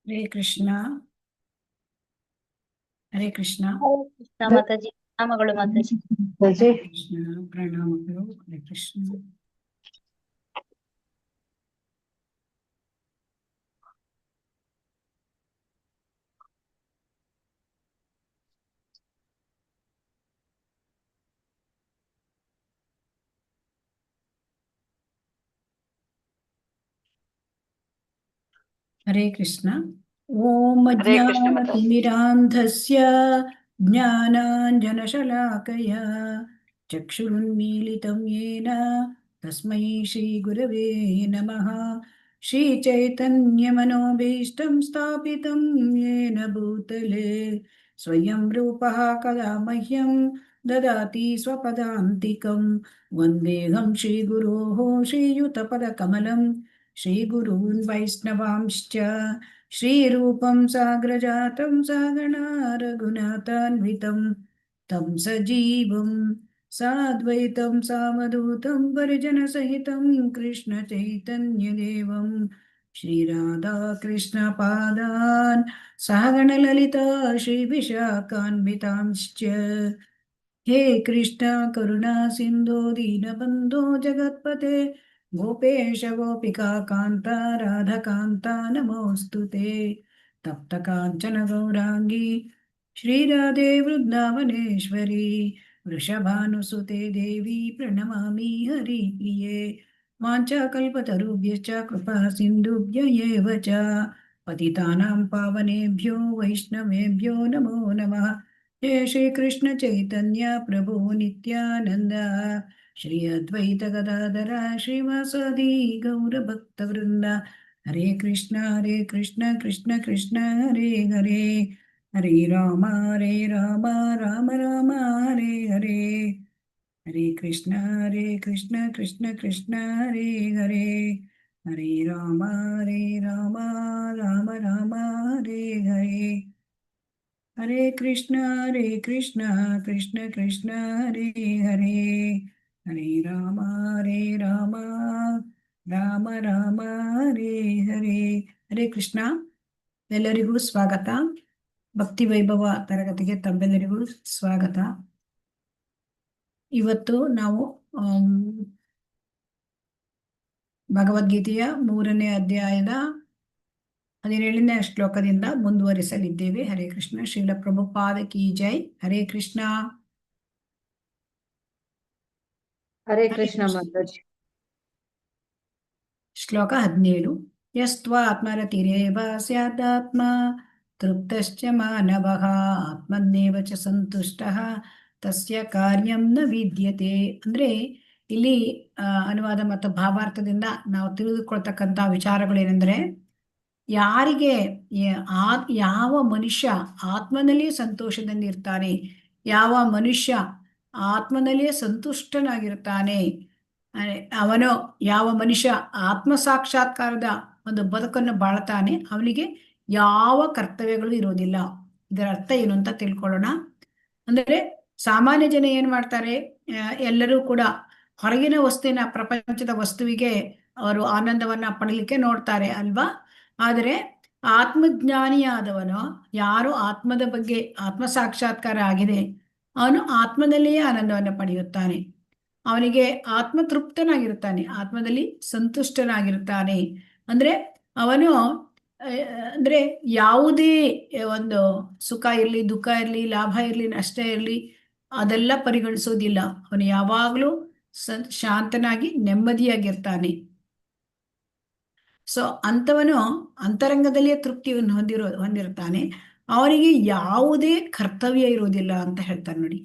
ಹರೇ ಕೃಷ್ಣ. ಹರೇ ಕೃಷ್ಣ. ಹರೇ ಕೃಷ್ಣ ಮಾತಾಜಿ. ನಾಮಗಳು ಮಾತಾಜಿ. ಕೃಷ್ಣ ಪ್ರಣಾಮಗಳು. ಹರೇ ಕೃಷ್ಣ. ಹರೇ ಕೃಷ್ಣ. ಓಂ ಹರೇ ಕೃಷ್ಣ ಮಾತಾಜಿ. ಅಜ್ಞಾನತಿಮಿರಾಂಧಸ್ಯ ಜ್ಞಾನಾಂಜನಶಲಾಕಯ ಚಕ್ಷುರುನ್ಮೀಲಿತಂ ಯೇನ ತಸ್ಮೈ ಶ್ರೀಗುರವೇ ನಮಃ. ಶ್ರೀಚೈತನ್ಯಮನೋಭೀಷ್ಟಂ ಸ್ಥಾಪಿತಂ ಯೇನ ಭೂತಲೆ ಸ್ವಯಂ ರೂಪಃ ಕದಾ ಮಹ್ಯಂ ದದಾತಿ ಸ್ವಪದಾಂತಿಕಂ. ವಂದೇಹಂ ಶ್ರೀಗುರೋಃ ಶ್ರೀಯುತಪದಕಮಲಂ ಶ್ರೀಗುರೂನ್ ವೈಷ್ಣವಾಂಶ್ಚ ಶ್ರೀರೂಪಂ ಸಾಗ್ರಜಾತಂ ಸಗಣಾ ರಘುನಾಥಾನ್ವಿತಂ ತಂ ಸಜೀವಂ ಸಾದ್ವೈತಂ ಸಾವಧೂತಂ ಪರಿಜನಸಹಿತಂ ಕೃಷ್ಣ ಚೈತನ್ಯದೇವಂ ಶ್ರೀರಾಧಾ ಕೃಷ್ಣ ಪಾದಾನ್ ಸಹಗಣಲಲಿತಾ ಶ್ರೀವಿಶಾಖಾನ್ವಿತಾಂಶ್ಚ. ಹೇ ಕೃಷ್ಣ ಕರುಣಾ ಸಿಂಧೋ ದೀನಬಂಧೋ ಜಗತ್ಪತೆ ಗೋಪೇಶ ಗೋಪಿಕಾ ಕಾಂತ ರಾಧಕಾಂತ ನಮೋಸ್ತುತೆ. ತಪ್ತ ಕಾಂಚನ ಗೌರಾಂಗಿ ಶ್ರೀರಾಧೆ ವೃಂದಾವನೇಶ್ವರಿ ವೃಷಭಾನುಸುತೆ ದೇವಿ ಪ್ರಣಮಾಮಿ ಹರಿಪ್ರಿಯೆ. ವಾಂಛಾಕಲ್ಪತರುಭ್ಯಶ್ಚ ಕೃಪಾ ಸಿಂಧುಭ್ಯ ಏವ ಚ ಪತಿತಾನಾಂ ಪಾವನೇಭ್ಯೋ ವೈಷ್ಣವೇಭ್ಯೋ ನಮೋ ನಮಃ. ಜಯ ಶ್ರೀ ಕೃಷ್ಣ ಚೈತನ್ಯ ಪ್ರಭು ನಿತ್ಯಾನಂದ ಶ್ರೀ ಅದ್ವೈತ ಗದಾಧರ ಶ್ರೀವಾಸಾದಿ ಗೌರ ಭಕ್ತ ವೃಂದ. ಹರೇ ಕೃಷ್ಣ ಕೃಷ್ಣ ಕೃಷ್ಣ ಹರೇ ಹರೇ ಹರೇ ರಾಮ ರಾಮ ರಾಮ ಹರೇ ಹರೇ. ಹರೇ ಕೃಷ್ಣ ಕೃಷ್ಣ ಕೃಷ್ಣ ಹರೇ ಹರೇ ಹರೇ ರಾಮ ರಾಮ ರಾಮ ಹರೇ ಹರೇ. ಹರೇ ಕೃಷ್ಣ ಕೃಷ್ಣ ಕೃಷ್ಣ ಹರೇ ಹರೇ ಹರೇ ರಾಮ ರಾಮ ರಾಮ ಹರೇ ಹರೇ. ಹರೇ ಕೃಷ್ಣ. ಎಲ್ಲರಿಗೂ ಸ್ವಾಗತ. ಭಕ್ತಿ ವೈಭವ ತರಗತಿಗೆ ತಮ್ಮೆಲ್ಲರಿಗೂ ಸ್ವಾಗತ. ಇವತ್ತು ನಾವು ಭಗವದ್ಗೀತೆಯ 3ನೇ ಅಧ್ಯಾಯದ 17ನೇ ಶ್ಲೋಕದಿಂದ ಮುಂದುವರಿಸಲಿದ್ದೇವೆ. ಹರೇ ಕೃಷ್ಣ. ಶ್ರೀಲ ಪ್ರಭುಪಾದ ಕಿ ಜೈ. ಹರೇ ಕೃಷ್ಣ. ಹರೇ ಕೃಷ್ಣ ಮಾತಾಜಿ. ಶ್ಲೋಕ 17. ಯಸ್ತ್ವಾತ್ಮರತಿರೇವ ಸ್ಯಾದಾತ್ಮ ತೃಪ್ತಶ್ಚ ಮಾನವಃ ಆತ್ಮನ್ನೇವ ಚ ಸಂತುಷ್ಟಃ ತಸ್ಯ ಕಾರ್ಯಂ ನ ವಿದ್ಯತೆ. ಅಂದ್ರೆ ಇಲ್ಲಿ ಅನುವಾದ ಮತ್ತು ಭಾವಾರ್ಥದಿಂದ ನಾವು ತಿಳಿದುಕೊಳ್ತಕ್ಕಂಥ ವಿಚಾರಗಳೇನೆಂದರೆ, ಯಾರಿಗೆ ಯಾವ ಮನುಷ್ಯ ಆತ್ಮನಲ್ಲಿಯೇ ಸಂತೋಷದಿಂದ ಇರ್ತಾನೆ, ಯಾವ ಮನುಷ್ಯ ಆತ್ಮನಲ್ಲಿಯೇ ಸಂತುಷ್ಟನಾಗಿರ್ತಾನೆ, ಅವನು ಯಾವ ಮನುಷ್ಯ ಆತ್ಮ ಸಾಕ್ಷಾತ್ಕಾರದ ಒಂದು ಬದುಕನ್ನು ಬಾಳ್ತಾನೆ, ಅವನಿಗೆ ಯಾವ ಕರ್ತವ್ಯಗಳು ಇರೋದಿಲ್ಲ. ಇದರ ಅರ್ಥ ಏನು ಅಂತ ತಿಳ್ಕೊಳ್ಳೋಣ. ಅಂದರೆ ಸಾಮಾನ್ಯ ಜನ ಏನ್ ಮಾಡ್ತಾರೆ, ಎಲ್ಲರೂ ಕೂಡ ಹೊರಗಿನ ವಸ್ತುವಿನ, ಪ್ರಪಂಚದ ವಸ್ತುವಿಗೆ ಅವರು ಆನಂದವನ್ನ ಪಡಲಿಕ್ಕೆ ನೋಡ್ತಾರೆ ಅಲ್ವಾ. ಆದರೆ ಆತ್ಮಜ್ಞಾನಿಯಾದವನು, ಯಾರು ಆತ್ಮದ ಬಗ್ಗೆ ಆತ್ಮ ಸಾಕ್ಷಾತ್ಕಾರ ಆಗಿದೆ, ಅವನು ಆತ್ಮದಲ್ಲಿಯೇ ಆನಂದವನ್ನು ಪಡೆಯುತ್ತಾನೆ. ಅವನಿಗೆ ಆತ್ಮ ತೃಪ್ತನಾಗಿರ್ತಾನೆ, ಆತ್ಮದಲ್ಲಿ ಸಂತುಷ್ಟನಾಗಿರ್ತಾನೆ. ಅಂದ್ರೆ ಅವನು ಅಂದ್ರೆ ಯಾವುದೇ ಒಂದು ಸುಖ ಇರಲಿ, ದುಃಖ ಇರಲಿ, ಲಾಭ ಇರಲಿ, ನಷ್ಟ ಇರಲಿ, ಅದೆಲ್ಲ ಪರಿಗಣಿಸೋದಿಲ್ಲ. ಅವನು ಯಾವಾಗಲೂ ಶಾಂತನಾಗಿ ನೆಮ್ಮದಿಯಾಗಿರ್ತಾನೆ. ಸೊ ಅಂಥವನು ಅಂತರಂಗದಲ್ಲಿಯೇ ತೃಪ್ತಿಯನ್ನು ಹೊಂದಿರ್ತಾನೆ. ಅವನಿಗೆ ಯಾವುದೇ ಕರ್ತವ್ಯ ಇರುವುದಿಲ್ಲ ಅಂತ ಹೇಳ್ತಾನೆ ನೋಡಿ.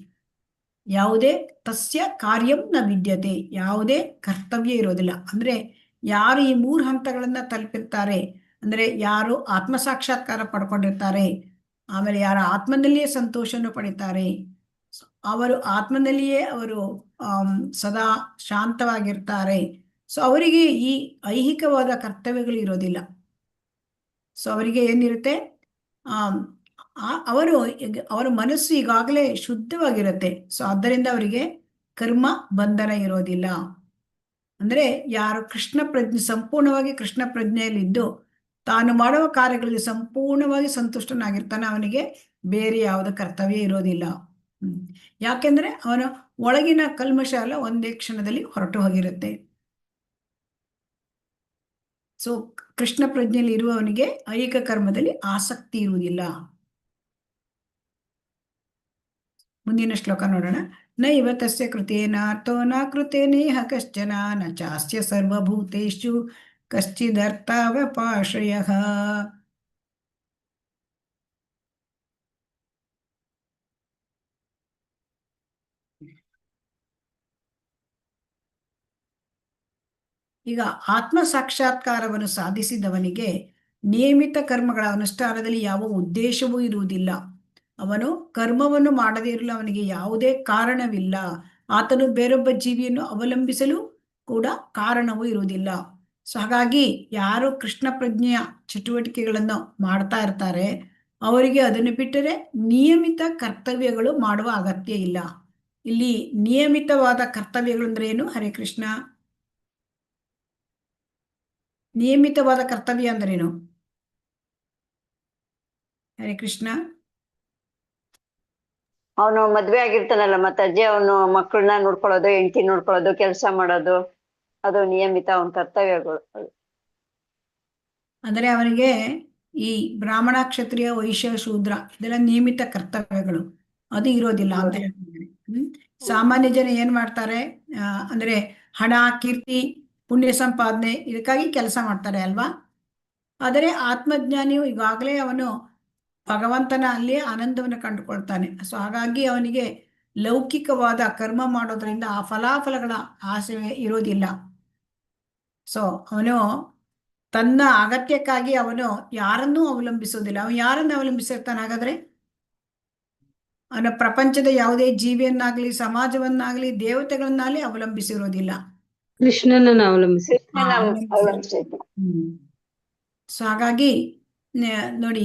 ಯಾವುದೇ ತಸ್ಯ ಕಾರ್ಯಂ ನ ವಿದ್ಯತೆ, ಯಾವುದೇ ಕರ್ತವ್ಯ ಇರೋದಿಲ್ಲ. ಅಂದ್ರೆ ಯಾರು ಈ 3 ಹಂತಗಳನ್ನ ತಲುಪಿರ್ತಾರೆ, ಅಂದ್ರೆ ಯಾರು ಆತ್ಮ ಸಾಕ್ಷಾತ್ಕಾರ ಪಡ್ಕೊಂಡಿರ್ತಾರೆ, ಆಮೇಲೆ ಯಾರು ಆತ್ಮನಲ್ಲಿಯೇ ಸಂತೋಷವನ್ನು ಪಡಿತಾರೆ, ಅವರು ಆತ್ಮನಲ್ಲಿಯೇ ಅವರು ಸದಾ ಶಾಂತವಾಗಿರ್ತಾರೆ. ಸೊ ಅವರಿಗೆ ಈ ಐಹಿಕವಾದ ಕರ್ತವ್ಯಗಳು ಇರೋದಿಲ್ಲ. ಸೊ ಅವರಿಗೆ ಏನಿರುತ್ತೆ, ಅವರ ಮನಸ್ಸು ಈಗಾಗಲೇ ಶುದ್ಧವಾಗಿರುತ್ತೆ. ಸೊ ಆದ್ದರಿಂದ ಅವರಿಗೆ ಕರ್ಮ ಬಂಧನ ಇರೋದಿಲ್ಲ. ಅಂದ್ರೆ ಯಾರು ಕೃಷ್ಣ ಪ್ರಜ್ಞೆ, ಸಂಪೂರ್ಣವಾಗಿ ಕೃಷ್ಣ ಪ್ರಜ್ಞೆಯಲ್ಲಿದ್ದು ತಾನು ಮಾಡುವ ಕಾರ್ಯಗಳಲ್ಲಿ ಸಂಪೂರ್ಣವಾಗಿ ಸಂತುಷ್ಟನಾಗಿರ್ತಾನೆ. ಅವನಿಗೆ ಬೇರೆ ಯಾವುದೇ ಕರ್ತವ್ಯ ಇರೋದಿಲ್ಲ. ಯಾಕೆಂದ್ರೆ ಅವನ ಒಳಗಿನ ಕಲ್ಮಶ ಎಲ್ಲ ಒಂದೇ ಕ್ಷಣದಲ್ಲಿ ಹೊರಟು ಹೋಗಿರುತ್ತೆ. ಸೊ ಕೃಷ್ಣ ಪ್ರಜ್ಞೆಯಲ್ಲಿ ಇರುವವನಿಗೆ ಐಹಿಕ ಕರ್ಮದಲ್ಲಿ ಆಸಕ್ತಿ ಇರುವುದಿಲ್ಲ. ಮುಂದಿನ ಶ್ಲೋಕ ನೋಡೋಣ. ನೈವ ತಸ್ಯ ಕೃತೇನಾರ್ಥೋ ನ ಕೃತೇನೇಹ ಕಶ್ಚನ ನ ಚಾಸ್ಯ ಸರ್ವಭೂತೇಷು ಕಶ್ಚಿದರ್ಥಾವಪಾಶ್ರಯಃ. ಈಗ ಆತ್ಮ ಸಾಕ್ಷಾತ್ಕಾರವನ್ನು ಸಾಧಿಸಿದವನಿಗೆ ನಿಯಮಿತ ಕರ್ಮಗಳ ಅನುಷ್ಠಾನದಲ್ಲಿ ಯಾವ ಉದ್ದೇಶವೂ ಇರುವುದಿಲ್ಲ. ಅವನು ಕರ್ಮವನ್ನು ಮಾಡದೇ ಇರಲು ಅವನಿಗೆ ಯಾವುದೇ ಕಾರಣವಿಲ್ಲ. ಆತನು ಬೇರೊಬ್ಬ ಜೀವಿಯನ್ನು ಅವಲಂಬಿಸಲು ಕೂಡ ಕಾರಣವೂ ಇರುವುದಿಲ್ಲ. ಸೊ ಹಾಗಾಗಿ ಯಾರು ಕೃಷ್ಣ ಪ್ರಜ್ಞೆಯ ಚಟುವಟಿಕೆಗಳನ್ನು ಮಾಡ್ತಾ ಇರ್ತಾರೆ ಅವರಿಗೆ ಅದನ್ನು ಬಿಟ್ಟರೆ ನಿಯಮಿತ ಕರ್ತವ್ಯಗಳು ಮಾಡುವ ಅಗತ್ಯ ಇಲ್ಲ. ಇಲ್ಲಿ ನಿಯಮಿತವಾದ ಕರ್ತವ್ಯಗಳು ಅಂದ್ರೆ ಏನು? ಹರೇ ಕೃಷ್ಣ. ನಿಯಮಿತವಾದ ಕರ್ತವ್ಯ ಅಂದ್ರೇನು? ಹರೇ ಕೃಷ್ಣ. ಅವನು ಮದ್ವೆ ಆಗಿರ್ತಾನಲ್ಲ ಮತ್ತೆ ಅಜ್ಜಿ, ಅವನು ಮಕ್ಕಳನ್ನ ನೋಡ್ಕೊಳ್ಳೋದು, ಹೆಂಡತಿ ನೋಡ್ಕೊಳ್ಳೋದು, ಕೆಲಸ ಮಾಡೋದು, ಅದು ನಿಯಮಿತ ಅವನ ಕರ್ತವ್ಯಗಳು. ಅಂದ್ರೆ ಅವನಿಗೆ ಈ ಬ್ರಾಹ್ಮಣ, ಕ್ಷತ್ರಿಯ, ವೈಶ್ಯ, ಶೂದ್ರ ಇದೆಲ್ಲ ನಿಯಮಿತ ಕರ್ತವ್ಯಗಳು, ಅದು ಇರೋದಿಲ್ಲ ಅಂತ ಹೇಳ್ತಿದ್ದಾರೆ. ಸಾಮಾನ್ಯ ಜನ ಏನ್ ಮಾಡ್ತಾರೆ ಅಂದ್ರೆ ಹಣ, ಕೀರ್ತಿ, ಪುಣ್ಯ ಸಂಪಾದನೆ ಇದಕ್ಕಾಗಿ ಕೆಲಸ ಮಾಡ್ತಾರೆ ಅಲ್ವಾ. ಆದರೆ ಆತ್ಮಜ್ಞಾನಿಯು ಈಗಾಗಲೇ ಅವನು ಭಗವಂತನ ಅಲ್ಲಿ ಆನಂದವನ್ನು ಕಂಡುಕೊಳ್ತಾನೆ. ಸೊ ಹಾಗಾಗಿ ಅವನಿಗೆ ಲೌಕಿಕವಾದ ಕರ್ಮ ಮಾಡೋದ್ರಿಂದ ಆ ಫಲಾಫಲಗಳ ಆಸೆ ಇರೋದಿಲ್ಲ. ಸೊ ಅವನು ತನ್ನ ಅಗತ್ಯಕ್ಕಾಗಿ ಅವನು ಯಾರನ್ನೂ ಅವಲಂಬಿಸೋದಿಲ್ಲ. ಅವನು ಯಾರನ್ನು ಅವಲಂಬಿಸಿರ್ತಾನೆ? ಹಾಗಾದ್ರೆ ಅವನ ಪ್ರಪಂಚದ ಯಾವುದೇ ಜೀವಿಯನ್ನಾಗ್ಲಿ, ಸಮಾಜವನ್ನಾಗ್ಲಿ, ದೇವತೆಗಳನ್ನಾಗ್ಲಿ ಅವಲಂಬಿಸಿರೋದಿಲ್ಲ. ಕೃಷ್ಣನನ್ನು ಅವಲಂಬಿಸಿ. ಸೊ ಹಾಗಾಗಿ ನೋಡಿ,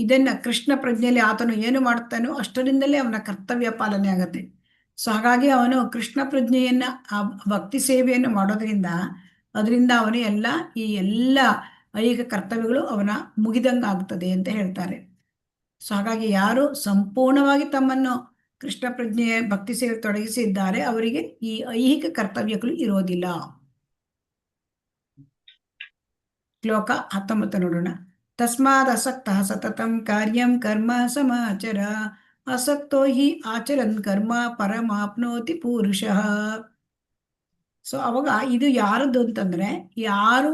ಇದನ್ನ ಕೃಷ್ಣ ಪ್ರಜ್ಞೆಯಲ್ಲಿ ಆತನು ಏನು ಮಾಡ್ತಾನೋ ಅಷ್ಟರಿಂದಲೇ ಅವನ ಕರ್ತವ್ಯ ಪಾಲನೆ ಆಗತ್ತೆ. ಸೊ ಹಾಗಾಗಿ ಅವನು ಕೃಷ್ಣ ಪ್ರಜ್ಞೆಯನ್ನ, ಆ ಭಕ್ತಿ ಸೇವೆಯನ್ನು ಮಾಡೋದ್ರಿಂದ ಅದರಿಂದ ಅವನು ಈ ಎಲ್ಲ ಐಹಿಕ ಕರ್ತವ್ಯಗಳು ಅವನ ಮುಗಿದಂಗಾಗ್ತದೆ ಅಂತ ಹೇಳ್ತಾರೆ. ಸೊ ಹಾಗಾಗಿ ಯಾರು ಸಂಪೂರ್ಣವಾಗಿ ತಮ್ಮನ್ನು ಕೃಷ್ಣ ಪ್ರಜ್ಞೆಯ ಭಕ್ತಿ ಸೇವೆ ತೊಡಗಿಸಿದ್ದಾರೆ ಅವರಿಗೆ ಈ ಐಹಿಕ ಕರ್ತವ್ಯಗಳು ಇರೋದಿಲ್ಲ. ಶ್ಲೋಕ 19 ನೋಡೋಣ. ತಸ್ಮಾದ್ ಅಸಕ್ತಃ ಸತತಂ ಕಾರ್ಯಂ ಕರ್ಮ ಸಮಾಚರ ಅಸಕ್ತೋ ಹಿ ಆಚರನ್ ಕರ್ಮ ಪರಮಾಪ್ನೋತಿ ಪುರುಷಃ. ಸೊ ಅವಾಗ ಇದು ಯಾರದ್ದು ಅಂತಂದ್ರೆ, ಯಾರು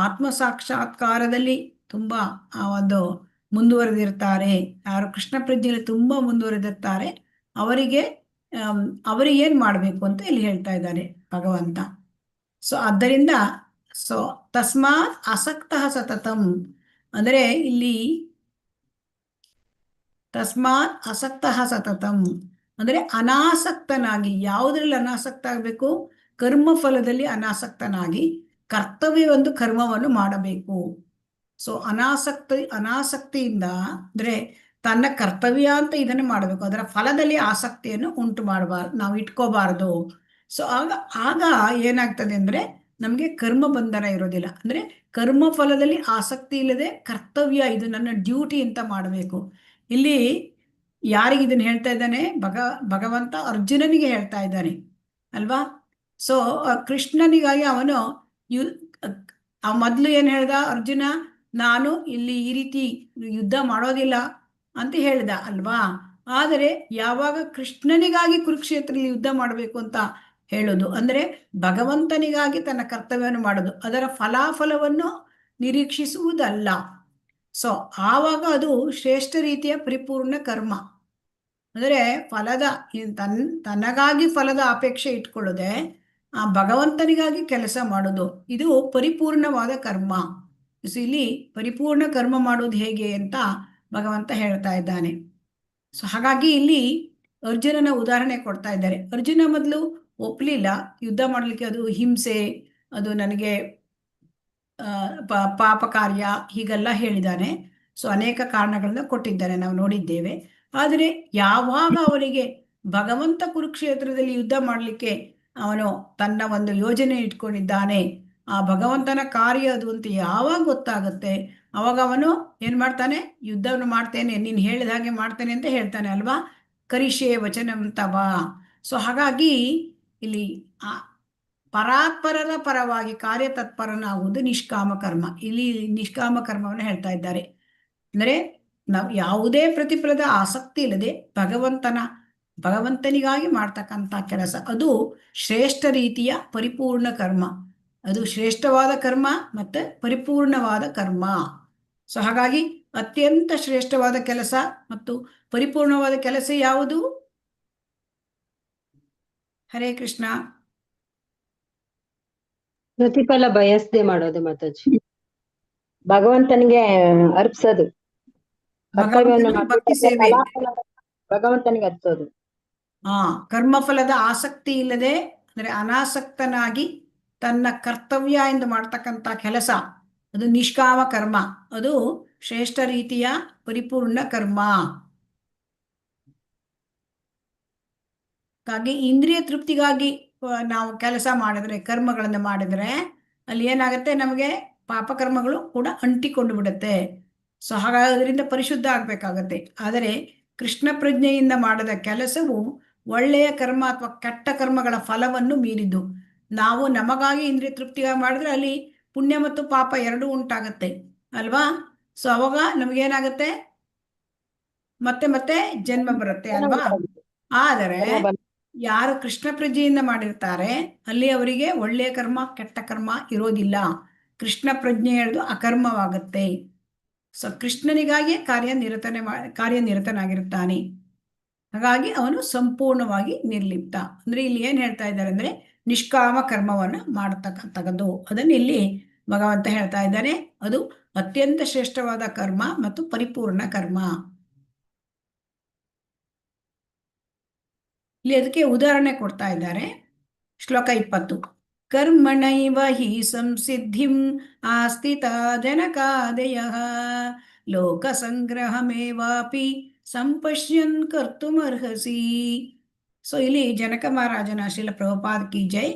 ಆತ್ಮ ಸಾಕ್ಷಾತ್ಕಾರದಲ್ಲಿ ತುಂಬಾ ಒಂದು ಮುಂದುವರೆದಿರ್ತಾರೆ, ಯಾರು ಕೃಷ್ಣ ಪ್ರಜ್ಞೆಯಲ್ಲಿ ತುಂಬಾ ಮುಂದುವರೆದಿರ್ತಾರೆ ಅವರಿಗೆ ಏನ್ ಮಾಡ್ಬೇಕು ಅಂತ ಇಲ್ಲಿ ಹೇಳ್ತಾ ಇದ್ದಾರೆ ಭಗವಂತ. ಸೊ ಆದ್ದರಿಂದ ತಸ್ಮಾತ್ ಅಸಕ್ತಃ ಸತತಂ ಅಂದ್ರೆ ಇಲ್ಲಿ ತಸ್ಮಾತ್ ಅಸಕ್ತಃ ಸತತಂ ಅಂದ್ರೆ ಅನಾಸಕ್ತನಾಗಿ. ಯಾವುದ್ರಲ್ಲಿ ಅನಾಸಕ್ತ ಆಗಬೇಕು? ಕರ್ಮ ಫಲದಲ್ಲಿ ಅನಾಸಕ್ತನಾಗಿ ಕರ್ತವ್ಯವೊಂದು ಕರ್ಮವನ್ನು ಮಾಡಬೇಕು. ಸೊ ಅನಾಸಕ್ತಿಯಿಂದ ಅಂದ್ರೆ ತನ್ನ ಕರ್ತವ್ಯ ಅಂತ ಇದನ್ನು ಮಾಡಬೇಕು, ಅದರ ಫಲದಲ್ಲಿ ಆಸಕ್ತಿಯನ್ನು ಉಂಟು ಮಾಡಬಾರ್ದು, ನಾವು ಇಟ್ಕೋಬಾರ್ದು. ಸೊ ಆಗ ಏನಾಗ್ತದೆ ಅಂದ್ರೆ ನಮಗೆ ಕರ್ಮ ಬಂಧನ ಇರೋದಿಲ್ಲ. ಅಂದ್ರೆ ಕರ್ಮ ಫಲದಲ್ಲಿ ಆಸಕ್ತಿ ಇಲ್ಲದೆ ಕರ್ತವ್ಯ, ಇದು ನನ್ನ ಡ್ಯೂಟಿ ಅಂತ ಮಾಡಬೇಕು. ಇಲ್ಲಿ ಯಾರಿಗೆ ಇದನ್ನ ಹೇಳ್ತಾ ಇದ್ದಾನೆ? ಭಗವಂತ ಅರ್ಜುನನಿಗೆ ಹೇಳ್ತಾ ಇದ್ದಾನೆ ಅಲ್ವಾ. ಸೊ ಕೃಷ್ಣನಿಗಾಗಿ ಅವನು ಮೊದಲು ಏನ್ ಹೇಳ್ದ ಅರ್ಜುನ? ನಾನು ಇಲ್ಲಿ ಈ ರೀತಿ ಯುದ್ಧ ಮಾಡೋದಿಲ್ಲ ಅಂತ ಹೇಳ್ದ ಅಲ್ವಾ. ಆದರೆ ಯಾವಾಗ ಕೃಷ್ಣನಿಗಾಗಿ ಕುರುಕ್ಷೇತ್ರದಲ್ಲಿ ಯುದ್ಧ ಮಾಡಬೇಕು ಅಂತ ಹೇಳೋದು ಅಂದ್ರೆ ಭಗವಂತನಿಗಾಗಿ ತನ್ನ ಕರ್ತವ್ಯವನ್ನು ಮಾಡೋದು, ಅದರ ಫಲಾಫಲವನ್ನು ನಿರೀಕ್ಷಿಸುವುದಲ್ಲ. ಸೊ ಆವಾಗ ಅದು ಶ್ರೇಷ್ಠ ರೀತಿಯ ಪರಿಪೂರ್ಣ ಕರ್ಮ. ಅಂದರೆ ತನಗಾಗಿ ಫಲದ ಅಪೇಕ್ಷೆ ಇಟ್ಕೊಳ್ಳದೆ ಆ ಭಗವಂತನಿಗಾಗಿ ಕೆಲಸ ಮಾಡೋದು, ಇದು ಪರಿಪೂರ್ಣವಾದ ಕರ್ಮ. ಇಲ್ಲಿ ಪರಿಪೂರ್ಣ ಕರ್ಮ ಮಾಡೋದು ಹೇಗೆ ಅಂತ ಭಗವಂತ ಹೇಳ್ತಾ ಇದ್ದಾನೆ. ಸೊ ಹಾಗಾಗಿ ಇಲ್ಲಿ ಅರ್ಜುನನ ಉದಾಹರಣೆ ಕೊಡ್ತಾ ಇದ್ದಾರೆ. ಅರ್ಜುನ ಮೊದಲು ಒಪ್ಲಿಲ್ಲ ಯುದ್ಧ ಮಾಡಲಿಕ್ಕೆ, ಅದು ಹಿಂಸೆ, ಅದು ನನಗೆ ಪಾಪ ಕಾರ್ಯ ಹೀಗೆಲ್ಲ ಹೇಳಿದ್ದಾನೆ. ಸೊ ಅನೇಕ ಕಾರಣಗಳನ್ನ ಕೊಟ್ಟಿದ್ದಾನೆ, ನಾವು ನೋಡಿದ್ದೇವೆ. ಆದರೆ ಯಾವಾಗ ಅವನಿಗೆ ಭಗವಂತ ಕುರುಕ್ಷೇತ್ರದಲ್ಲಿ ಯುದ್ಧ ಮಾಡಲಿಕ್ಕೆ ಅವನು ತನ್ನ ಒಂದು ಯೋಜನೆ ಇಟ್ಕೊಂಡಿದ್ದಾನೆ, ಆ ಭಗವಂತನ ಕಾರ್ಯ ಅದು ಅಂತ ಯಾವಾಗ ಗೊತ್ತಾಗುತ್ತೆ ಅವಾಗ ಅವನು ಏನ್ ಮಾಡ್ತಾನೆ, ಯುದ್ಧವನ್ನು ಮಾಡ್ತೇನೆ, ನೀನು ಹೇಳಿದ ಹಾಗೆ ಮಾಡ್ತೇನೆ ಅಂತ ಹೇಳ್ತಾನೆ ಅಲ್ವಾ, ಕರಿಷೇ ವಚನಂ ತವ. ಸೊ ಹಾಗಾಗಿ ಇಲ್ಲಿ ಆ ಪರಾತ್ಪರರ ಪರವಾಗಿ ಕಾರ್ಯತತ್ಪರನಾಗುವುದು ನಿಷ್ಕಾಮ ಕರ್ಮ. ಇಲ್ಲಿ ನಿಷ್ಕಾಮ ಕರ್ಮವನ್ನು ಹೇಳ್ತಾ ಇದ್ದಾರೆ. ಅಂದರೆ ನಾವು ಯಾವುದೇ ಪ್ರತಿಫಲದ ಆಸಕ್ತಿ ಇಲ್ಲದೆ ಭಗವಂತನಿಗಾಗಿ ಮಾಡ್ತಕ್ಕಂಥ ಕೆಲಸ, ಅದು ಶ್ರೇಷ್ಠ ರೀತಿಯ ಪರಿಪೂರ್ಣ ಕರ್ಮ. ಅದು ಶ್ರೇಷ್ಠವಾದ ಕರ್ಮ ಮತ್ತು ಪರಿಪೂರ್ಣವಾದ ಕರ್ಮ. ಸೊ ಹಾಗಾಗಿ ಅತ್ಯಂತ ಶ್ರೇಷ್ಠವಾದ ಕೆಲಸ ಮತ್ತು ಪರಿಪೂರ್ಣವಾದ ಕೆಲಸ ಯಾವುದು? ಹರೇ ಕೃಷ್ಣ. ಪ್ರತಿಫಲ ಬಯಸದೆ ಮಾಡೋದು ಮಾತಾಜಿ. ಭಗವಂತನಿಗೆ ಅರ್ಪಿಸೋದು, ಕರ್ತವ್ಯವನ್ನು ಭಗವಂತನ ಭಕ್ತಿ ಸೇವೆ, ಭಗವಂತನಿಗೆ ಅರ್ಪಿಸೋದು. ಕರ್ಮಫಲದ ಆಸಕ್ತಿ ಇಲ್ಲದೆ, ಅಂದ್ರೆ ಅನಾಸಕ್ತನಾಗಿ ತನ್ನ ಕರ್ತವ್ಯ ಎಂದು ಮಾಡ್ತಕ್ಕಂಥ ಕೆಲಸ, ಅದು ನಿಷ್ಕಾಮ ಕರ್ಮ. ಅದು ಶ್ರೇಷ್ಠ ರೀತಿಯ ಪರಿಪೂರ್ಣ ಕರ್ಮ. ಹಾಗಾಗಿ ಇಂದ್ರಿಯ ತೃಪ್ತಿಗಾಗಿ ನಾವು ಕೆಲಸ ಮಾಡಿದ್ರೆ, ಕರ್ಮಗಳನ್ನು ಮಾಡಿದ್ರೆ, ಅಲ್ಲಿ ಏನಾಗುತ್ತೆ, ನಮಗೆ ಪಾಪಕರ್ಮಗಳು ಕೂಡ ಅಂಟಿಕೊಂಡು ಬಿಡುತ್ತೆ. ಸೊ ಹಾಗಾಗಿ ಅದರಿಂದ ಪರಿಶುದ್ಧ ಆಗ್ಬೇಕಾಗತ್ತೆ. ಆದರೆ ಕೃಷ್ಣ ಪ್ರಜ್ಞೆಯಿಂದ ಮಾಡಿದ ಕೆಲಸವು ಒಳ್ಳೆಯ ಕರ್ಮ ಅಥವಾ ಕೆಟ್ಟ ಕರ್ಮಗಳ ಫಲವನ್ನು ಮೀರಿದ್ದು. ನಾವು ನಮಗಾಗಿ ಇಂದ್ರಿಯ ತೃಪ್ತಿಗಾಗಿ ಮಾಡಿದ್ರೆ ಅಲ್ಲಿ ಪುಣ್ಯ ಮತ್ತು ಪಾಪ ಎರಡೂ ಉಂಟಾಗತ್ತೆ ಅಲ್ವಾ. ಸೊ ಅವಾಗ ನಮಗೇನಾಗತ್ತೆ, ಮತ್ತೆ ಮತ್ತೆ ಜನ್ಮ ಬರುತ್ತೆ ಅಲ್ವಾ. ಆದರೆ ಯಾರು ಕೃಷ್ಣ ಪ್ರಜ್ಞೆಯಿಂದ ಮಾಡಿರ್ತಾರೆ ಅಲ್ಲಿ ಅವರಿಗೆ ಒಳ್ಳೆಯ ಕರ್ಮ ಕೆಟ್ಟ ಕರ್ಮ ಇರೋದಿಲ್ಲ. ಕೃಷ್ಣ ಪ್ರಜ್ಞೆ ಹೇಳಿದು ಅಕರ್ಮವಾಗತ್ತೆ. ಸೊ ಕೃಷ್ಣನಿಗಾಗಿ ಕಾರ್ಯನಿರತನಾಗಿರುತ್ತಾನೆ. ಹಾಗಾಗಿ ಅವನು ಸಂಪೂರ್ಣವಾಗಿ ನಿರ್ಲಿಪ್ತ. ಅಂದ್ರೆ ಇಲ್ಲಿ ಏನ್ ಹೇಳ್ತಾ ಇದ್ದಾರೆ ಅಂದ್ರೆ ನಿಷ್ಕಾಮ ಕರ್ಮವನ್ನ ಮಾಡತಕ್ಕಂಥದ್ದು. ಅದನ್ನು ಇಲ್ಲಿ ಭಗವಂತ ಹೇಳ್ತಾ ಇದ್ದಾನೆ. ಅದು ಅತ್ಯಂತ ಶ್ರೇಷ್ಠವಾದ ಕರ್ಮ ಮತ್ತು ಪರಿಪೂರ್ಣ ಕರ್ಮ. ಇಲ್ಲಿ ಅದಕ್ಕೆ ಉದಾಹರಣೆ ಕೊಡ್ತಾ ಇದ್ದಾರೆ. ಶ್ಲೋಕ 20. ಕರ್ಮಣೈವ ಹಿ ಸಂಸಿದ್ಧಿಂ ಆಸ್ಥಿತ ಜನಕಾದಯಃ ಲೋಕ ಸಂಗ್ರಹಮೇವಾಪಿ ಸಂಪಶ್ಯನ್ ಕರ್ತುಮರ್ಹಸಿ. ಸೊ ಇಲ್ಲಿ ಜನಕ ಮಹಾರಾಜನ, ಶ್ರೀಲ ಪ್ರಭುಪಾದ ಕಿ ಜೈ,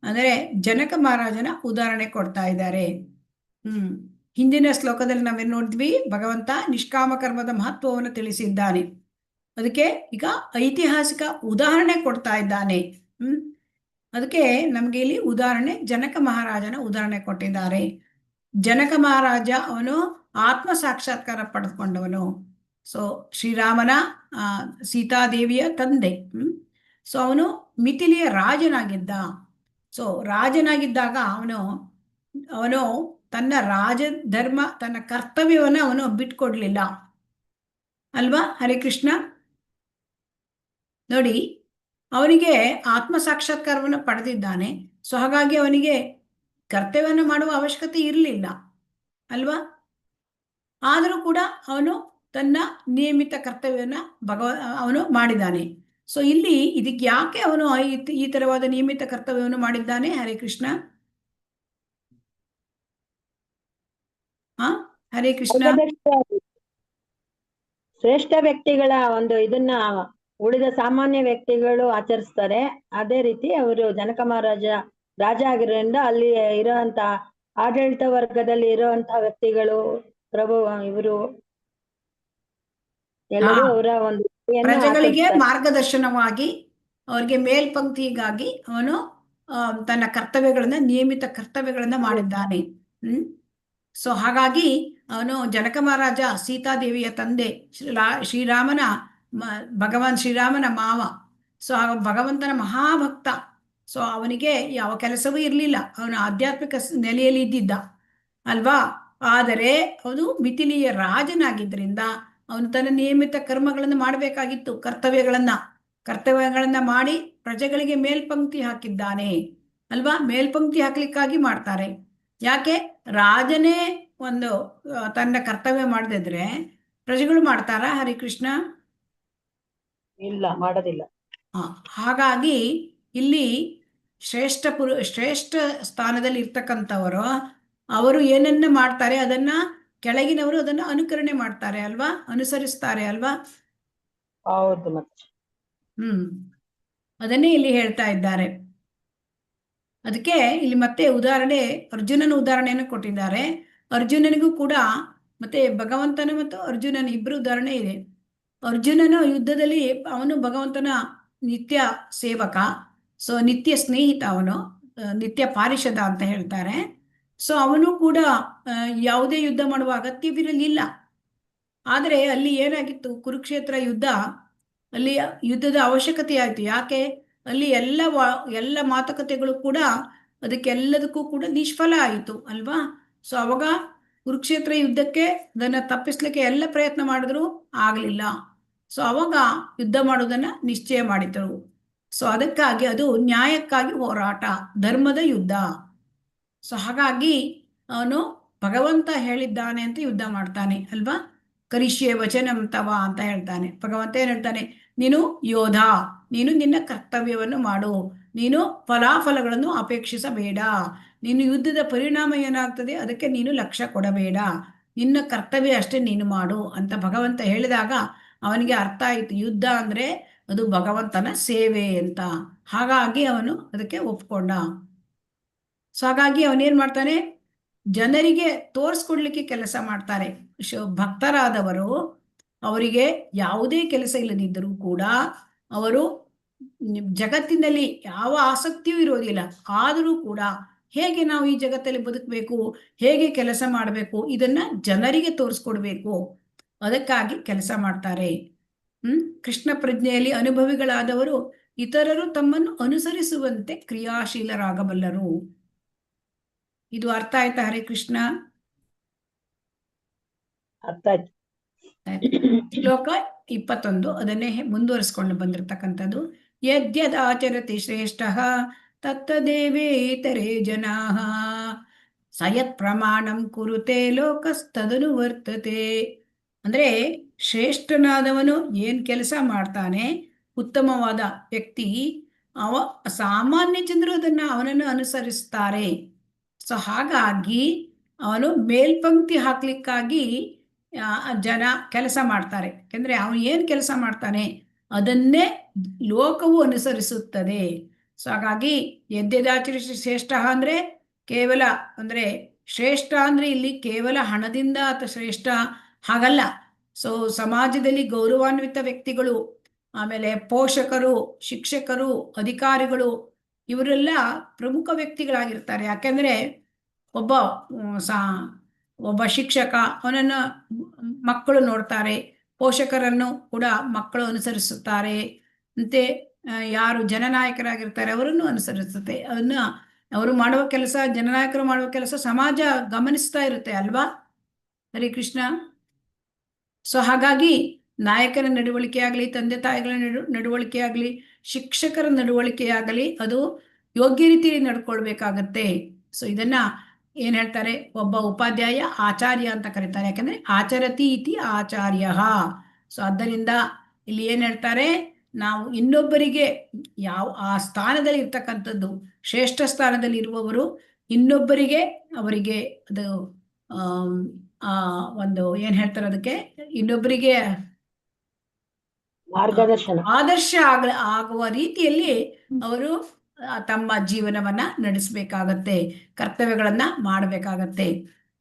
ಅಂದರೆ ಜನಕ ಮಹಾರಾಜನ ಉದಾಹರಣೆ ಕೊಡ್ತಾ ಇದ್ದಾರೆ. ಹಿಂದಿನ ಶ್ಲೋಕದಲ್ಲಿ ನಾವೇನು ನೋಡಿದ್ವಿ, ಭಗವಂತ ನಿಷ್ಕಾಮ ಕರ್ಮದ ಮಹತ್ವವನ್ನು ತಿಳಿಸಿದ್ದಾನೆ. ಅದಕ್ಕೆ ಈಗ ಐತಿಹಾಸಿಕ ಉದಾಹರಣೆ ಕೊಡ್ತಾ ಇದ್ದಾನೆ. ಅದಕ್ಕೆ ನಮ್ಗೆ ಇಲ್ಲಿ ಉದಾಹರಣೆ ಜನಕ ಮಹಾರಾಜನ ಉದಾಹರಣೆ ಕೊಟ್ಟಿದ್ದಾರೆ. ಜನಕ ಮಹಾರಾಜ ಅವನು ಆತ್ಮ ಸಾಕ್ಷಾತ್ಕಾರ ಪಡೆದುಕೊಂಡವನು. ಸೊ ಶ್ರೀರಾಮನ ಸೀತಾದೇವಿಯ ತಂದೆ. ಸೊ ಅವನು ಮಿಥಿಲಿಯ ರಾಜನಾಗಿದ್ದ. ಸೊ ರಾಜನಾಗಿದ್ದಾಗ ಅವನು ತನ್ನ ರಾಜಧರ್ಮ, ತನ್ನ ಕರ್ತವ್ಯವನ್ನು ಅವನು ಬಿಟ್ಕೊಡ್ಲಿಲ್ಲ ಅಲ್ವಾ. ಹರೇ ಕೃಷ್ಣ. ನೋಡಿ, ಅವನಿಗೆ ಆತ್ಮ ಸಾಕ್ಷಾತ್ಕಾರವನ್ನು ಪಡೆದಿದ್ದಾನೆ. ಸೊ ಹಾಗಾಗಿ ಅವನಿಗೆ ಕರ್ತವ್ಯವನ್ನು ಮಾಡುವ ಅವಶ್ಯಕತೆ ಇರಲಿಲ್ಲ ಅಲ್ವಾ. ಆದರೂ ಕೂಡ ಅವನು ತನ್ನ ನಿಯಮಿತ ಕರ್ತವ್ಯವನ್ನ ಅವನು ಮಾಡಿದ್ದಾನೆ. ಸೊ ಇಲ್ಲಿ ಇದಕ್ಕೆ ಯಾಕೆ ಅವನು ಈ ತರವಾದ ನಿಯಮಿತ ಕರ್ತವ್ಯವನ್ನು ಮಾಡಿದ್ದಾನೆ? ಹರೇ ಕೃಷ್ಣ. ಹರೇ ಕೃಷ್ಣ. ಶ್ರೇಷ್ಠ ವ್ಯಕ್ತಿಗಳ ಒಂದು ಇದನ್ನ ಉಳಿದ ಸಾಮಾನ್ಯ ವ್ಯಕ್ತಿಗಳು ಆಚರಿಸ್ತಾರೆ. ಅದೇ ರೀತಿ ಅವರು ಜನಕ ಮಹಾರಾಜ ರಾಜ ಆಗಿರೋದ್ರಿಂದ ಅಲ್ಲಿ ಇರೋಂತ ಆಡಳಿತ ವರ್ಗದಲ್ಲಿ ಇರುವಂತಹ ವ್ಯಕ್ತಿಗಳು, ಪ್ರಭು, ಇವರು ಎಲ್ಲರೂ ಅವರ ಒಂದು ಪ್ರಜೆಗಳಿಗೆ ಮಾರ್ಗದರ್ಶನವಾಗಿ, ಅವರಿಗೆ ಮೇಲ್ಪಂಕ್ತಿಗಾಗಿ ಅವನು ತನ್ನ ಕರ್ತವ್ಯಗಳನ್ನ, ನಿಯಮಿತ ಕರ್ತವ್ಯಗಳನ್ನ ಮಾಡಿದ್ದಾನೆ. ಸೊ ಹಾಗಾಗಿ ಅವನು ಜನಕ ಮಹಾರಾಜ ಸೀತಾದೇವಿಯ ತಂದೆ, ಶ್ರೀರಾಮನ ಭಗವಾನ್ ಶ್ರೀರಾಮನ ಮಾವ. ಸೊ ಭಗವಂತನ ಮಹಾಭಕ್ತ. ಸೊ ಅವನಿಗೆ ಯಾವ ಕೆಲಸವೂ ಇರಲಿಲ್ಲ, ಅವನು ಆಧ್ಯಾತ್ಮಿಕ ನೆಲೆಯಲ್ಲಿ ಇದ್ದಿದ್ದ ಅಲ್ವಾ. ಆದರೆ ಅವನು ಮಿಥಿಲಿಯ ರಾಜನಾಗಿದ್ದರಿಂದ ಅವನು ತನ್ನ ನಿಯಮಿತ ಕರ್ಮಗಳನ್ನು ಮಾಡಬೇಕಾಗಿತ್ತು. ಕರ್ತವ್ಯಗಳನ್ನ ಮಾಡಿ ಪ್ರಜೆಗಳಿಗೆ ಮೇಲ್ಪಂಕ್ತಿ ಹಾಕಿದ್ದಾನೆ ಅಲ್ವಾ. ಮೇಲ್ಪಂಕ್ತಿ ಹಾಕ್ಲಿಕ್ಕಾಗಿ ಮಾಡ್ತಾರೆ. ಯಾಕೆ? ರಾಜನೇ ಒಂದು ತನ್ನ ಕರ್ತವ್ಯ ಮಾಡದಿದ್ರೆ ಪ್ರಜೆಗಳು ಮಾಡ್ತಾರಾ? ಹರಿಕೃಷ್ಣ. ಇಲ್ಲ, ಮಾಡೋದಿಲ್ಲ. ಹಾಗಾಗಿ ಇಲ್ಲಿ ಶ್ರೇಷ್ಠ ಸ್ಥಾನದಲ್ಲಿ ಇರ್ತಕ್ಕಂಥವರು ಅವರು ಏನನ್ನ ಮಾಡ್ತಾರೆ ಅದನ್ನ ಕೆಳಗಿನವರು ಅದನ್ನ ಅನುಕರಣೆ ಮಾಡ್ತಾರೆ ಅಲ್ವಾ, ಅನುಸರಿಸ್ತಾರೆ ಅಲ್ವಾ. ಹೌದು. ಮತ್ತೆ ಅದನ್ನೇ ಇಲ್ಲಿ ಹೇಳ್ತಾ ಇದ್ದಾರೆ. ಅದಕ್ಕೆ ಇಲ್ಲಿ ಮತ್ತೆ ಉದಾಹರಣೆ, ಅರ್ಜುನನ ಉದಾಹರಣೆಯನ್ನು ಕೊಟ್ಟಿದ್ದಾರೆ. ಅರ್ಜುನನಿಗೂ ಕೂಡ ಮತ್ತೆ ಭಗವಂತನ ಮತ್ತು ಅರ್ಜುನನ ಇಬ್ಬರು ಉದಾಹರಣೆ ಇದೆ. ಅರ್ಜುನನ ಯುದ್ಧದಲ್ಲಿ ಅವನು ಭಗವಂತನ ನಿತ್ಯ ಸೇವಕ, ಸೊ ನಿತ್ಯ ಸ್ನೇಹಿತ, ಅವನು ನಿತ್ಯ ಪಾರಿಷದ ಅಂತ ಹೇಳ್ತಾರೆ. ಸೊ ಅವನು ಕೂಡ ಯಾವುದೇ ಯುದ್ಧ ಮಾಡುವ ಅಗತ್ಯವಿರಲಿಲ್ಲ. ಆದರೆ ಅಲ್ಲಿ ಏನಾಗಿತ್ತು, ಕುರುಕ್ಷೇತ್ರ ಯುದ್ಧ, ಅಲ್ಲಿ ಯುದ್ಧದ ಅವಶ್ಯಕತೆ ಆಯಿತು. ಯಾಕೆ? ಅಲ್ಲಿ ಎಲ್ಲ ಮಾತುಕತೆಗಳು ಕೂಡ ಅದಕ್ಕೆಲ್ಲದಕ್ಕೂ ಕೂಡ ನಿಷ್ಫಲ ಆಯಿತು ಅಲ್ವಾ. ಸೊ ಅವಾಗ ಕುರುಕ್ಷೇತ್ರ ಯುದ್ಧಕ್ಕೆ ಅದನ್ನು ತಪ್ಪಿಸ್ಲಿಕ್ಕೆ ಎಲ್ಲ ಪ್ರಯತ್ನ ಮಾಡಿದ್ರು ಆಗಲಿಲ್ಲ. ಸೊ ಅವಾಗ ಯುದ್ಧ ಮಾಡೋದನ್ನ ನಿಶ್ಚಯ ಮಾಡಿದರು. ಸೊ ಅದಕ್ಕಾಗಿ ಅದು ನ್ಯಾಯಕ್ಕಾಗಿ ಹೋರಾಟ, ಧರ್ಮದ ಯುದ್ಧ. ಸೊ ಹಾಗಾಗಿ ಅವನು ಭಗವಂತ ಹೇಳಿದ್ದಾನೆ ಅಂತ ಯುದ್ಧ ಮಾಡ್ತಾನೆ ಅಲ್ವಾ. ಕರಿಷ್ಯೆ ವಚನಂ ತವ ಅಂತ ಹೇಳ್ತಾನೆ. ಭಗವಂತ ಏನ್ ಹೇಳ್ತಾನೆ? ನೀನು ಯೋಧ, ನೀನು ನಿನ್ನ ಕರ್ತವ್ಯವನ್ನು ಮಾಡು, ನೀನು ಫಲಾಫಲಗಳನ್ನು ಅಪೇಕ್ಷಿಸಬೇಡ, ನೀನು ಯುದ್ಧದ ಪರಿಣಾಮ ಏನಾಗ್ತದೆ ಅದಕ್ಕೆ ನೀನು ಲಕ್ಷ್ಯ ಕೊಡಬೇಡ, ನಿನ್ನ ಕರ್ತವ್ಯ ಅಷ್ಟೇ ನೀನು ಮಾಡು ಅಂತ ಭಗವಂತ ಹೇಳಿದಾಗ ಅವನಿಗೆ ಅರ್ಥ ಆಯಿತು, ಯುದ್ಧ ಅಂದ್ರೆ ಅದು ಭಗವಂತನ ಸೇವೆ ಅಂತ. ಹಾಗಾಗಿ ಅವನು ಅದಕ್ಕೆ ಒಪ್ಕೊಂಡ. ಸೊ ಹಾಗಾಗಿ ಅವನೇನ್ ಮಾಡ್ತಾನೆ, ಜನರಿಗೆ ತೋರಿಸ್ಕೊಡ್ಲಿಕ್ಕೆ ಕೆಲಸ ಮಾಡ್ತಾರೆ. ಭಕ್ತರಾದವರು ಅವರಿಗೆ ಯಾವುದೇ ಕೆಲಸ ಇಲ್ಲದಿದ್ದರೂ ಕೂಡ ಅವರು ಜಗತ್ತಿನಲ್ಲಿ ಯಾವ ಆಸಕ್ತಿಯೂ ಇರೋದಿಲ್ಲ, ಆದರೂ ಕೂಡ ಹೇಗೆ ನಾವು ಈ ಜಗತ್ತಲ್ಲಿ ಬದುಕಬೇಕು, ಹೇಗೆ ಕೆಲಸ ಮಾಡಬೇಕು, ಇದನ್ನ ಜನರಿಗೆ ತೋರಿಸ್ಕೊಡ್ಬೇಕು, ಅದಕ್ಕಾಗಿ ಕೆಲಸ ಮಾಡ್ತಾರೆ. ಕೃಷ್ಣ ಪ್ರಜ್ಞೆಯಲ್ಲಿ ಅನುಭವಿಗಳಾದವರು ಇತರರು ತಮ್ಮನ್ನು ಅನುಸರಿಸುವಂತೆ ಕ್ರಿಯಾಶೀಲರಾಗಬಲ್ಲರು. ಇದು ಅರ್ಥ ಆಯ್ತಾ? ಹರೇ ಕೃಷ್ಣ. ಅರ್ಥ ಆಯ್ತು. ಶ್ಲೋಕ 21 ಅದನ್ನೇ ಮುಂದುವರಿಸ್ಕೊಂಡು ಬಂದಿರತಕ್ಕಂಥದ್ದು. ಯದ್ಯದಾಚರತಿ ಶ್ರೇಷ್ಠಃ ತತ್ತದೇವೇತರೇ ಜನಾಃ ಸಯತ್ ಪ್ರಮಾಣಂ ಕುರುತೆ ಲೋಕಸ್ತದನು ವರ್ತತೆ. ಅಂದ್ರೆ ಶ್ರೇಷ್ಠನಾದವನು ಏನ್ ಕೆಲಸ ಮಾಡ್ತಾನೆ, ಉತ್ತಮವಾದ ವ್ಯಕ್ತಿ, ಸಾಮಾನ್ಯ ಜನರು ಅವನನ್ನು ಅನುಸರಿಸ್ತಾರೆ. ಸೊ ಹಾಗಾಗಿ ಅವನು ಮೇಲ್ಪಂಕ್ತಿ ಹಾಕ್ಲಿಕ್ಕಾಗಿ ಜನ ಕೆಲಸ ಮಾಡ್ತಾರೆ. ಯಾಕಂದ್ರೆ ಅವನು ಏನ್ ಕೆಲಸ ಮಾಡ್ತಾನೆ ಅದನ್ನೇ ಲೋಕವು ಅನುಸರಿಸುತ್ತದೆ. ಸೊ ಹಾಗಾಗಿ ಯದ್ಯದಾಚರಿಸಿ ಶ್ರೇಷ್ಠ ಅಂದ್ರೆ ಕೇವಲ ಅಂದ್ರೆ ಶ್ರೇಷ್ಠ ಅಂದ್ರೆ ಇಲ್ಲಿ ಕೇವಲ ಹಣದಿಂದ ಅಥವಾ ಶ್ರೇಷ್ಠ ಹಾಗಲ್ಲ. ಸೊ ಸಮಾಜದಲ್ಲಿ ಗೌರವಾನ್ವಿತ ವ್ಯಕ್ತಿಗಳು, ಆಮೇಲೆ ಪೋಷಕರು, ಶಿಕ್ಷಕರು, ಅಧಿಕಾರಿಗಳು, ಇವರೆಲ್ಲ ಪ್ರಮುಖ ವ್ಯಕ್ತಿಗಳಾಗಿರ್ತಾರೆ. ಯಾಕೆಂದ್ರೆ ಒಬ್ಬ ಶಿಕ್ಷಕ, ಅವನನ್ನು ಮಕ್ಕಳು ನೋಡ್ತಾರೆ, ಪೋಷಕರನ್ನು ಕೂಡ ಮಕ್ಕಳು ಅನುಸರಿಸುತ್ತಾರೆ, ಮತ್ತೆ ಯಾರು ಜನನಾಯಕರಾಗಿರ್ತಾರೆ ಅವರನ್ನು ಅನುಸರಿಸುತ್ತೆ. ಅವರು ಮಾಡುವ ಕೆಲಸ, ಜನನಾಯಕರು ಮಾಡುವ ಕೆಲಸ ಸಮಾಜ ಗಮನಿಸ್ತಾ ಇರುತ್ತೆ ಅಲ್ವಾ. ಹರೇ ಕೃಷ್ಣ. ಸೊ ಹಾಗಾಗಿ ನಾಯಕರ ನಡವಳಿಕೆ ಆಗಲಿ, ತಂದೆ ತಾಯಿಗಳ ನಡವಳಿಕೆ ಆಗಲಿ, ಶಿಕ್ಷಕರ ನಡವಳಿಕೆ ಆಗಲಿ, ಅದು ಯೋಗ್ಯ ರೀತಿಯಲ್ಲಿ ನಡ್ಕೊಳ್ಬೇಕಾಗತ್ತೆ. ಸೊ ಇದನ್ನ ಏನ್ ಹೇಳ್ತಾರೆ, ಒಬ್ಬ ಉಪಾಧ್ಯಾಯ ಆಚಾರ್ಯ ಅಂತ ಕರೀತಾರೆ. ಯಾಕಂದ್ರೆ ಆಚರತಿ ಇತಿ ಆಚಾರ್ಯ. ಸೊ ಆದ್ದರಿಂದ ಇಲ್ಲಿ ಏನ್ ಹೇಳ್ತಾರೆ, ನಾವು ಇನ್ನೊಬ್ಬರಿಗೆ ಆ ಸ್ಥಾನದಲ್ಲಿ ಇರ್ತಕ್ಕಂಥದ್ದು, ಶ್ರೇಷ್ಠ ಸ್ಥಾನದಲ್ಲಿ ಇರುವವರು ಇನ್ನೊಬ್ಬರಿಗೆ ಅವರಿಗೆ ಅದು ಒಂದು ಏನ್ ಹೇಳ್ತಾರೆ ಅದಕ್ಕೆ, ಇನ್ನೊಬ್ಬರಿಗೆ ಮಾರ್ಗದರ್ಶನ, ಆದರ್ಶ ಆಗುವ ರೀತಿಯಲ್ಲಿ ಅವರು ತಮ್ಮ ಜೀವನವನ್ನ ನಡೆಸಬೇಕಾಗತ್ತೆ, ಕರ್ತವ್ಯಗಳನ್ನ ಮಾಡಬೇಕಾಗತ್ತೆ.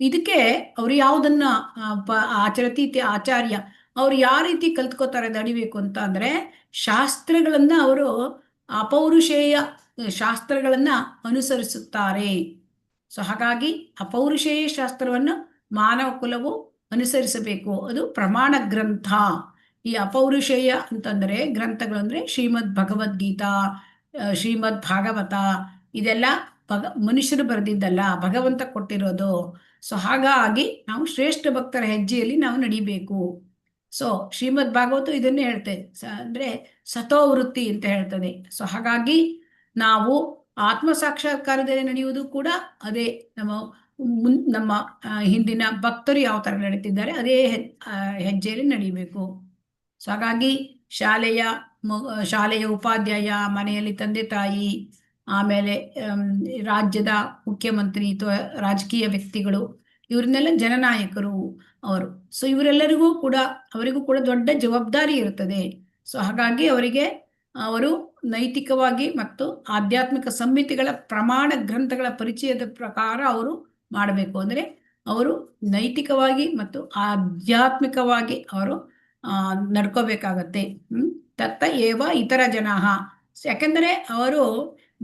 ಇದಕ್ಕೆ ಅವರು ಯಾವುದನ್ನ ಆಚರತಿ ಆಚಾರ್ಯ, ಅವ್ರು ಯಾವ ರೀತಿ ಕಲ್ತ್ಕೋತಾರೆ ನಡಿಬೇಕು ಅಂತ ಅಂದ್ರೆ, ಶಾಸ್ತ್ರಗಳನ್ನ ಅವರು ಅಪೌರುಷೇಯ ಶಾಸ್ತ್ರಗಳನ್ನ ಅನುಸರಿಸುತ್ತಾರೆ. ಸೊ ಹಾಗಾಗಿ ಅಪೌರುಷೇಯ ಶಾಸ್ತ್ರವನ್ನು ಮಾನವ ಕುಲವು ಅನುಸರಿಸಬೇಕು. ಅದು ಪ್ರಮಾಣ ಗ್ರಂಥ. ಈ ಅಪೌರುಷೇಯ ಅಂತಂದ್ರೆ ಗ್ರಂಥಗಳು ಅಂದ್ರೆ ಶ್ರೀಮದ್ ಭಗವದ್ಗೀತಾ, ಶ್ರೀಮದ್ ಭಾಗವತ, ಇದೆಲ್ಲ ಮನುಷ್ಯರು ಬರೆದಿದ್ದಲ್ಲ, ಭಗವಂತ ಕೊಟ್ಟಿರೋದು. ಸೊ ಹಾಗಾಗಿ ನಾವು ಶ್ರೇಷ್ಠ ಭಕ್ತರ ಹೆಜ್ಜೆಯಲ್ಲಿ ನಾವು ನಡಿಬೇಕು. ಸೊ ಶ್ರೀಮದ್ ಭಾಗವತ ಇದನ್ನೇ ಹೇಳ್ತದೆ, ಅಂದ್ರೆ ಸತೋವೃತ್ತಿ ಅಂತ ಹೇಳ್ತದೆ. ಸೊ ಹಾಗಾಗಿ ನಾವು ಆತ್ಮ ಸಾಕ್ಷಾತ್ಕಾರದಲ್ಲಿ ನಡೆಯುವುದು ಕೂಡ ಅದೇ, ನಮ್ಮ ಹಿಂದಿನ ಭಕ್ತರು ಯಾವ ತರ ನಡೀತಿದ್ದಾರೆ ಅದೇ ಹೆಜ್ಜೆಯಲ್ಲಿ ನಡಿಬೇಕು. ಸೊ ಹಾಗಾಗಿ ಶಾಲೆಯ ಉಪಾಧ್ಯಾಯ, ಮನೆಯಲ್ಲಿ ತಂದೆ ತಾಯಿ, ಆಮೇಲೆ ರಾಜ್ಯದ ಮುಖ್ಯಮಂತ್ರಿ ಅಥವಾ ರಾಜಕೀಯ ವ್ಯಕ್ತಿಗಳು, ಇವ್ರನ್ನೆಲ್ಲ ಜನನಾಯಕರು ಅವರು. ಸೊ ಇವರೆಲ್ಲರಿಗೂ ಕೂಡ ಅವರಿಗೂ ಕೂಡ ದೊಡ್ಡ ಜವಾಬ್ದಾರಿ ಇರುತ್ತದೆ. ಸೊ ಹಾಗಾಗಿ ಅವರು ನೈತಿಕವಾಗಿ ಮತ್ತು ಆಧ್ಯಾತ್ಮಿಕ ಸಂಹಿತೆಗಳ ಪ್ರಮಾಣ ಗ್ರಂಥಗಳ ಪರಿಚಯದ ಪ್ರಕಾರ ಅವರು ಮಾಡಬೇಕು. ಅಂದ್ರೆ ಅವರು ನೈತಿಕವಾಗಿ ಮತ್ತು ಆಧ್ಯಾತ್ಮಿಕವಾಗಿ ಅವರು ನಡ್ಕೋಬೇಕಾಗತ್ತೆ. ತತ್ತ ಏವ ಇತರ ಜನಾಹ. ಯಾಕೆಂದರೆ ಅವರು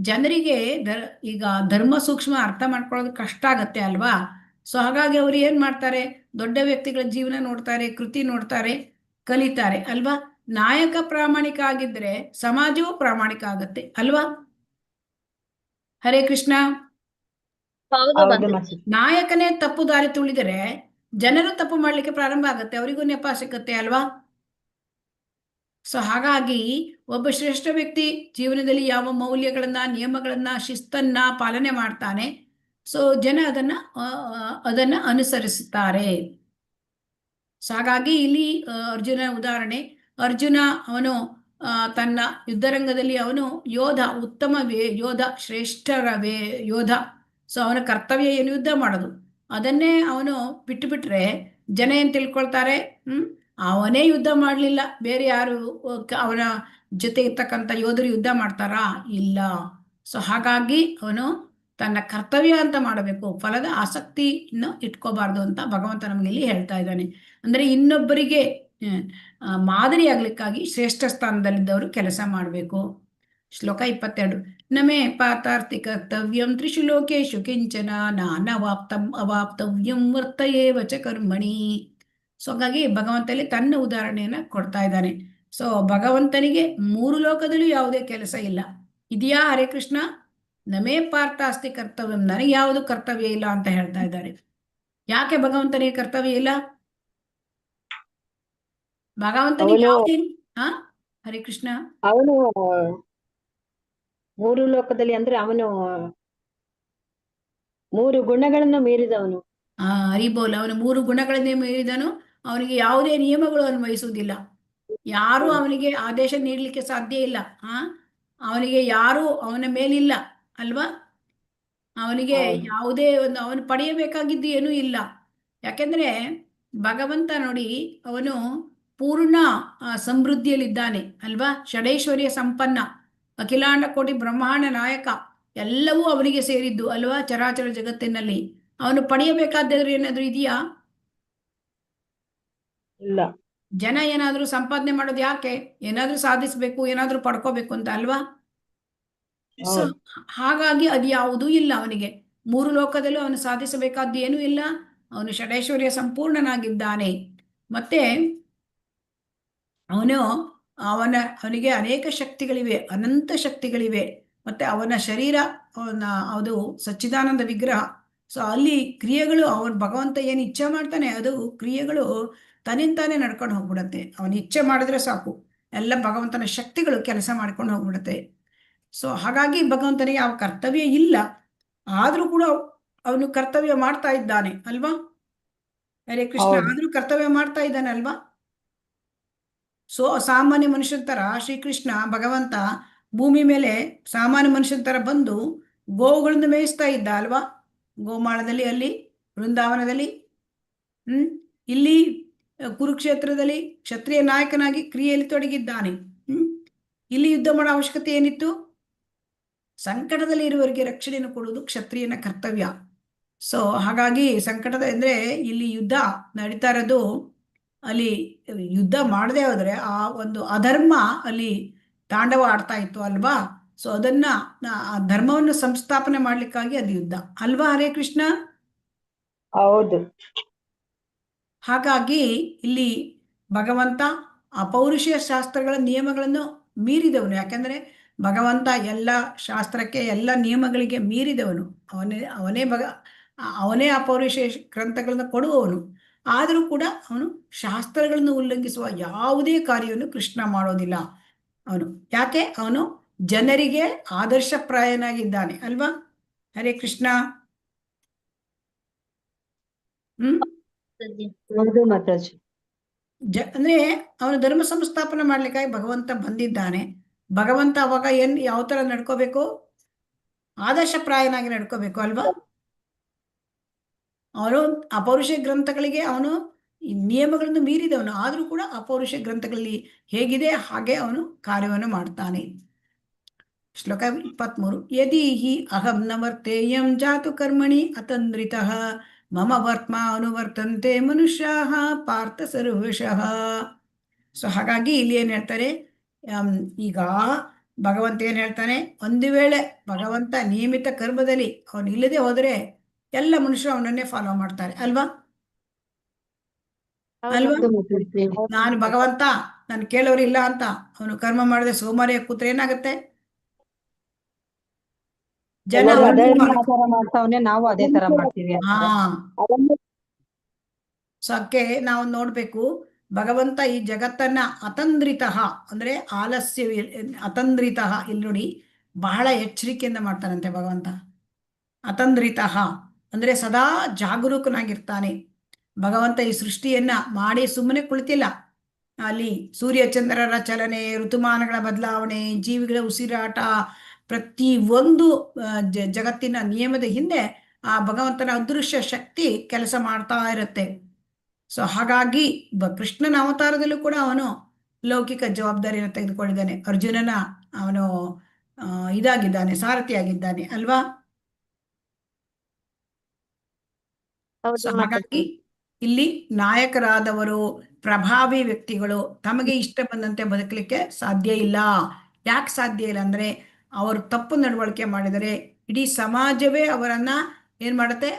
ಜನರಿಗೆ ಈಗ ಧರ್ಮ ಸೂಕ್ಷ್ಮ ಅರ್ಥ ಮಾಡ್ಕೊಳ್ಳೋದು ಕಷ್ಟ ಆಗತ್ತೆ ಅಲ್ವಾ. ಸೊ ಹಾಗಾಗಿ ಅವರು ಏನ್ ಮಾಡ್ತಾರೆ, ದೊಡ್ಡ ವ್ಯಕ್ತಿಗಳ ಜೀವನ ನೋಡ್ತಾರೆ, ಕೃತಿ ನೋಡ್ತಾರೆ, ಕಲಿತಾರೆ ಅಲ್ವಾ. ನಾಯಕ ಪ್ರಾಮಾಣಿಕ ಆಗಿದ್ರೆ ಸಮಾಜವೂ ಪ್ರಾಮಾಣಿಕ ಆಗತ್ತೆ ಅಲ್ವಾ. ಹರೇ ಕೃಷ್ಣ. ಹೌದು ಹೌದು ಮಾತಾಜಿ. ಮಾತಾಜಿ. ನಾಯಕನೇ ತಪ್ಪು ದಾರಿ ತುಳಿದರೆ ಜನರು ತಪ್ಪು ಮಾಡ್ಲಿಕ್ಕೆ ಪ್ರಾರಂಭ ಆಗತ್ತೆ, ಅವರಿಗೂ ನೆಪ ಸಿಕ್ಕತ್ತೆ ಅಲ್ವಾ. ಸೊ ಹಾಗಾಗಿ ಒಬ್ಬ ಶ್ರೇಷ್ಠ ವ್ಯಕ್ತಿ ಜೀವನದಲ್ಲಿ ಯಾವ ಮೌಲ್ಯಗಳನ್ನ, ನಿಯಮಗಳನ್ನ, ಶಿಸ್ತನ್ನ ಪಾಲನೆ ಮಾಡ್ತಾನೆ, ಸೊ ಜನ ಅದನ್ನ ಅನುಸರಿಸುತ್ತಾರೆ. ಸೊ ಹಾಗಾಗಿ ಇಲ್ಲಿ ಅರ್ಜುನ ಉದಾಹರಣೆ, ಅರ್ಜುನ ಅವನು ತನ್ನ ಯುದ್ಧರಂಗದಲ್ಲಿ ಅವನು ಯೋಧ, ಉತ್ತಮ ಯೋಧ, ಶ್ರೇಷ್ಠರ ಯೋಧ. ಸೊ ಅವನ ಕರ್ತವ್ಯ ಏನು, ಯುದ್ಧ ಮಾಡೋದು. ಅದನ್ನೇ ಅವನು ಬಿಟ್ಟು ಬಿಟ್ರೆ ಜನ ಏನ್ ತಿಳ್ಕೊಳ್ತಾರೆ, ಅವನೇ ಯುದ್ಧ ಮಾಡಲಿಲ್ಲ, ಬೇರೆ ಯಾರು ಅವನ ಜೊತೆ ಇರ್ತಕ್ಕಂಥ ಯೋಧರು ಯುದ್ಧ ಮಾಡ್ತಾರಾ? ಇಲ್ಲ. ಸೊ ಹಾಗಾಗಿ ಅವನು ತನ್ನ ಕರ್ತವ್ಯ ಅಂತ ಮಾಡಬೇಕು, ಫಲದ ಆಸಕ್ತಿಯನ್ನು ಇಟ್ಕೋಬಾರ್ದು ಅಂತ ಭಗವಂತ ನಮಗೆ ಇಲ್ಲಿ ಹೇಳ್ತಾ ಇದ್ದಾನೆ. ಅಂದ್ರೆ ಇನ್ನೊಬ್ಬರಿಗೆ ಮಾದರಿ ಆಗ್ಲಿಕ್ಕಾಗಿ ಶ್ರೇಷ್ಠ ಸ್ಥಾನದಲ್ಲಿದ್ದವರು ಕೆಲಸ ಮಾಡಬೇಕು. ಶ್ಲೋಕ 22. ನಮೇ ಪಾತಾರ್ಥಿ ಕರ್ತವ್ಯಂ ತ್ರಿಷು ಲೋಕೇಶು ಕಿಂಚನ ನಾನವಾಪ್ತಂ ಅವಾಪ್ತವ್ಯಂ ವರ್ತಯೇವ ಚ ಕರ್ಮಣಿ. ಸೊ ಹಾಗಾಗಿ ಭಗವಂತಲ್ಲಿ ತನ್ನ ಉದಾಹರಣೆಯನ್ನ ಕೊಡ್ತಾ ಇದ್ದಾನೆ. ಸೊ ಭಗವಂತನಿಗೆ 3 ಲೋಕದಲ್ಲೂ ಯಾವುದೇ ಕೆಲಸ ಇಲ್ಲ. ಇದೆಯಾ ಹರೇ ಕೃಷ್ಣ? ನಮೇ ಪಾರ್ಥಾಸ್ತಿ ಕರ್ತವ್ಯಂ, ನನಗೆ ಯಾವುದು ಕರ್ತವ್ಯ ಇಲ್ಲ ಅಂತ ಹೇಳ್ತಾ ಇದ್ದಾರೆ. ಯಾಕೆ ಭಗವಂತನಿಗೆ ಕರ್ತವ್ಯ ಇಲ್ಲ? ಭಗವಂತನಿಗೆ ಯಾವುದೇ ಹರೇ ಕೃಷ್ಣ. ಅವನು 3 ಲೋಕದಲ್ಲಿ ಅಂದ್ರೆ ಅವನು 3 ಗುಣಗಳನ್ನು ಮೀರಿದವನು. ಹರಿಬೋಲ್. ಅವನು 3 ಗುಣಗಳನ್ನೇ ಮೀರಿದನು. ಅವನಿಗೆ ಯಾವುದೇ ನಿಯಮಗಳು ಅನ್ವಯಿಸುವುದಿಲ್ಲ. ಯಾರು ಅವನಿಗೆ ಆದೇಶ ನೀಡಲಿಕ್ಕೆ ಸಾಧ್ಯ ಇಲ್ಲ. ಅವನಿಗೆ ಯಾರು ಅವನ ಮೇಲಿಲ್ಲ ಅಲ್ವಾ. ಅವನಿಗೆ ಯಾವುದೇ ಒಂದು ಅವನು ಪಡೆಯಬೇಕಾಗಿದ್ದು ಏನೂ ಇಲ್ಲ. ಯಾಕೆಂದ್ರೆ ಭಗವಂತ ನೋಡಿ, ಅವನು ಪೂರ್ಣ ಸಮೃದ್ಧಿಯಲ್ಲಿದ್ದಾನೆ ಅಲ್ವಾ. ಷಡೈಶ್ವರ್ಯ ಸಂಪನ್ನ, ಅಖಿಲಾಂಡ ಕೋಟಿ ಬ್ರಹ್ಮಾಂಡ ನಾಯಕ, ಎಲ್ಲವೂ ಅವನಿಗೆ ಸೇರಿದ್ದು ಅಲ್ವಾ. ಚರಾಚರ ಜಗತ್ತಿನಲ್ಲಿ ಅವನು ಪಡೆಯಬೇಕಾದ್ರೆ ಏನಾದ್ರೂ ಇದೆಯಾ? ಇಲ್ಲ. ಜನ ಏನಾದ್ರೂ ಸಂಪಾದನೆ ಮಾಡೋದು ಯಾಕೆ? ಏನಾದ್ರೂ ಸಾಧಿಸ್ಬೇಕು, ಏನಾದ್ರೂ ಪಡ್ಕೋಬೇಕು ಅಂತ ಅಲ್ವಾ. ಸೊ ಹಾಗಾಗಿ ಅದು ಯಾವುದೂ ಇಲ್ಲ ಅವನಿಗೆ. 3 ಲೋಕದಲ್ಲೂ ಅವನು ಸಾಧಿಸಬೇಕಾದ್ದು ಏನೂ ಇಲ್ಲ. ಅವನು ಷಡೈಶ್ವರ್ಯ ಸಂಪೂರ್ಣನಾಗಿದ್ದಾನೆ. ಮತ್ತೆ ಅವನಿಗೆ ಅನೇಕ ಶಕ್ತಿಗಳಿವೆ, ಅನಂತ ಶಕ್ತಿಗಳಿವೆ. ಮತ್ತೆ ಅವನ ಶರೀರ ಅದು ಸಚ್ಚಿದಾನಂದ ವಿಗ್ರಹ. ಸೊ ಅಲ್ಲಿ ಕ್ರಿಯೆಗಳು ಭಗವಂತ ಏನು ಇಚ್ಛೆ ಮಾಡ್ತಾನೆ, ಅದು ಕ್ರಿಯೆಗಳು ತನ್ನಿಂತಾನೆ ನಡ್ಕೊಂಡು ಹೋಗ್ಬಿಡತ್ತೆ. ಅವನು ಇಚ್ಛೆ ಮಾಡಿದ್ರೆ ಸಾಕು, ಎಲ್ಲ ಭಗವಂತನ ಶಕ್ತಿಗಳು ಕೆಲಸ ಮಾಡ್ಕೊಂಡು ಹೋಗ್ಬಿಡತ್ತೆ. ಸೊ ಹಾಗಾಗಿ ಭಗವಂತನಿಗೆ ಯಾವ ಕರ್ತವ್ಯ ಇಲ್ಲ, ಆದ್ರೂ ಕೂಡ ಅವನು ಕರ್ತವ್ಯ ಮಾಡ್ತಾ ಇದ್ದಾನೆ ಅಲ್ವಾ. ಹರೇ ಕೃಷ್ಣ. ಆದ್ರೂ ಕರ್ತವ್ಯ ಮಾಡ್ತಾ ಇದ್ದಾನೆ ಅಲ್ವಾ. ಸೊ ಸಾಮಾನ್ಯ ಮನುಷ್ಯನ ತರ ಶ್ರೀಕೃಷ್ಣ ಭಗವಂತ ಭೂಮಿ ಮೇಲೆ ಸಾಮಾನ್ಯ ಮನುಷ್ಯನ ತರ ಬಂದು ಗೋವುಗಳನ್ನು ಮೇಯಿಸ್ತಾ ಇದ್ದ ಅಲ್ವಾ. ಗೋಮಾಳದಲ್ಲಿ, ಅಲ್ಲಿ ವೃಂದಾವನದಲ್ಲಿ, ಇಲ್ಲಿ ಕುರುಕ್ಷೇತ್ರದಲ್ಲಿ ಕ್ಷತ್ರಿಯ ನಾಯಕನಾಗಿ ಕ್ರಿಯೆಯಲ್ಲಿ ತೊಡಗಿದ್ದಾನೆ. ಇಲ್ಲಿ ಯುದ್ಧ ಮಾಡೋ ಅವಶ್ಯಕತೆ ಏನಿತ್ತು? ಸಂಕಟದಲ್ಲಿ ಇರುವವರಿಗೆ ರಕ್ಷಣೆಯನ್ನು ಕೊಡುವುದು ಕ್ಷತ್ರಿಯನ ಕರ್ತವ್ಯ. ಸೊ ಹಾಗಾಗಿ ಸಂಕಟದ ಅಂದ್ರೆ ಇಲ್ಲಿ ಯುದ್ಧ ನಡೀತಾ ಇರೋದು, ಅಲ್ಲಿ ಯುದ್ಧ ಮಾಡದೆ ಹೋದ್ರೆ ಆ ಒಂದು ಅಧರ್ಮ ಅಲ್ಲಿ ತಾಂಡವ ಆಡ್ತಾ ಇತ್ತು ಅಲ್ವಾ. ಸೊ ಅದನ್ನ ಆ ಧರ್ಮವನ್ನು ಸಂಸ್ಥಾಪನೆ ಮಾಡ್ಲಿಕ್ಕಾಗಿ ಅದು ಯುದ್ಧ ಅಲ್ವಾ. ಹರೇ ಕೃಷ್ಣ. ಹೌದು. ಹಾಗಾಗಿ ಇಲ್ಲಿ ಭಗವಂತ ಅಪೌರುಷೀಯ ಶಾಸ್ತ್ರಗಳ ನಿಯಮಗಳನ್ನು ಮೀರಿದವನು. ಯಾಕಂದ್ರೆ ಭಗವಂತ ಎಲ್ಲ ಶಾಸ್ತ್ರಕ್ಕೆ, ಎಲ್ಲ ನಿಯಮಗಳಿಗೆ ಮೀರಿದವನು. ಅವನೇ ಅಪೌರುಷೀಯ ಗ್ರಂಥಗಳನ್ನು ಕೊಡುವವನು. ಆದರೂ ಕೂಡ ಅವನು ಶಾಸ್ತ್ರಗಳನ್ನು ಉಲ್ಲಂಘಿಸುವ ಯಾವುದೇ ಕಾರ್ಯವನ್ನು ಕೃಷ್ಣ ಮಾಡೋದಿಲ್ಲ ಅವನು. ಯಾಕೆ? ಅವನು ಜನರಿಗೆ ಆದರ್ಶಪ್ರಾಯನಾಗಿದ್ದಾನೆ ಅಲ್ವಾ. ಹರೇ ಕೃಷ್ಣ. ಹೌದು ಮಾತಾಜಿ. ಅಂದ್ರೆ ಅವನು ಧರ್ಮ ಸಂಸ್ಥಾಪನೆ ಮಾಡ್ಲಿಕ್ಕಾಗಿ ಭಗವಂತ ಬಂದಿದ್ದಾನೆ. ಭಗವಂತ ಅವಾಗ ಯಾವ ತರ ನಡ್ಕೋಬೇಕು? ಆದರ್ಶಪ್ರಾಯನಾಗಿ ನಡ್ಕೋಬೇಕು ಅಲ್ವಾ. ಅವನು ಅಪೌರುಷ ಗ್ರಂಥಗಳಿಗೆ ಅವನು ನಿಯಮಗಳನ್ನು ಮೀರಿದವನು, ಆದ್ರೂ ಕೂಡ ಅಪೌರುಷ ಗ್ರಂಥಗಳಲ್ಲಿ ಹೇಗಿದೆ ಹಾಗೆ ಅವನು ಕಾರ್ಯವನ್ನು ಮಾಡ್ತಾನೆ. ಶ್ಲೋಕ 23. ಯದಿ ಹಿ ಅಹಂ ನ ವರ್ತೇಯಂ ಜಾತು ಕರ್ಮಣಿ ಅತಂದ್ರಿತಃ ಮಮ ವರ್ತ್ಮ ಅನುವರ್ತಂತೆ ಮನುಷ್ಯಾಃ ಪಾರ್ಥ ಸರ್ವಶಃ. ಸೊ ಹಾಗಾಗಿ ಇಲ್ಲಿ ಏನ್ ಹೇಳ್ತಾರೆ, ಆಮ್, ಈಗ ಭಗವಂತ ಏನ್ ಹೇಳ್ತಾನೆ, ಒಂದು ವೇಳೆ ಭಗವಂತ ನಿಯಮಿತ ಕರ್ಮದಲ್ಲಿ ಅವನು ಇಲ್ಲದೆ ಹೋದರೆ ಎಲ್ಲ ಮನುಷ್ಯರು ಅವನನ್ನೇ ಫಾಲೋ ಮಾಡ್ತಾರೆ ಅಲ್ವಾ? ಅಲ್ವಾ? ಹೌದು ಮಾತಾಜಿ. ನಾನು ಭಗವಂತ ನಾನು ಕೇಳೋರು ಇಲ್ಲ ಅಂತ ಅವನು ಕರ್ಮ ಮಾಡದೆ ಸೋಮಾರಿಯಾಗಿ ಕೂತ್ರೆ ಏನಾಗುತ್ತೆ? ಜನ ಎಲ್ಲರೂ ಅದೇ ಅವನನ್ನ ಆಚಾರ ಮಾಡ್ತಾವನೆ, ನಾವು ಅದೇ ತರ ಮಾಡ್ತೀವಿ ಹಾ ಅಂತಾರೆ. ಸೊ ಅದಕ್ಕೆ ನಾವು ನೋಡ್ಬೇಕು, ಭಗವಂತ ಈ ಜಗತ್ತನ್ನ ಅತಂದ್ರಿತಃ ಅಂದ್ರೆ ಆಲಸ್ಯ ಅತಂದ್ರಿತಃ, ಇಲ್ಲಿ ನೋಡಿ ಬಹಳ ಎಚ್ಚರಿಕೆಯಿಂದ ಮಾಡ್ತಾನಂತೆ ಭಗವಂತ. ಅತಂದ್ರಿತಃ ಅಂದ್ರೆ ಸದಾ ಜಾಗರೂಕನಾಗಿರ್ತಾನೆ ಭಗವಂತ. ಈ ಸೃಷ್ಟಿಯನ್ನ ಮಾಡಿ ಸುಮ್ಮನೆ ಕುಳಿತಿಲ್ಲ. ಅಲ್ಲಿ ಸೂರ್ಯ ಚಂದ್ರರ ಚಲನೆ, ಋತುಮಾನಗಳ ಬದಲಾವಣೆ, ಜೀವಿಗಳ ಉಸಿರಾಟ, ಪ್ರತಿ ಒಂದು ಜಗತ್ತಿನ ನಿಯಮದ ಹಿಂದೆ ಆ ಭಗವಂತನ ಅದೃಶ್ಯ ಶಕ್ತಿ ಕೆಲಸ ಮಾಡ್ತಾ ಇರುತ್ತೆ. ಸೊ ಹಾಗಾಗಿ ಕೃಷ್ಣನ ಅವತಾರದಲ್ಲೂ ಕೂಡ ಅವನು ಲೌಕಿಕ ಜವಾಬ್ದಾರಿಯನ್ನು ತೆಗೆದುಕೊಂಡಿದ್ದಾನೆ. ಅರ್ಜುನನ ಅವನು ಇದಾಗಿದ್ದಾನೆ, ಸಾರಥಿಯಾಗಿದ್ದಾನೆ ಅಲ್ವಾ? ಹೌದು ಸೊ ಮಾತಾಜಿ. ಹಾಗಾಗಿ ಇಲ್ಲಿ ನಾಯಕರಾದವರು, ಪ್ರಭಾವಿ ವ್ಯಕ್ತಿಗಳು ತಮಗೆ ಇಷ್ಟ ಬಂದಂತೆ ಬದುಕಲಿಕ್ಕೆ ಸಾಧ್ಯ ಇಲ್ಲ. ಯಾಕೆ ಸಾಧ್ಯ ಇಲ್ಲ ಅಂದ್ರೆ, ಅವರು ತಪ್ಪು ನಡವಳಿಕೆ ಮಾಡಿದರೆ ಇಡೀ ಸಮಾಜವೇ ಅವರನ್ನ ಏನ್ ಮಾಡುತ್ತೆ,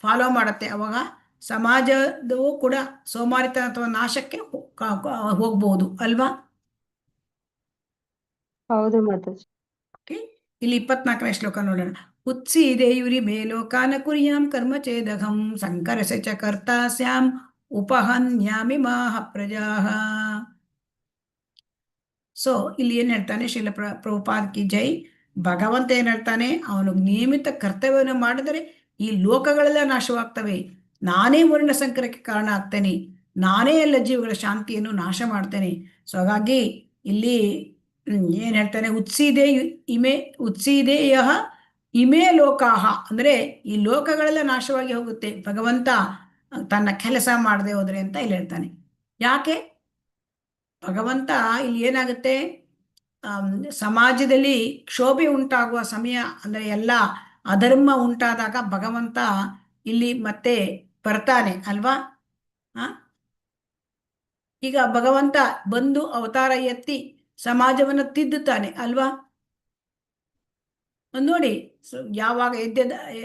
ಫಾಲೋ ಮಾಡುತ್ತೆ. ಅವಾಗ ಸಮಾಜದವು ಕೂಡ ಸೋಮಾರಿತನ ಅಥವಾ ನಾಶಕ್ಕೆ ಹೋಗ್ಬಹುದು ಅಲ್ವಾ? ಹೌದು ಮಾತಾಜಿ. Okay? ಇಲ್ಲಿ 24ನೇ ಶ್ಲೋಕ ನೋಡೋಣ. ಉತ್ಸೀದೇಯುರಿ ಮೇಲೋಕಾನ ಕುರ್ಯಾಂ ಕರ್ಮ ಚೇದಘಂ ಸಂಕರಸ ಚ ಕರ್ತಾ ಸ್ಯಾಂ ಉಪಹನ್ಯಾಮಿ ಮಾಹ ಪ್ರಜಾಃ. ಸೊ ಇಲ್ಲಿ ಏನ್ ಹೇಳ್ತಾನೆ ಶ್ರೀಲ ಪ್ರಭುಪಾದ್ ಕಿ ಜೈ. ಭಗವಂತ ಏನ್ ಹೇಳ್ತಾನೆ, ಅವನು ನಿಯಮಿತ ಕರ್ತವ್ಯವನ್ನು ಮಾಡಿದರೆ ಈ ಲೋಕಗಳೆಲ್ಲ ನಾಶವಾಗ್ತವೆ, ನಾನೇ ವರ್ಣ ಸಂಕರಕ್ಕೆ ಕಾರಣ ಆಗ್ತೇನೆ, ನಾನೇ ಎಲ್ಲ ಜೀವಗಳ ಶಾಂತಿಯನ್ನು ನಾಶ ಮಾಡ್ತೇನೆ. ಸೊ ಹಾಗಾಗಿ ಇಲ್ಲಿ ಏನ್ ಹೇಳ್ತಾನೆ, ಉತ್ಸೀದೇಯ ಇಮೇ ಲೋಕಾಹ ಅಂದ್ರೆ ಈ ಲೋಕಗಳೆಲ್ಲ ನಾಶವಾಗಿ ಹೋಗುತ್ತೆ ಭಗವಂತ ತನ್ನ ಕೆಲಸ ಮಾಡದೆ ಹೋದ್ರೆ ಅಂತ ಇಲ್ಲಿ ಹೇಳ್ತಾನೆ. ಯಾಕೆ? ಭಗವಂತ ಇಲ್ಲಿ ಏನಾಗುತ್ತೆ, ಸಮಾಜದಲ್ಲಿ ಕ್ಷೋಭೆ ಉಂಟಾಗುವ ಸಮಯ ಅಂದ್ರೆ ಎಲ್ಲ ಅಧರ್ಮ ಉಂಟಾದಾಗ ಭಗವಂತ ಇಲ್ಲಿ ಮತ್ತೆ ಬರ್ತಾನೆ ಅಲ್ವಾ? ಈಗ ಭಗವಂತ ಬಂದು ಅವತಾರ ಎತ್ತಿ ಸಮಾಜವನ್ನು ತಿದ್ದುತ್ತಾನೆ ಅಲ್ವಾ? ನೋಡಿ, ಯಾವಾಗ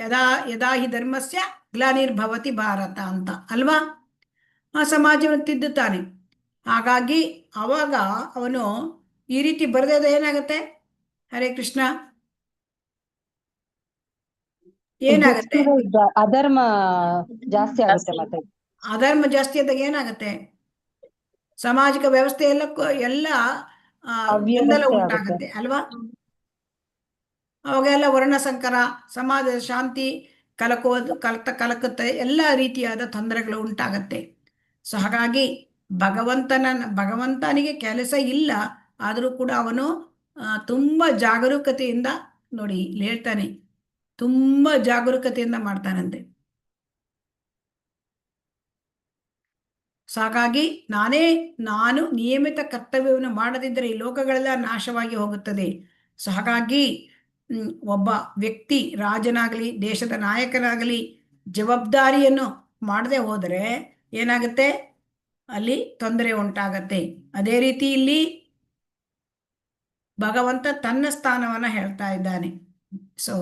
ಯದಾ ಯದಾ ಹಿ ಧರ್ಮಸ್ಯ ಗ್ಲಾನಿರ್ಭವತಿ ಭಾರತ ಅಂತ ಅಲ್ವಾ? ಆ ಸಮಾಜವನ್ನು ತಿದ್ದುತ್ತಾನೆ. ಹಾಗಾಗಿ ಅವಾಗ ಅವನು ಈ ರೀತಿ ಬರೆದ ಏನಾಗತ್ತೆ, ಹರೇ ಕೃಷ್ಣ, ಏನಾಗತ್ತೆ? ಅಧರ್ಮ ಜಾಸ್ತಿ ಆಗುತ್ತೆ ಮಾತಾಜಿ. ಅಧರ್ಮ ಜಾಸ್ತಿ ಆದಾಗ ಏನಾಗತ್ತೆ, ಸಾಮಾಜಿಕ ವ್ಯವಸ್ಥೆ ಎಲ್ಲ ಗೊಂದಲ ಉಂಟಾಗತ್ತೆ ಅಲ್ವಾ? ಅವಾಗೆಲ್ಲ ವರ್ಣ ಸಂಕರ, ಸಮಾಜದ ಶಾಂತಿ ಕಲಕುತ್ತೆ, ಎಲ್ಲ ರೀತಿಯಾದ ತೊಂದರೆಗಳು ಉಂಟಾಗತ್ತೆ. ಸೊ ಹಾಗಾಗಿ ಭಗವಂತನಿಗೆ ಕೆಲಸ ಇಲ್ಲ, ಆದರೂ ಕೂಡ ಅವನು ತುಂಬಾ ಜಾಗರೂಕತೆಯಿಂದ, ನೋಡಿ ಇಲ್ಲಿ ಹೇಳ್ತಾನೆ, ತುಂಬಾ ಜಾಗರೂಕತೆಯಿಂದ ಮಾಡ್ತಾನಂತೆ. ಸೊ ಹಾಗಾಗಿ ನಾನು ನಿಯಮಿತ ಕರ್ತವ್ಯವನ್ನು ಮಾಡದಿದ್ದರೆ ಈ ಲೋಕಗಳೆಲ್ಲ ನಾಶವಾಗಿ ಹೋಗುತ್ತದೆ. ಸೊ ಹಾಗಾಗಿ ಒಬ್ಬ ವ್ಯಕ್ತಿ, ರಾಜನಾಗಲಿ ದೇಶದ ನಾಯಕನಾಗಲಿ, ಜವಾಬ್ದಾರಿಯನ್ನು ಮಾಡದೆ ಹೋದರೆ ಏನಾಗುತ್ತೆ, ಅಲ್ಲಿ ತೊಂದರೆ ಉಂಟಾಗತ್ತೆ. ಅದೇ ರೀತಿ ಇಲ್ಲಿ ಭಗವಂತ ತನ್ನ ಸ್ಥಾನವನ್ನ ಹೇಳ್ತಾ ಇದ್ದಾನೆ. ಸೊ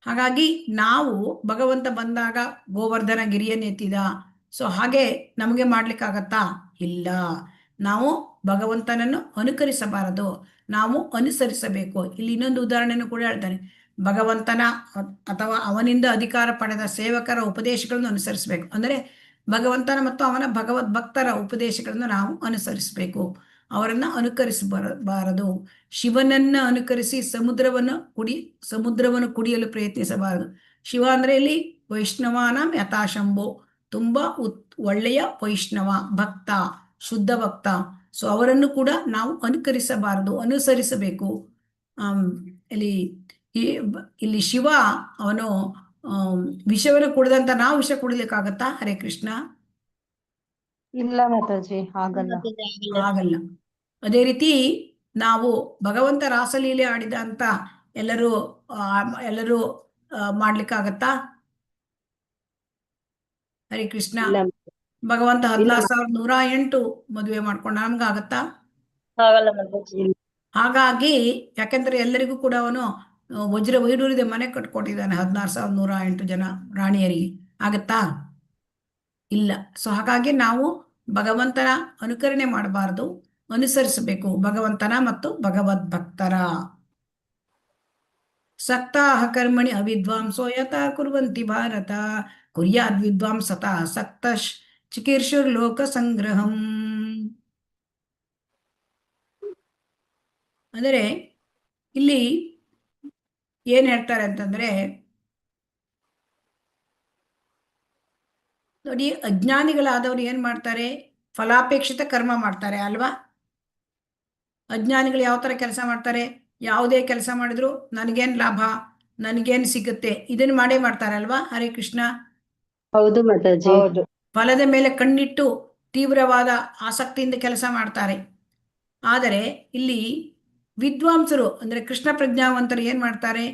ಹಾಗಾಗಿ ನಾವು ಭಗವಂತ ಬಂದಾಗ ಗೋವರ್ಧನ ಗಿರಿಯನ್ನು ಎತ್ತಿದ, ಸೊ ಹಾಗೆ ನಮಗೆ ಮಾಡ್ಲಿಕ್ಕಾಗತ್ತಾ? ಇಲ್ಲ. ನಾವು ಭಗವಂತನನ್ನು ಅನುಕರಿಸಬಾರದು, ನಾವು ಅನುಸರಿಸಬೇಕು. ಇಲ್ಲಿ ಇನ್ನೊಂದು ಉದಾಹರಣೆಯನ್ನು ಕೂಡ ಹೇಳ್ತಾನೆ, ಭಗವಂತನ ಅಥವಾ ಅವನಿಂದ ಅಧಿಕಾರ ಪಡೆದ ಸೇವಕರ ಉಪದೇಶಗಳನ್ನು ಅನುಸರಿಸಬೇಕು. ಅಂದರೆ ಭಗವಂತನ ಮತ್ತು ಅವನ ಭಗವದ್ ಭಕ್ತರ ಉಪದೇಶಗಳನ್ನು ನಾವು ಅನುಸರಿಸಬೇಕು, ಅವರನ್ನ ಅನುಕರಿಸಬಾರದು. ಶಿವನನ್ನ ಅನುಕರಿಸಿ ಸಮುದ್ರವನ್ನು ಕುಡಿಯಲು ಪ್ರಯತ್ನಿಸಬಾರದು. ಶಿವ ಅಂದ್ರೆ ಇಲ್ಲಿ ವೈಷ್ಣವಾನಾಂ ಯಥಾಶಂಭೋ, ತುಂಬಾ ಒಳ್ಳೆಯ ವೈಷ್ಣವ ಭಕ್ತ, ಶುದ್ಧ ಭಕ್ತ. ಸೊ ಅವರನ್ನು ಕೂಡ ನಾವು ಅನುಕರಿಸಬಾರದು, ಅನುಸರಿಸಬೇಕು. ಇಲ್ಲಿ ಶಿವ ಅವನು ವಿಷವನ್ನು ಕುಡಿದಂತ ನಾವು ವಿಷ ಕುಡಿಲಿಕ್ಕಾಗತ್ತಾ? ಹರೇ ಕೃಷ್ಣ, ಇಲ್ಲ ಮಾತಾಜಿ, ಆಗಲ್ಲ. ಅದೇ ರೀತಿ ನಾವು ಭಗವಂತ ರಾಸಲೀಲೆ ಆಡಿದ ಅಂತ ಎಲ್ಲರೂ ಮಾಡ್ಲಿಕ್ಕಾಗತ್ತಾ? ಹರಿ ಕೃಷ್ಣ. ಇಲ್ಲ ಭಗವಂತ ಇಲ್ಲ 14,108 ಮದುವೆ ಮಾಡ್ಕೊಂಡ, ನಮ್ಗಾಗತ್ತಾ? ಆಗಲ್ಲ ಮಾತಾಜಿ. ಇಲ್ಲ ಹಾಗಾಗಿ ಯಾಕೆಂದ್ರೆ ಎಲ್ಲರಿಗೂ ಕೂಡ ಅವನು ವಜ್ರ ವೈಡೂರ್ಯದ ಮನೆ ಕಟ್ಕೊಟ್ಟಿದ್ದಾನೆ 16,108 ಜನ ರಾಣಿಯರಿಗೆ. ಆಗತ್ತಾ? ಇಲ್ಲ. ಸೊ ಹಾಗಾಗಿ ನಾವು ಭಗವಂತನ ಅನುಕರಣೆ ಮಾಡಬಾರದು, ಅನುಸರಿಸಬೇಕು ಭಗವಂತನ ಮತ್ತು ಭಗವದ್ ಭಕ್ತರ. ಸಕ್ತಾಹ ಕರ್ಮಣಿ ಅವಿದ್ವಾಂಸೋ ಯಥಾ ಕುರ್ವಂತಿ ಭಾರತ ಕುರ್ಯಾದ್ ವಿದ್ವಾಂಸತಃ ಸಕ್ತ ಚಿಕೀರ್ಷುರ್ ಲೋಕ ಸಂಗ್ರಹಂ. ಅಂದರೆ ಇಲ್ಲಿ ಏನ್ ಹೇಳ್ತಾರೆ ಅಂತಂದ್ರೆ, ನೋಡಿ, ಅಜ್ಞಾನಿಗಳಾದವ್ರು ಏನ್ ಮಾಡ್ತಾರೆ? ಫಲಾಪೇಕ್ಷಿತ ಕರ್ಮ ಮಾಡ್ತಾರೆ ಅಲ್ವಾ? ಅಜ್ಞಾನಿಗಳು ಯಾವ ತರ ಕೆಲಸ ಮಾಡ್ತಾರೆ? ಯಾವುದೇ ಕೆಲಸ ಮಾಡಿದ್ರು ನನಗೇನ್ ಲಾಭ, ನನಗೇನ್ ಸಿಗುತ್ತೆ, ಇದನ್ನ ಮಾಡೇ ಮಾಡ್ತಾರೆ ಅಲ್ವಾ? ಹರೇ ಕೃಷ್ಣ. ಹೌದು ಮಾತಾಜಿ. ಹೌದು. ಫಲದ ಮೇಲೆ ಕಣ್ಣಿಟ್ಟು ತೀವ್ರವಾದ ಆಸಕ್ತಿಯಿಂದ ಕೆಲಸ ಮಾಡ್ತಾರೆ. ಆದರೆ ಇಲ್ಲಿ ವಿದ್ವಾಂಸರು ಅಂದ್ರೆ ಕೃಷ್ಣ ಪ್ರಜ್ಞಾವಂತರು ಏನ್ ಮಾಡ್ತಾರೆ?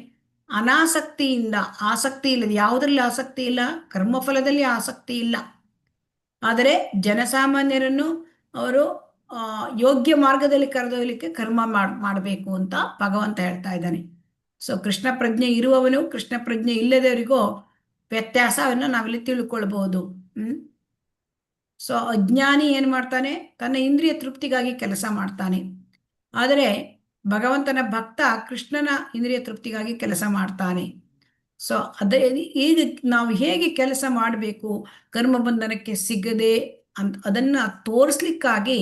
ಅನಾಸಕ್ತಿಯಿಂದ, ಆಸಕ್ತಿ ಇಲ್ಲದೆ, ಯಾವುದರಲ್ಲಿ ಆಸಕ್ತಿ ಇಲ್ಲ? ಕರ್ಮಫಲದಲ್ಲಿ ಆಸಕ್ತಿ ಇಲ್ಲ. ಆದರೆ ಜನಸಾಮಾನ್ಯರನ್ನು ಅವರು ಯೋಗ್ಯ ಮಾರ್ಗದಲ್ಲಿ ಕರೆದೊಯ್ಯಲಿಕ್ಕೆ ಕರ್ಮ ಮಾಡಬೇಕು ಅಂತ ಭಗವಂತ ಹೇಳ್ತಾ ಇದ್ದಾನೆ. ಸೊ ಕೃಷ್ಣ ಪ್ರಜ್ಞೆ ಇರುವವನು, ಕೃಷ್ಣ ಪ್ರಜ್ಞೆ ಇಲ್ಲದವರಿಗೂ ವ್ಯತ್ಯಾಸವನ್ನು ನಾವಿಲ್ಲಿ ತಿಳ್ಕೊಳ್ಬಹುದು. ಸೊ ಅಜ್ಞಾನಿ ಏನ್ ಮಾಡ್ತಾನೆ? ತನ್ನ ಇಂದ್ರಿಯ ತೃಪ್ತಿಗಾಗಿ ಕೆಲಸ ಮಾಡ್ತಾನೆ. ಆದರೆ ಭಗವಂತನ ಭಕ್ತ ಕೃಷ್ಣನ ಇಂದ್ರಿಯ ತೃಪ್ತಿಗಾಗಿ ಕೆಲಸ ಮಾಡ್ತಾನೆ. ಸೊ ಈಗ ನಾವು ಹೇಗೆ ಕೆಲಸ ಮಾಡಬೇಕು ಕರ್ಮ ಬಂಧನಕ್ಕೆ ಸಿಗದೆ ಅಂತ ಅದನ್ನ ತೋರಿಸ್ಲಿಕ್ಕಾಗಿ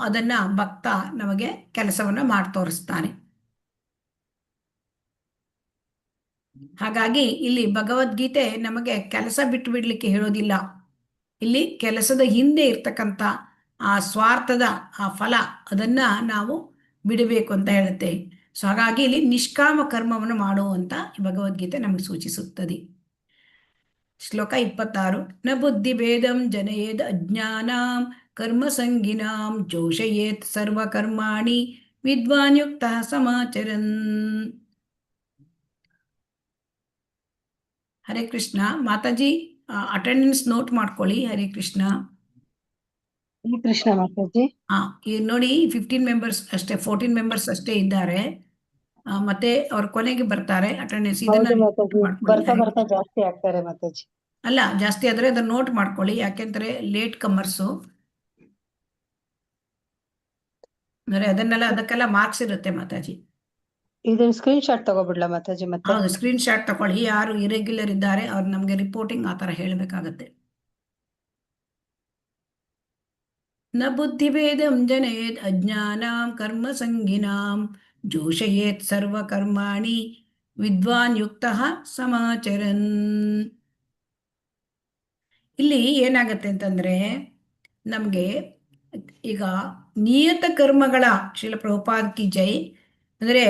ಅದನ್ನ ಭಕ್ತ ನಮಗೆ ಕೆಲಸವನ್ನ ಮಾಡಿ ತೋರಿಸ್ತಾನೆ. ಹಾಗಾಗಿ ಇಲ್ಲಿ ಭಗವದ್ಗೀತೆ ನಮಗೆ ಕೆಲಸ ಬಿಟ್ಟು ಬಿಡ್ಲಿಕ್ಕೆ ಹೇಳೋದಿಲ್ಲ. ಇಲ್ಲಿ ಕೆಲಸದ ಹಿಂದೆ ಇರ್ತಕ್ಕಂಥ ಆ ಸ್ವಾರ್ಥದ ಆ ಫಲ ಅದನ್ನ ನಾವು ಬಿಡಬೇಕು ಅಂತ ಹೇಳುತ್ತೆ. ಸೊ ಹಾಗಾಗಿ ಇಲ್ಲಿ ನಿಷ್ಕಾಮ ಕರ್ಮವನ್ನು ಮಾಡುವಂತ ಭಗವದ್ಗೀತೆ ನಮಗೆ ಸೂಚಿಸುತ್ತದೆ. ಶ್ಲೋಕ 26. ನ ಬುದ್ಧಿ ಭೇದಂ ಜನಯೇದ್ ಅಜ್ಞಾನಾಂ ಕರ್ಮ ಸಂಗಿನಾಂ ಜೋಷಯೇತ್ ಸರ್ವ ಕರ್ಮಾಣಿ ವಿದ್ವಾನ್ ಯುಕ್ತ ಸಮಾಚರನ್. ಹರೇ ಕೃಷ್ಣ. ಮಾತಾಜಿ ಅಟೆಂಡೆನ್ಸ್ ನೋಟ್ ಮಾಡ್ಕೊಳ್ಳಿ. ಹರೇ ಕೃಷ್ಣ. ಹರೇ ಕೃಷ್ಣ ಮಾತಾಜಿ. ಈಗ ನೋಡಿ 15 ಮೆಂಬರ್ಸ್ ಅಷ್ಟೇ, 14 ಮೆಂಬರ್ಸ್ ಅಷ್ಟೇ ಇದ್ದಾರೆ. ಮತ್ತೆ ಅವ್ರ ಕೊನೆಗೆ ಬರ್ತಾರೆ ಅಟೆಂಡೆನ್ಸ್. ಇದನ್ನ ಹೌದು ಮಾತಾಜಿ. ಬರ್ತಾ ಮಾಡ್ಕೊಳ್ಳಿ. ಬರ್ತಾ ಜಾಸ್ತಿ ಆಗ್ತಾರೆ ಮಾತಾಜಿ. ಅಲ್ಲ, ಜಾಸ್ತಿ ಆದ್ರೆ ಅದನ್ನ ನೋಟ್ ಮಾಡ್ಕೊಳ್ಳಿ, ಯಾಕೆಂದ್ರೆ ಲೇಟ್ ಕಮ್ಮರ್ಸು ಅಂದ್ರೆ ಅದಕ್ಕೆಲ್ಲ ಮಾರ್ಕ್ಸ್ ಇರುತ್ತೆ ಮಾತಾಜಿ. ಇದನ್ನ ಸ್ಕ್ರೀನ್ ಶಾಟ್ ತಗೋಬಿಡ್ಲಾ ಮಾತಾಜಿ? ಮತ್ತೆ ಹೌದು, ಸ್ಕ್ರೀನ್ ಶಾಟ್ ತಗೊಳ್ಳಿ. ಯಾರು ಇರೆಗ್ಯುಲರ್ ಇದ್ದಾರೆ ಅವ್ರು ನಮ್ಗೆ ರಿಪೋರ್ಟಿಂಗ್ ಆ ತರ ಹೇಳ್ಬೇಕಾಗತ್ತೆ. ನ ಬುದ್ಧಿಭೇದಂ ಜನಯೇತ್ ಅಜ್ಞಾನಾಂ ಕರ್ಮ ಸಂಗಿನಾಂ ಜೋಷಯೇತ್ ಸರ್ವ ಕರ್ಮಾಣಿ ವಿದ್ವಾನ್ ಯುಕ್ತಃ ಸಮಾಚರನ್. ಇಲ್ಲಿ ಏನಾಗತ್ತೆ ಅಂತಂದ್ರೆ, ನಮ್ಗೆ ಈಗ ನಿಯತ ಕರ್ಮಗಳ, ಶ್ರೀಲ ಪ್ರಭುಪಾದ್ ಕಿ ಜೈ, ಅಂದ್ರೆ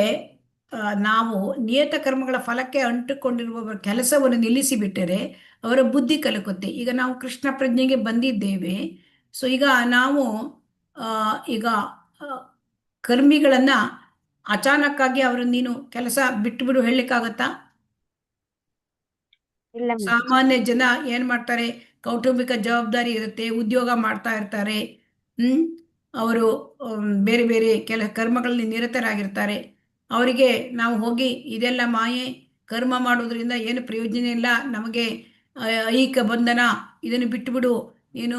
ನಾವು ನಿಯತ ಕರ್ಮಗಳ ಫಲಕ್ಕೆ ಅಂಟುಕೊಂಡಿರುವ ಕೆಲಸವನ್ನು ನಿಲ್ಲಿಸಿ ಬಿಟ್ಟರೆ ಅವರ ಬುದ್ಧಿ ಕಲಕುತ್ತೆ. ಈಗ ನಾವು ಕೃಷ್ಣ ಪ್ರಜ್ಞೆಗೆ ಬಂದಿದ್ದೇವೆ. ಸೊ ಈಗ ನಾವು ಈಗ ಕರ್ಮಿಗಳನ್ನ ಅಚಾನಕ್ಕಾಗಿ ಅವರು ನೀನು ಕೆಲಸ ಬಿಟ್ಟು ಹೇಳಲಿಕ್ಕಾಗತ್ತಾ? ಇಲ್ಲ ಮಾತಾಜಿ. ಸಾಮಾನ್ಯ ಜನ ಏನ್ ಮಾಡ್ತಾರೆ? ಕೌಟುಂಬಿಕ ಜವಾಬ್ದಾರಿ ಇರುತ್ತೆ, ಉದ್ಯೋಗ ಮಾಡ್ತಾ ಇರ್ತಾರೆ. ಅವರು ಬೇರೆ ಬೇರೆ ಕರ್ಮಗಳಲ್ಲಿ ನಿರತರಾಗಿರ್ತಾರೆ. ಅವರಿಗೆ ನಾವು ಹೋಗಿ ಇದೆಲ್ಲ ಮಾಯೆ, ಕರ್ಮ ಮಾಡೋದ್ರಿಂದ ಏನು ಪ್ರಯೋಜನ ಇಲ್ಲ, ನಮಗೆ ಐಹಿಕ ಬಂಧನ, ಇದನ್ನು ಬಿಟ್ಟುಬಿಡು, ನೀನು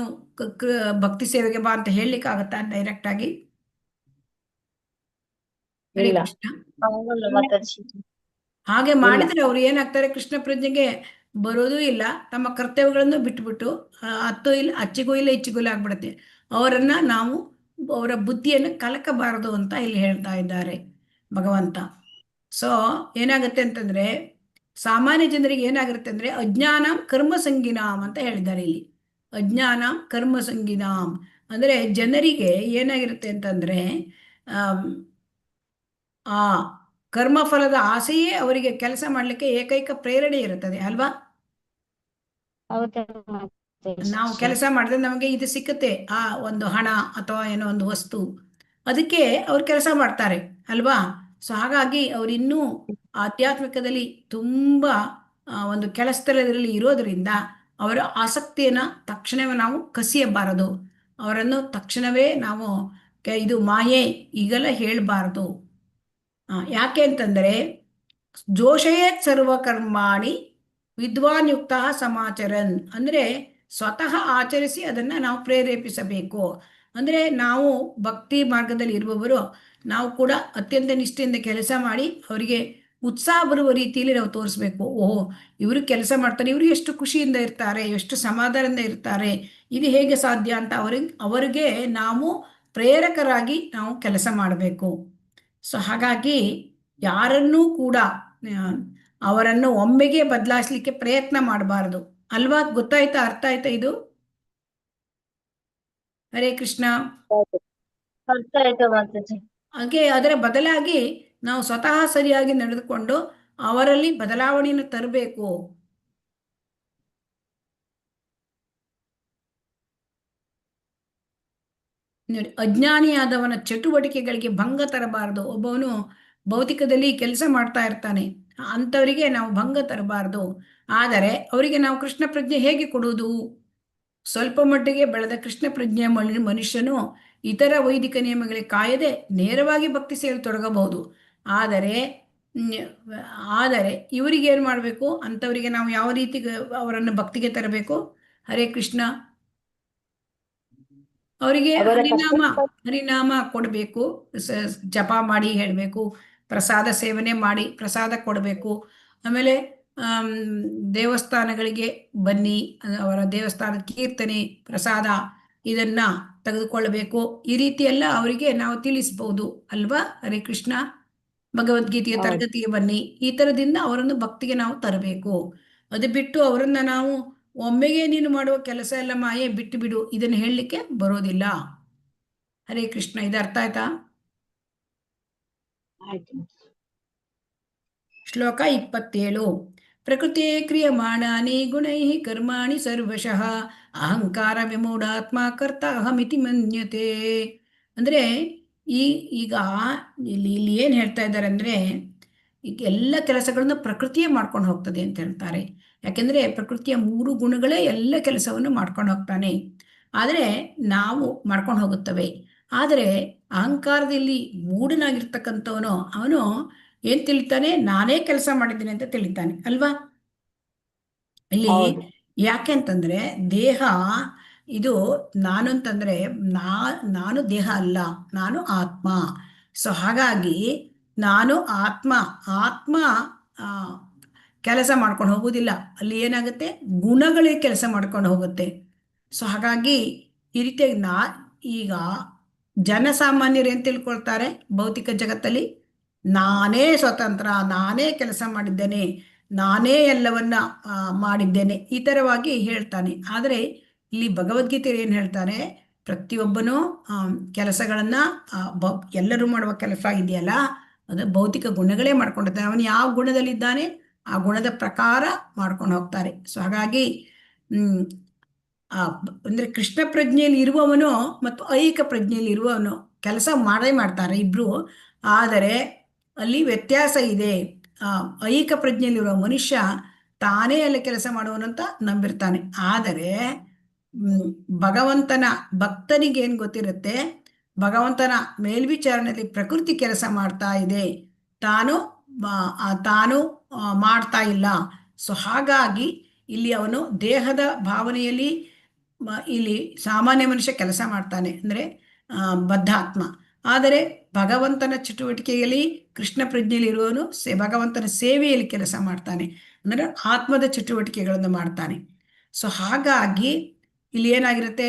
ಭಕ್ತಿ ಸೇವೆಗೆ ಬಾ ಅಂತ ಹೇಳಲಿಕ್ಕಾಗತ್ತಾ ಡೈರೆಕ್ಟ್ ಆಗಿ? ಹರೇ ಇಲ್ಲ. ಕೃಷ್ಣ. ಆಗಲ್ಲ ಮಾತಾಜಿ. ಹಾಗೆ ಮಾಡಿದ್ರೆ ಅವ್ರು ಏನಾಗ್ತಾರೆ? ಕೃಷ್ಣ ಪ್ರಜ್ಞೆಗೆ ಬರೋದೂ ಇಲ್ಲ, ತಮ್ಮ ಕರ್ತವ್ಯಗಳನ್ನು ಬಿಟ್ಟುಬಿಟ್ಟು ಹತ್ತು ಇಲ್ಲ ಅಚ್ಚಿಗೂ ಇಲ್ಲ ಇಚ್ಚಿಗೂ ಇಲ್ಲ ಆಗ್ಬಿಡುತ್ತೆ. ಅವರನ್ನ ನಾವು ಅವರ ಬುದ್ಧಿಯನ್ನು ಕಲಕಬಾರದು ಅಂತ ಇಲ್ಲಿ ಹೇಳ್ತಾ ಇದ್ದಾರೆ ಭಗವಂತ. ಸೊ ಏನಾಗುತ್ತೆ ಅಂತಂದ್ರೆ, ಸಾಮಾನ್ಯ ಜನರಿಗೆ ಏನಾಗಿರುತ್ತೆ ಅಂದ್ರೆ ಅಜ್ಞಾನ ಕರ್ಮ ಸಂಗಿನಾಮ್ ಅಂತ ಹೇಳಿದ್ದಾರೆ ಇಲ್ಲಿ. ಅಜ್ಞಾನ ಕರ್ಮ ಸಂಗಿನಾಮ್ ಅಂದ್ರೆ ಜನರಿಗೆ ಏನಾಗಿರುತ್ತೆ ಅಂತಂದ್ರೆ ಆ ಕರ್ಮಫಲದ ಆಸೆಯೇ ಅವರಿಗೆ ಕೆಲಸ ಮಾಡಲಿಕ್ಕೆ ಏಕೈಕ ಪ್ರೇರಣೆ ಇರುತ್ತದೆ ಅಲ್ವಾ? ಹೌದು ಮಾತಾಜಿ. ನಾವು ಕೆಲಸ ಮಾಡಿದ್ರೆ ನಮಗೆ ಇದು ಸಿಕ್ಕುತ್ತೆ, ಆ ಒಂದು ಹಣ ಅಥವಾ ಏನೋ ಒಂದು ವಸ್ತು, ಅದಕ್ಕೆ ಅವ್ರು ಕೆಲಸ ಮಾಡ್ತಾರೆ ಅಲ್ವಾ? ಸೊ ಹಾಗಾಗಿ ಅವ್ರು ಇನ್ನೂ ಆಧ್ಯಾತ್ಮಿಕದಲ್ಲಿ ತುಂಬ ಒಂದು ಕೆಲಸದಲ್ಲಿ ಇರೋದರಿಂದ ಅವರ ಆಸಕ್ತಿಯನ್ನು ತಕ್ಷಣವೇ ನಾವು ಕಸಿಯಬಾರದು. ಅವರನ್ನು ತಕ್ಷಣವೇ ನಾವು ಇದು ಮಾಯೆ ಈಗೆಲ್ಲ ಹೇಳಬಾರದು. ಯಾಕೆ ಅಂತಂದರೆ ಜೋಷಯೇತ್ ಸರ್ವಕರ್ಮಾಣಿ ವಿದ್ವಾನ್ ಯುಕ್ತ ಸಮಾಚರನ್, ಅಂದರೆ ಸ್ವತಃ ಆಚರಿಸಿ ಅದನ್ನು ನಾವು ಪ್ರೇರೇಪಿಸಬೇಕು. ಅಂದರೆ ನಾವು ಭಕ್ತಿ ಮಾರ್ಗದಲ್ಲಿ ಇರುವವರು ನಾವು ಕೂಡ ಅತ್ಯಂತ ನಿಷ್ಠೆಯಿಂದ ಕೆಲಸ ಮಾಡಿ ಅವರಿಗೆ ಉತ್ಸಾಹ ಬರುವ ರೀತಿಯಲ್ಲಿ ನಾವು ತೋರಿಸ್ಬೇಕು. ಓಹೋ, ಇವರು ಕೆಲಸ ಮಾಡ್ತಾರೆ, ಇವರು ಎಷ್ಟು ಖುಷಿಯಿಂದ ಇರ್ತಾರೆ, ಎಷ್ಟು ಸಮಾಧಾನದಿಂದ ಇರ್ತಾರೆ, ಇದು ಹೇಗೆ ಸಾಧ್ಯ ಅಂತ ಅವರಿಗೆ ನಾವು ಪ್ರೇರಕರಾಗಿ ನಾವು ಕೆಲಸ ಮಾಡಬೇಕು. ಸೊ ಹಾಗಾಗಿ ಯಾರನ್ನೂ ಕೂಡ ಅವರನ್ನು ಒಮ್ಮೆಗೆ ಬದಲಾಯಿಸಲಿಕ್ಕೆ ಪ್ರಯತ್ನ ಮಾಡಬಾರದು ಅಲ್ವಾ? ಗೊತ್ತಾಯ್ತಾ? ಅರ್ಥ ಆಯ್ತಾ ಇದು? ಹರೇ ಕೃಷ್ಣ. ಅರ್ಥ ಆಯ್ತು ಮಾತಾಜಿ. ಹಾಗೆ ಅದರ ಬದಲಾಗಿ ನಾವು ಸ್ವತಃ ಸರಿಯಾಗಿ ನಡೆದುಕೊಂಡು ಅವರಲ್ಲಿ ಬದಲಾವಣೆಯನ್ನು ತರಬೇಕು. ನೋಡಿ, ಅಜ್ಞಾನಿಯಾದವನ ಚಟುವಟಿಕೆಗಳಿಗೆ ಭಂಗ ತರಬಾರದು. ಒಬ್ಬವನು ಭೌತಿಕದಲ್ಲಿ ಕೆಲಸ ಮಾಡ್ತಾ ಇರ್ತಾನೆ, ಅಂಥವರಿಗೆ ನಾವು ಭಂಗ ತರಬಾರದು. ಆದರೆ ಅವರಿಗೆ ನಾವು ಕೃಷ್ಣ ಪ್ರಜ್ಞೆ ಹೇಗೆ ಕೊಡುವುದು? ಸ್ವಲ್ಪ ಮಟ್ಟಿಗೆ ಬೆಳೆದ ಕೃಷ್ಣ ಪ್ರಜ್ಞೆ ಮನುಷ್ಯನು ಇತರ ವೈದಿಕ ನಿಯಮಗಳಿಗೆ ಕಾಯದೆ ನೇರವಾಗಿ ಭಕ್ತಿ ಸೇವೆ ತೊಡಗಬಹುದು. ಆದರೆ ಇವರಿಗೆ ಏನು ಮಾಡಬೇಕು? ಅಂಥವರಿಗೆ ನಾವು ಯಾವ ರೀತಿ ಅವರನ್ನು ಭಕ್ತಿಗೆ ತರಬೇಕು? ಹರೇ ಕೃಷ್ಣ. ಅವರಿಗೆ ಹರಿನಾಮ ಕೊಡಬೇಕು, ಜಪ ಮಾಡಿ ಹೇಳಬೇಕು, ಪ್ರಸಾದ ಸೇವನೆ ಮಾಡಿ ಪ್ರಸಾದ ಕೊಡಬೇಕು. ಆಮೇಲೆ ದೇವಸ್ಥಾನಗಳಿಗೆ ಬನ್ನಿ, ಅವರ ದೇವಸ್ಥಾನದ ಕೀರ್ತನೆ ಪ್ರಸಾದ ಇದನ್ನ ತೆಗೆದುಕೊಳ್ಳಬೇಕು. ಈ ರೀತಿ ಎಲ್ಲ ಅವರಿಗೆ ನಾವು ತಿಳಿಸ್ಬೋದು ಅಲ್ವಾ? ಹರೇ ಕೃಷ್ಣ. ಭಗವದ್ಗೀತೆಯ ತರಗತಿಗೆ ಬನ್ನಿ, ಈ ಥರದಿಂದ ಅವರನ್ನು ಭಕ್ತಿಗೆ ನಾವು ತರಬೇಕು. ಅದು ಬಿಟ್ಟು ಅವರನ್ನ ನಾವು ಒಮ್ಮೆಗೆ ನೀನು ಮಾಡುವ ಕೆಲಸ ಎಲ್ಲ ಮಾಯೆ, ಬಿಟ್ಟು ಬಿಡು, ಇದನ್ನು ಹೇಳಲಿಕ್ಕೆ ಬರೋದಿಲ್ಲ. ಹರೇ ಕೃಷ್ಣ. ಇದು ಅರ್ಥ ಆಯ್ತಾ? ಶ್ಲೋಕ 27. ಪ್ರಕೃತಿ ಕ್ರಿಯಮಾಣಾನಿ ಗುಣೈ ಕರ್ಮಾಣಿ ಸರ್ವಶಃ ಅಹಂಕಾರ ವಿಮೂಢಾತ್ಮ ಕರ್ತ ಅಹಮಿತಿ ಮನ್ಯತೆ. ಅಂದರೆ ಈಗ ಇಲ್ಲಿ ಏನು ಹೇಳ್ತಾ ಇದ್ದಾರೆ ಅಂದರೆ, ಈಗ ಎಲ್ಲ ಕೆಲಸಗಳನ್ನು ಪ್ರಕೃತಿಯೇ ಮಾಡ್ಕೊಂಡು ಹೋಗ್ತದೆ ಅಂತ ಹೇಳ್ತಾರೆ. ಯಾಕೆಂದರೆ ಪ್ರಕೃತಿಯ 3 ಗುಣಗಳೇ ಎಲ್ಲ ಕೆಲಸವನ್ನು ಮಾಡ್ಕೊಂಡು ಹೋಗ್ತಾನೆ, ಆದರೆ ನಾವು ಮಾಡ್ಕೊಂಡು ಹೋಗುತ್ತವೆ. ಆದರೆ ಅಹಂಕಾರದಲ್ಲಿ ಮೂಢನಾಗಿರ್ತಕ್ಕಂಥವನು ಅವನು ಏನ್ ತಿಳಿತಾನೆ? ನಾನೇ ಕೆಲಸ ಮಾಡಿದ್ದೀನಿ ಅಂತ ತಿಳಿತಾನೆ ಅಲ್ವಾ? ಇಲ್ಲಿ ಯಾಕೆ ಅಂತಂದ್ರೆ ದೇಹ ಇದು ನಾನು ಅಂತಂದ್ರೆ ನಾನು ದೇಹ ಅಲ್ಲ, ನಾನು ಆತ್ಮ. ಸೊ ಹಾಗಾಗಿ ನಾನು ಆತ್ಮ ಕೆಲಸ ಮಾಡ್ಕೊಂಡು ಹೋಗುವುದಿಲ್ಲ. ಅಲ್ಲಿ ಏನಾಗುತ್ತೆ? ಗುಣಗಳೇ ಕೆಲಸ ಮಾಡ್ಕೊಂಡು ಹೋಗುತ್ತೆ. ಸೊ ಹಾಗಾಗಿ ಈ ರೀತಿಯಾಗಿ ಈಗ ಜನಸಾಮಾನ್ಯರು ಏನ್ ತಿಳ್ಕೊಳ್ತಾರೆ ಭೌತಿಕ ಜಗತ್ತಲ್ಲಿ? ನಾನೇ ಸ್ವತಂತ್ರ, ನಾನೇ ಕೆಲಸ ಮಾಡಿದ್ದೇನೆ, ನಾನೇ ಎಲ್ಲವನ್ನ ಮಾಡಿದ್ದೇನೆ, ಈ ಥರವಾಗಿ ಹೇಳ್ತಾನೆ. ಆದರೆ ಇಲ್ಲಿ ಭಗವದ್ಗೀತೆ ಏನು ಹೇಳ್ತಾರೆ? ಪ್ರತಿಯೊಬ್ಬನೂ ಕೆಲಸಗಳನ್ನ ಎಲ್ಲರೂ ಮಾಡುವ ಕೆಲಸ ಇದೆಯಲ್ಲ, ಅದು ಭೌತಿಕ ಗುಣಗಳೇ ಮಾಡ್ಕೊಂಡಿರ್ತಾನೆ. ಅವನು ಯಾವ ಗುಣದಲ್ಲಿದ್ದಾನೆ ಆ ಗುಣದ ಪ್ರಕಾರ ಮಾಡ್ಕೊಂಡು ಹೋಗ್ತಾರೆ. ಸೊ ಹಾಗಾಗಿ ಅಂದ್ರೆ ಕೃಷ್ಣ ಪ್ರಜ್ಞೆಯಲ್ಲಿ ಇರುವವನು ಮತ್ತು ಐಹಿಕ ಪ್ರಜ್ಞೆಯಲ್ಲಿ ಇರುವವನು ಕೆಲಸ ಮಾಡ್ತಾರೆ ಇಬ್ರು. ಆದರೆ ಅಲ್ಲಿ ವ್ಯತ್ಯಾಸ ಇದೆ. ಐಹಿಕ ಪ್ರಜ್ಞೆಯಲ್ಲಿರುವ ಮನುಷ್ಯ ತಾನೇ ಅಲ್ಲಿ ಕೆಲಸ ಮಾಡುವನು ಅಂತ ನಂಬಿರ್ತಾನೆ. ಆದರೆ ಭಗವಂತನ ಭಕ್ತನಿಗೆ ಏನ್ ಗೊತ್ತಿರುತ್ತೆ? ಭಗವಂತನ ಮೇಲ್ವಿಚಾರಣೆಯಲ್ಲಿ ಪ್ರಕೃತಿ ಕೆಲಸ ಮಾಡ್ತಾ ಇದೆ, ತಾನು ಮಾಡ್ತಾ ಇಲ್ಲ. ಸೊ ಹಾಗಾಗಿ ಇಲ್ಲಿ ಅವನು ದೇಹದ ಭಾವನೆಯಲ್ಲಿ ಇಲ್ಲಿ ಸಾಮಾನ್ಯ ಮನುಷ್ಯ ಕೆಲಸ ಮಾಡ್ತಾನೆ, ಅಂದ್ರೆ ಬದ್ಧಾತ್ಮ. ಆದರೆ ಭಗವಂತನ ಚಟುವಟಿಕೆಯಲ್ಲಿ ಕೃಷ್ಣ ಪ್ರಜ್ಞೆಯಲ್ಲಿ ಇರುವವನು ಭಗವಂತನ ಸೇವೆಯಲ್ಲಿ ಕೆಲಸ ಮಾಡ್ತಾನೆ, ಅಂದ್ರೆ ಆತ್ಮದ ಚಟುವಟಿಕೆಗಳನ್ನು ಮಾಡ್ತಾನೆ. ಸೊ ಹಾಗಾಗಿ ಇಲ್ಲಿ ಏನಾಗಿರುತ್ತೆ?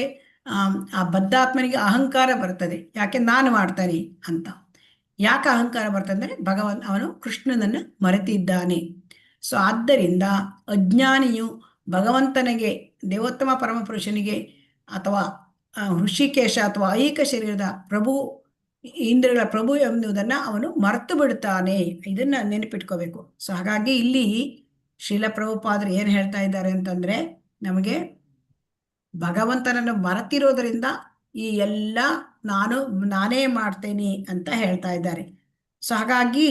ಆ ಬದ್ಧಾತ್ಮನಿಗೆ ಅಹಂಕಾರ ಬರ್ತದೆ. ಯಾಕೆ? ನಾನು ಮಾಡ್ತಾನೆ ಅಂತ. ಯಾಕೆ ಅಹಂಕಾರ ಬರ್ತದೆ ಅಂದರೆ ಅವನು ಕೃಷ್ಣನನ್ನು ಮರೆತಿದ್ದಾನೆ. ಸೊ ಆದ್ದರಿಂದ ಅಜ್ಞಾನಿಯು ಭಗವಂತನಿಗೆ, ದೇವೋತ್ತಮ ಪರಮಪುರುಷನಿಗೆ ಅಥವಾ ಋಷಿಕೇಶ ಅಥವಾ ಐಹಿಕ ಶರೀರದ ಪ್ರಭು, ಇಂದ್ರಿಯಗಳ ಪ್ರಭು ಎನ್ನುವುದನ್ನು ಅವನು ಮರೆತು ಬಿಡುತ್ತಾನೆ. ಇದನ್ನ ನೆನಪಿಟ್ಕೋಬೇಕು. ಸೊ ಹಾಗಾಗಿ ಇಲ್ಲಿ ಶ್ರೀಲ ಪ್ರಭುಪಾದರು ಏನು ಹೇಳ್ತಾ ಇದ್ದಾರೆ ಅಂತಂದ್ರೆ, ನಮಗೆ ಭಗವಂತನನ್ನು ಮರೆತಿರೋದರಿಂದ ಈ ಎಲ್ಲ ನಾನೇ ಮಾಡ್ತೇನೆ ಅಂತ ಹೇಳ್ತಾ ಇದ್ದಾರೆ. ಸೊ ಹಾಗಾಗಿ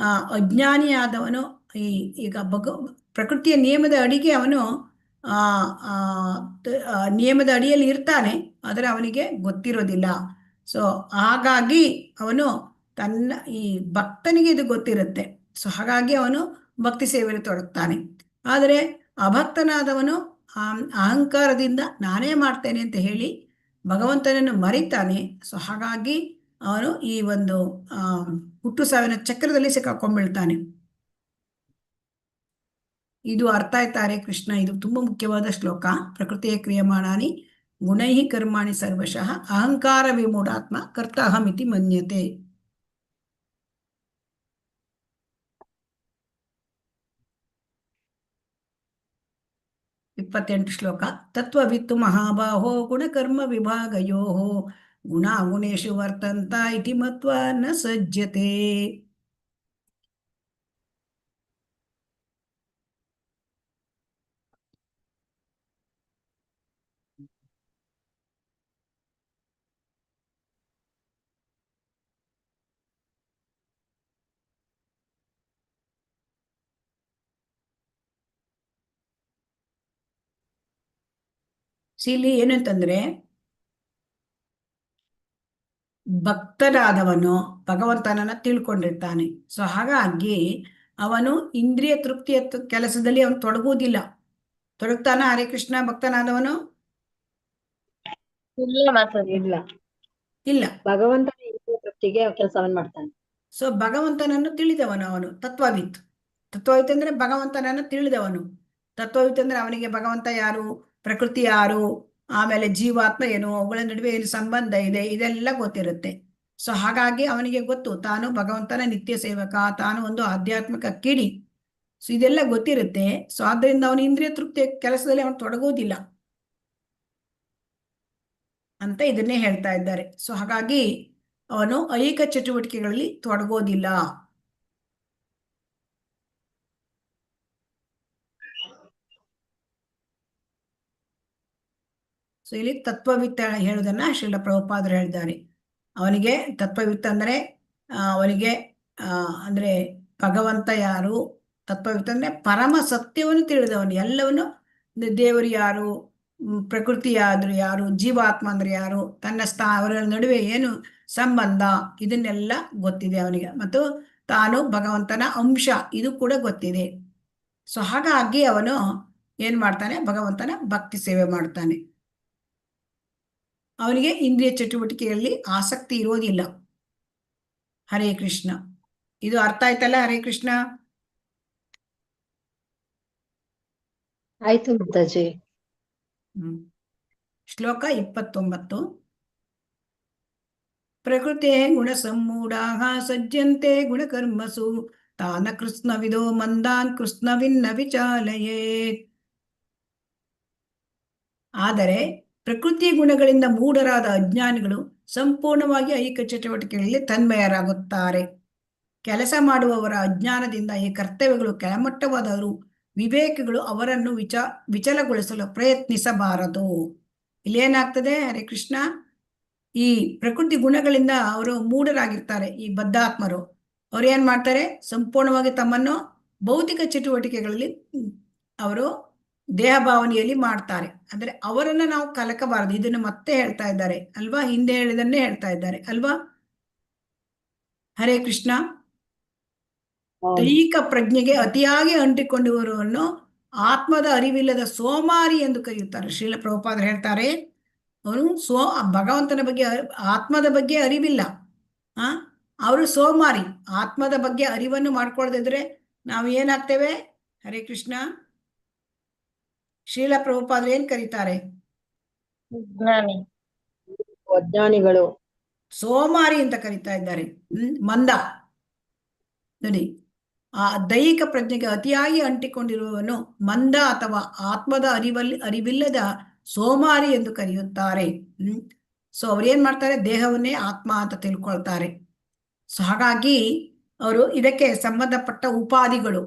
ಅಜ್ಞಾನಿಯಾದವನು ಈಗ ಪ್ರಕೃತಿಯ ನಿಯಮದ ಅಡಿಗೆ ಅವನು ಆ, ಆ, ನಿಯಮದ ಅಡಿಯಲ್ಲಿ ಇರ್ತಾನೆ, ಆದರೆ ಅವನಿಗೆ ಗೊತ್ತಿರೋದಿಲ್ಲ. ಸೊ ಹಾಗಾಗಿ ಅವನು ತನ್ನ ಈ ಭಕ್ತನಿಗೆ ಇದು ಗೊತ್ತಿರುತ್ತೆ. ಸೊ ಹಾಗಾಗಿ ಅವನು ಭಕ್ತಿ ಸೇವೆಯಲ್ಲಿ ತೊಡಗ್ತಾನೆ. ಆದರೆ ಅಭಕ್ತನಾದವನು ಅಹಂಕಾರದಿಂದ ನಾನೇ ಮಾಡ್ತೇನೆ ಅಂತ ಹೇಳಿ ಭಗವಂತನನ್ನು ಮರಿತಾನೆ. ಸೊ ಹಾಗಾಗಿ ಅವನು ಈ ಒಂದು ಹುಟ್ಟು ಸಾವಿನ ಚಕ್ರದಲ್ಲಿ ಸಿಕ್ಕಾಕೊಂಡ್ಬೀಳ್ತಾನೆ. ಇದು ಅರ್ಥ ಆಯ್ತಾ ಹರೇ ಕೃಷ್ಣ? ಇದು ತುಂಬಾ ಮುಖ್ಯವಾದ ಶ್ಲೋಕ. ಪ್ರಕೃತಿಯ ಕ್ರಿಯಮಾಣಾನಿ ಗುಣೈ ಕರ್ಮಾಣಿ ಸರ್ವಶಃ ಅಹಂಕಾರ ವಿಮೂಢಾತ್ಮ ಕರ್ತಾಹಮಿತಿ ಮನ್ಯತೆ. ಇಪ್ಪತ್ತೆಂಟು ಶ್ಲೋಕ. ತತ್ವವಿತ್ತು ಮಹಾಬಾಹೋ ಗುಣಕರ್ಮ ವಿಭಾಗಯೋ ಗುಣಾಗುಣೇಶು ವರ್ತಂತ ಇತಿ ಮತ್ವ ನ ಸಜ್ಜತೆ. ಇಲ್ಲಿ ಏನಂತಂದ್ರೆ, ಭಕ್ತನಾದವನು ಭಗವಂತನನ್ನ ತಿಳ್ಕೊಂಡಿರ್ತಾನೆ. ಸೊ ಹಾಗಾಗಿ ಅವನು ಇಂದ್ರಿಯ ತೃಪ್ತಿಯ ಕೆಲಸದಲ್ಲಿ ಅವನು ತೊಡಗುವುದಿಲ್ಲ. ತೊಡಗ್ತಾನ ಹರೇ ಕೃಷ್ಣ ಭಕ್ತನಾದವನು? ಇಲ್ಲ ಮಾತಾಜಿ. ಇಲ್ಲ, ಇಲ್ಲ. ಭಗವಂತನ ಇಂದ್ರಿಯ ತೃಪ್ತಿಗೆ ಕೆಲಸವನ್ನು ಮಾಡ್ತಾನೆ. ಸೊ ಭಗವಂತನನ್ನು ತಿಳಿದವನು ಅವನು ತತ್ವವಿತ್. ತತ್ವವಿತ್ ಅಂದ್ರೆ ಭಗವಂತನನ್ನು ತಿಳಿದವನು. ತತ್ವವಿತ್ ಅಂದ್ರೆ ಅವನಿಗೆ ಭಗವಂತ ಯಾರು, ಪ್ರಕೃತಿ ಯಾರು, ಆಮೇಲೆ ಜೀವಾತ್ಮ ಏನು, ಅವುಗಳ ನಡುವೆ ಏನು ಸಂಬಂಧ ಇದೆ, ಇದೆಲ್ಲ ಗೊತ್ತಿರುತ್ತೆ. ಸೊ ಹಾಗಾಗಿ ಅವನಿಗೆ ಗೊತ್ತು ತಾನು ಭಗವಂತನ ನಿತ್ಯ ಸೇವಕ, ತಾನು ಒಂದು ಆಧ್ಯಾತ್ಮಿಕ ಕಿಡಿ. ಸೊ ಇದೆಲ್ಲ ಗೊತ್ತಿರುತ್ತೆ. ಸೊ ಆದ್ದರಿಂದ ಅವನು ಇಂದ್ರಿಯ ತೃಪ್ತಿಯ ಕೆಲಸದಲ್ಲಿ ಅವನು ತೊಡಗುವುದಿಲ್ಲ ಅಂತ ಇದನ್ನೇ ಹೇಳ್ತಾ ಇದ್ದಾರೆ. ಸೊ ಹಾಗಾಗಿ ಅವನು ಐಹಿಕ ಚಟುವಟಿಕೆಗಳಲ್ಲಿ ತೊಡಗೋದಿಲ್ಲ. ಸೊ ಇಲ್ಲಿ ತತ್ವವಿತ್ತ ಹೇಳುವುದನ್ನ ಶ್ರೀಲ ಪ್ರಭುಪಾದರು ಹೇಳಿದ್ದಾರೆ. ಅವನಿಗೆ ತತ್ವವಿತ್ತ ಅಂದ್ರೆ ಅವನಿಗೆ ಅಂದ್ರೆ ಭಗವಂತ ಯಾರು, ತತ್ವವಿತ್ತ ಅಂದ್ರೆ ಪರಮ ಸತ್ಯವನ್ನು ತಿಳಿದವನು. ಎಲ್ಲವನ್ನು ದೇವರು ಯಾರು, ಪ್ರಕೃತಿ ಯಾರು ಯಾರು, ಜೀವಾತ್ಮ ಅಂದ್ರೆ ಯಾರು, ತನ್ನ ಅವರ ನಡುವೆ ಏನು ಸಂಬಂಧ, ಇದನ್ನೆಲ್ಲ ಗೊತ್ತಿದೆ ಅವನಿಗೆ. ಮತ್ತು ತಾನು ಭಗವಂತನ ಅಂಶ, ಇದು ಕೂಡ ಗೊತ್ತಿದೆ. ಸೊ ಹಾಗಾಗಿ ಅವನು ಏನ್ ಮಾಡ್ತಾನೆ, ಭಗವಂತನ ಭಕ್ತಿ ಸೇವೆ ಮಾಡ್ತಾನೆ. ಅವನಿಗೆ ಇಂದ್ರಿಯ ಚಟುವಟಿಕೆಯಲ್ಲಿ ಆಸಕ್ತಿ ಇರೋದಿಲ್ಲ. ಹರೇ ಕೃಷ್ಣ. ಇದು ಅರ್ಥ ಆಯ್ತಲ್ಲ ಹರೇ ಕೃಷ್ಣ? ಆಯ್ತು ಮಾತಾಜಿ. ಶ್ಲೋಕ 29. ಪ್ರಕೃತೆ ಗುಣ ಸಮ್ಮೂಢಾಃ ಸಜ್ಜಂತೆ ಗುಣಕರ್ಮಸು ತಾನ ಕೃಷ್ಣವಿದೋ ಮಂದಾನ್ ಕೃಷ್ಣವಿನ್ನ ವಿಚಾಲಯೇತ್. ಆದರೆ ಪ್ರಕೃತಿ ಗುಣಗಳಿಂದ ಮೂಢರಾದ ಅಜ್ಞಾನಿಗಳು ಸಂಪೂರ್ಣವಾಗಿ ಐಹಿಕ ಚಟುವಟಿಕೆಗಳಲ್ಲಿ ತನ್ಮಯರಾಗುತ್ತಾರೆ. ಕೆಲಸ ಮಾಡುವವರ ಅಜ್ಞಾನದಿಂದ ಈ ಕರ್ತವ್ಯಗಳು ಕೆಳಮಟ್ಟವಾದವರು ವಿವೇಕಿಗಳು ಅವರನ್ನು ವಿಚಲಗೊಳಿಸಲು ಪ್ರಯತ್ನಿಸಬಾರದು. ಇಲ್ಲೇನಾಗ್ತದೆ ಹರೇ ಕೃಷ್ಣ, ಈ ಪ್ರಕೃತಿ ಗುಣಗಳಿಂದ ಅವರು ಮೂಢರಾಗಿರ್ತಾರೆ. ಈ ಬದ್ಧಾತ್ಮರು ಅವ್ರು ಏನ್ ಮಾಡ್ತಾರೆ, ಸಂಪೂರ್ಣವಾಗಿ ತಮ್ಮನ್ನು ಭೌತಿಕ ಚಟುವಟಿಕೆಗಳಲ್ಲಿ ಅವರು ದೇಹ ಭಾವನೆಯಲ್ಲಿ ಮಾಡ್ತಾರೆ. ಅಂದ್ರೆ ಅವರನ್ನ ನಾವು ಕಲಕಬಾರದು. ಇದನ್ನು ಮತ್ತೆ ಹೇಳ್ತಾ ಇದ್ದಾರೆ ಅಲ್ವಾ, ಹಿಂದೆ ಹೇಳಿದನ್ನೇ ಹೇಳ್ತಾ ಇದ್ದಾರೆ ಅಲ್ವಾ ಹರೇ ಕೃಷ್ಣ. ದೈಹಿಕ ಪ್ರಜ್ಞೆಗೆ ಅತಿಯಾಗಿ ಅಂಟಿಕೊಂಡಿರುವವರನ್ನು ಆತ್ಮದ ಅರಿವಿಲ್ಲದ ಸೋಮಾರಿ ಎಂದು ಕರೆಯುತ್ತಾರೆ. ಶ್ರೀಲ ಪ್ರಭುಪಾದರು ಹೇಳ್ತಾರೆ, ಅವನು ಭಗವಂತನ ಬಗ್ಗೆ ಆತ್ಮದ ಬಗ್ಗೆ ಅರಿವಿಲ್ಲ, ಅವರು ಸೋಮಾರಿ. ಆತ್ಮದ ಬಗ್ಗೆ ಅರಿವನ್ನು ಮಾಡ್ಕೊಳ್ಳದಿದ್ರೆ ನಾವು ಏನಾಗ್ತೇವೆ ಹರೇ ಕೃಷ್ಣ? ಶ್ರೀಲ ಪ್ರಭುಪಾದರು ಏನ್ ಕರೀತಾರೆ? ಜ್ಞಾನಿ. ಅಜ್ಞಾನಿಗಳು, ಸೋಮಾರಿ ಅಂತ ಕರೀತಾ ಇದ್ದಾರೆ. ಮಂದ ನೋಡಿ, ಆ ದೈಹಿಕ ಪ್ರಜ್ಞೆಗೆ ಅತಿಯಾಗಿ ಅಂಟಿಕೊಂಡಿರುವವನು ಮಂದ ಅಥವಾ ಆತ್ಮದ ಅರಿವಿಲ್ಲದ ಸೋಮಾರಿ ಎಂದು ಕರೆಯುತ್ತಾರೆ. ಸೊ ಅವ್ರೇನ್ ಮಾಡ್ತಾರೆ, ದೇಹವನ್ನೇ ಆತ್ಮ ಅಂತ ತಿಳ್ಕೊಳ್ತಾರೆ. ಸೊ ಹಾಗಾಗಿ ಅವರು ಇದಕ್ಕೆ ಸಂಬಂಧಪಟ್ಟ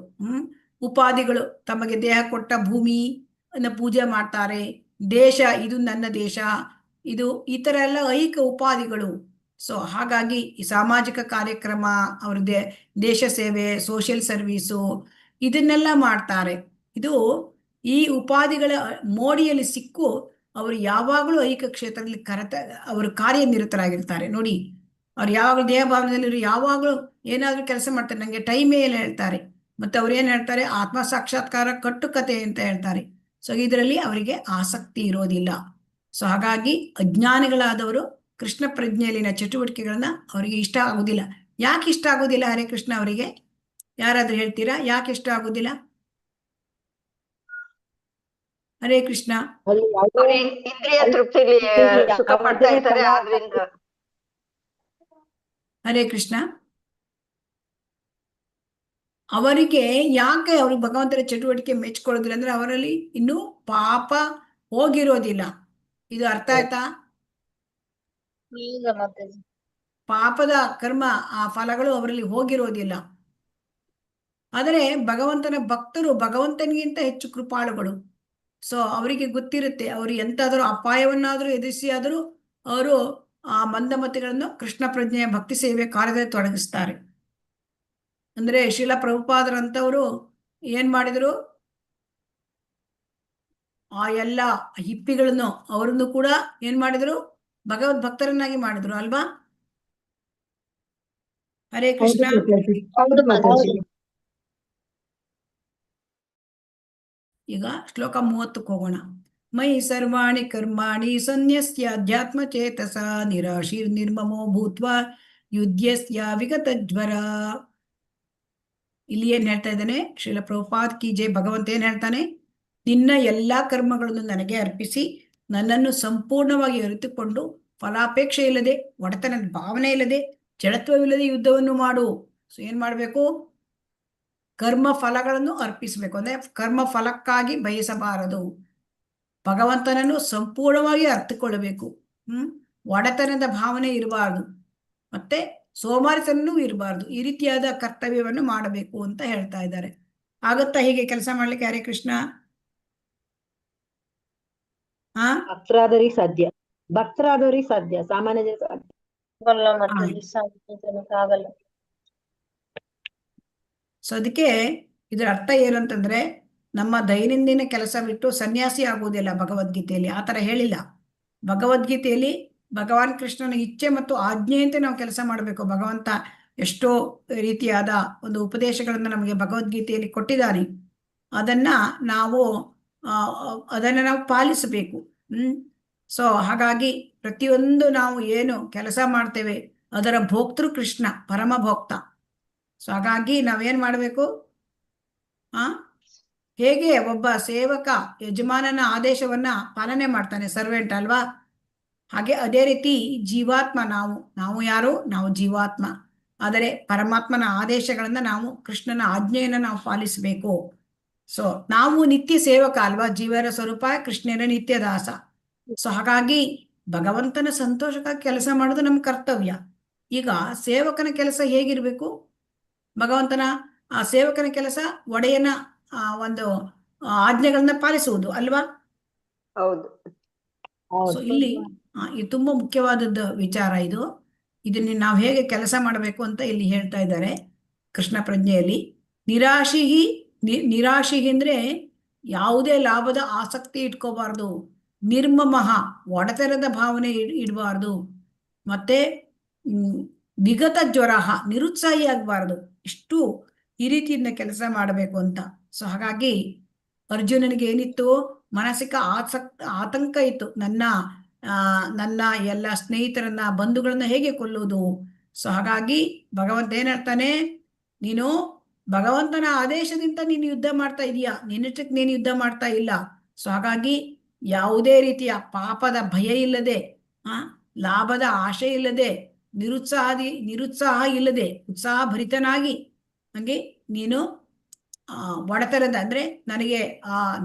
ಉಪಾಧಿಗಳು ತಮಗೆ ದೇಹ ಕೊಟ್ಟ ಭೂಮಿ ಪೂಜೆ ಮಾಡ್ತಾರೆ. ದೇಶ, ಇದು ನನ್ನ ದೇಶ, ಇದು ಈ ತರ ಎಲ್ಲ ಐಹಿಕ ಉಪಾಧಿಗಳು. ಸೊ ಹಾಗಾಗಿ ಈ ಸಾಮಾಜಿಕ ಕಾರ್ಯಕ್ರಮ, ಅವ್ರದ್ದೇ ದೇಶ ಸೇವೆ, ಸೋಷಿಯಲ್ ಸರ್ವೀಸು ಇದನ್ನೆಲ್ಲ ಮಾಡ್ತಾರೆ. ಇದು ಈ ಉಪಾಧಿಗಳ ಮೋಡಿಯಲ್ಲಿ ಸಿಕ್ಕು ಅವರು ಯಾವಾಗಲೂ ಐಕ ಕ್ಷೇತ್ರದಲ್ಲಿ ಅವರು ಕಾರ್ಯನಿರತರಾಗಿರ್ತಾರೆ. ನೋಡಿ, ಅವ್ರು ಯಾವಾಗಲೂ ದೇಹ ಭಾವನೆಯಲ್ಲಿ ಯಾವಾಗಲೂ ಏನಾದರೂ ಕೆಲಸ ಮಾಡ್ತಾರೆ. ನನಗೆ ಟೈಮೇ ಇಲ್ಲ ಹೇಳ್ತಾರೆ. ಮತ್ತೆ ಅವ್ರು ಏನು ಹೇಳ್ತಾರೆ, ಆತ್ಮ ಸಾಕ್ಷಾತ್ಕಾರ ಕಟ್ಟುಕತೆ ಅಂತ ಹೇಳ್ತಾರೆ. ಸೊ ಇದರಲ್ಲಿ ಅವರಿಗೆ ಆಸಕ್ತಿ ಇರೋದಿಲ್ಲ. ಸೊ ಹಾಗಾಗಿ ಅಜ್ಞಾನಿಗಳಾದವರು ಕೃಷ್ಣ ಪ್ರಜ್ಞೆಯಲ್ಲಿನ ಚಟುವಟಿಕೆಗಳನ್ನ ಅವರಿಗೆ ಇಷ್ಟ ಆಗುದಿಲ್ಲ. ಯಾಕೆ ಇಷ್ಟ ಆಗುದಿಲ್ಲ ಹರೇ ಕೃಷ್ಣ ಅವರಿಗೆ? ಯಾರಾದ್ರೂ ಹೇಳ್ತೀರಾ ಯಾಕೆ ಇಷ್ಟ ಆಗುದಿಲ್ಲ? ಹರೇ ಕೃಷ್ಣ. ಅಲ್ಲಿ ಯಾವುದೇ ಅವ್ರು ಇಂದ್ರಿಯ ತೃಪ್ತಿಲಿ ಸುಖ ಪಡ್ತಾ ಇರ್ತಾರೆ. ಆದ್ರಿಂದ ಹರೇ ಕೃಷ್ಣ. ಅವರಿಗೆ ಯಾಕೆ ಅವ್ರಿಗೆ ಭಗವಂತನ ಚಟುವಟಿಕೆ ಮೆಚ್ಕೊಳ್ಳೋದಿಲ್ಲ ಅಂದ್ರೆ ಅವರಲ್ಲಿ ಇನ್ನೂ ಪಾಪ ಹೋಗಿರೋದಿಲ್ಲ. ಇದು ಅರ್ಥ ಆಯ್ತಾ? ಈಗ ಮಾತಾಜಿ. ಪಾಪದ ಕರ್ಮ, ಆ ಫಲಗಳು ಅವರಲ್ಲಿ ಹೋಗಿರೋದಿಲ್ಲ. ಆದರೆ ಭಗವಂತನ ಭಕ್ತರು ಭಗವಂತನಿಗಿಂತ ಹೆಚ್ಚು ಕೃಪಾಳುಗಳು. ಸೊ ಅವರಿಗೆ ಗೊತ್ತಿರುತ್ತೆ, ಅವರು ಎಂತಾದರೂ ಅಪಾಯವನ್ನಾದರೂ ಎದುರಿಸಿ ಆದರೂ ಅವರು ಆ ಮಂದಮತಿಗಳನ್ನು ಕೃಷ್ಣ ಪ್ರಜ್ಞೆಯ ಭಕ್ತಿ ಸೇವೆ ಕಾರ್ಯದಲ್ಲಿ ತೊಡಗಿಸ್ತಾರೆ. ಅಂದ್ರೆ ಶಿಲ ಪ್ರಭುಪಾದರಂತವರು ಏನ್ ಮಾಡಿದ್ರು, ಆ ಎಲ್ಲ ಹಿಪ್ಪಿಗಳನ್ನು ಅವರನ್ನು ಕೂಡ ಏನ್ ಮಾಡಿದ್ರು, ಭಗವದ್ ಭಕ್ತರನ್ನಾಗಿ ಮಾಡಿದ್ರು ಅಲ್ವಾ? ಹರೇ ಕೃಷ್ಣ. ಹೌದು ಮಾತಾಜಿ. ಈಗ ಶ್ಲೋಕ 30ಕ್ಕೆ ಹೋಗೋಣ. ಮೈ ಸರ್ವಾಣಿ ಕರ್ಮಾಣಿ ಸನ್ಯಸ್ಯ ಅಧ್ಯಾತ್ಮ ಚೇತಸ ನಿರಾಶೀರ್ ನಿರ್ಮಮೋ ಭೂತ್ವ ಯುದ್ಧಸ್ಯ ವಿಗತ ಜ್ವರ. ಇಲ್ಲಿ ಏನ್ ಹೇಳ್ತಾ ಇದ್ದಾನೆ ಶ್ರೀಲ ಪ್ರಭುಪಾದ್ ಕಿ ಜೈ. ಭಗವಂತ ಏನ್ ಹೇಳ್ತಾನೆ, ನಿನ್ನ ಎಲ್ಲಾ ಕರ್ಮಗಳನ್ನು ನನಗೆ ಅರ್ಪಿಸಿ ನನ್ನನ್ನು ಸಂಪೂರ್ಣವಾಗಿ ಅರಿತುಕೊಂಡು ಫಲಾಪೇಕ್ಷೆ ಇಲ್ಲದೆ, ಒಡೆತನದ ಭಾವನೆ ಇಲ್ಲದೆ, ಜಡತ್ವವಿಲ್ಲದೆ ಯುದ್ಧವನ್ನು ಮಾಡು. ಸೊ ಏನ್ ಮಾಡ್ಬೇಕು, ಕರ್ಮ ಫಲಗಳನ್ನು ಅರ್ಪಿಸಬೇಕು. ಅಂದ್ರೆ ಕರ್ಮ ಫಲಕ್ಕಾಗಿ ಬಯಸಬಾರದು, ಭಗವಂತನನ್ನು ಸಂಪೂರ್ಣವಾಗಿ ಅರ್ಥಕೊಳ್ಳಬೇಕು. ಒಡೆತನದ ಭಾವನೆ ಇರಬಾರ್ದು, ಮತ್ತೆ ಸೋಮಾರಿತನೂ ಇರಬಾರ್ದು. ಈ ರೀತಿಯಾದ ಕರ್ತವ್ಯವನ್ನು ಮಾಡಬೇಕು ಅಂತ ಹೇಳ್ತಾ ಇದ್ದಾರೆ. ಆಗುತ್ತಾ ಹೀಗೆ ಕೆಲಸ ಮಾಡ್ಲಿಕ್ಕೆ ಹರೇ ಕೃಷ್ಣ? ಭಕ್ತರಾದವ್ರಿಗೆ ಸಾಧ್ಯ, ಸಾಮಾನ್ಯ ಜನ ಸಾಧ್ಯ ಆಗಲ್ಲ ಮಾತಾಜಿ, ಸಾಮಾನ್ಯ ಜನಕ್ಕೆ ಆಗಲ್ಲ. ಸೊ ಅದಕ್ಕೆ ಇದರ ಅರ್ಥ ಏನು ಅಂತಂದ್ರೆ, ನಮ್ಮ ದೈನಂದಿನ ಕೆಲಸ ಬಿಟ್ಟು ಸನ್ಯಾಸಿ ಆಗುವುದಿಲ್ಲ ಭಗವದ್ಗೀತೆಯಲ್ಲಿ. ಆ ಥರ ಹೇಳಿಲ್ಲ. ಭಗವದ್ಗೀತೆಯಲ್ಲಿ ಭಗವಾನ್ ಕೃಷ್ಣನ ಇಚ್ಛೆ ಮತ್ತು ಆಜ್ಞೆಯಂತೆ ನಾವು ಕೆಲಸ ಮಾಡಬೇಕು. ಭಗವಂತ ಎಷ್ಟೋ ರೀತಿಯಾದ ಒಂದು ಉಪದೇಶಗಳನ್ನು ನಮಗೆ ಭಗವದ್ಗೀತೆಯಲ್ಲಿ ಕೊಟ್ಟಿದ್ದಾನೆ. ಅದನ್ನ ನಾವು ಪಾಲಿಸಬೇಕು. ಸೊ ಹಾಗಾಗಿ ಪ್ರತಿಯೊಂದು ನಾವು ಏನು ಕೆಲಸ ಮಾಡ್ತೇವೆ ಅದರ ಭೋಕ್ತೃ ಕೃಷ್ಣ, ಪರಮ ಭೋಕ್ತ. ಸೊ ಹಾಗಾಗಿ ನಾವೇನ್ ಮಾಡಬೇಕು, ಹೇಗೆ ಒಬ್ಬ ಸೇವಕ ಯಜಮಾನನ ಆದೇಶವನ್ನ ಪಾಲನೆ ಮಾಡ್ತಾನೆ, ಸರ್ವೆಂಟ್ ಅಲ್ವಾ, ಹಾಗೆ ಅದೇ ರೀತಿ ಜೀವಾತ್ಮ ನಾವು ಯಾರು, ನಾವು ಜೀವಾತ್ಮ. ಆದರೆ ಪರಮಾತ್ಮನ ಆದೇಶಗಳನ್ನ ನಾವು, ಕೃಷ್ಣನ ಆಜ್ಞೆಯನ್ನ ನಾವು ಪಾಲಿಸಬೇಕು. ಸೊ ನಾವು ನಿತ್ಯ ಸೇವಕ ಅಲ್ವಾ, ಜೀವರ ಸ್ವರೂಪ ಕೃಷ್ಣನ ನಿತ್ಯ ದಾಸ. ಸೊ ಹಾಗಾಗಿ ಭಗವಂತನ ಸಂತೋಷಕ್ಕಾಗಿ ಕೆಲಸ ಮಾಡೋದು ನಮ್ಮ ಕರ್ತವ್ಯ. ಈಗ ಸೇವಕನ ಕೆಲಸ ಹೇಗಿರ್ಬೇಕು, ಭಗವಂತನ ಆ ಸೇವಕನ ಕೆಲಸ ಒಡೆಯನ ಒಂದು ಆಜ್ಞೆಗಳನ್ನ ಪಾಲಿಸುವುದು ಅಲ್ವಾ? ಹೌದು. ಸೊ ಇಲ್ಲಿ ಇದು ತುಂಬಾ ಮುಖ್ಯವಾದದ್ದು ವಿಚಾರ. ಇದನ್ನ ನಾವು ಹೇಗೆ ಕೆಲಸ ಮಾಡಬೇಕು ಅಂತ ಇಲ್ಲಿ ಹೇಳ್ತಾ ಇದ್ದಾರೆ ಕೃಷ್ಣ ಪ್ರಜ್ಞೆಯಲ್ಲಿ. ನಿರಾಶಿ ಅಂದ್ರೆ ಯಾವುದೇ ಲಾಭದ ಆಸಕ್ತಿ ಇಟ್ಕೋಬಾರ್ದು. ನಿರ್ಮಮಃ, ಒಡೆತನದ ಭಾವನೆ ಇಡಬಾರ್ದು. ಮತ್ತೆ ವಿಗತ ಜ್ವರ, ನಿರುತ್ಸಾಹಿ ಆಗಬಾರ್ದು. ಇಷ್ಟು ಈ ರೀತಿಯಿಂದ ಕೆಲಸ ಮಾಡಬೇಕು ಅಂತ. ಸೊ ಹಾಗಾಗಿ ಅರ್ಜುನನಿಗೆ ಏನಿತ್ತು, ಮಾನಸಿಕ ಆತಂಕ ಇತ್ತು. ನನ್ನ ಎಲ್ಲ ಸ್ನೇಹಿತರನ್ನ, ಬಂಧುಗಳನ್ನ ಹೇಗೆ ಕೊಲ್ಲೋದು. ಸೊ ಹಾಗಾಗಿ ಭಗವಂತ ಏನ್ ಹೇಳ್ತಾನೆ, ನೀನು ಭಗವಂತನ ಆದೇಶದಿಂದ ನೀನು ಯುದ್ಧ ಮಾಡ್ತಾ ಇದೀಯಾ, ನಿನ್ನಷ್ಟಕ್ಕೆ ನೀನು ಯುದ್ಧ ಮಾಡ್ತಾ ಇಲ್ಲ. ಸೊ ಹಾಗಾಗಿ ಯಾವುದೇ ರೀತಿಯ ಪಾಪದ ಭಯ ಇಲ್ಲದೆ, ಲಾಭದ ಆಶೆ ಇಲ್ಲದೆ, ನಿರುತ್ಸಾಹ ಇಲ್ಲದೆ ಉತ್ಸಾಹ ಭರಿತನಾಗಿ ಹಾಗೆ ನೀನು ಒಡೆತನದ ಅಂದ್ರೆ ನನಗೆ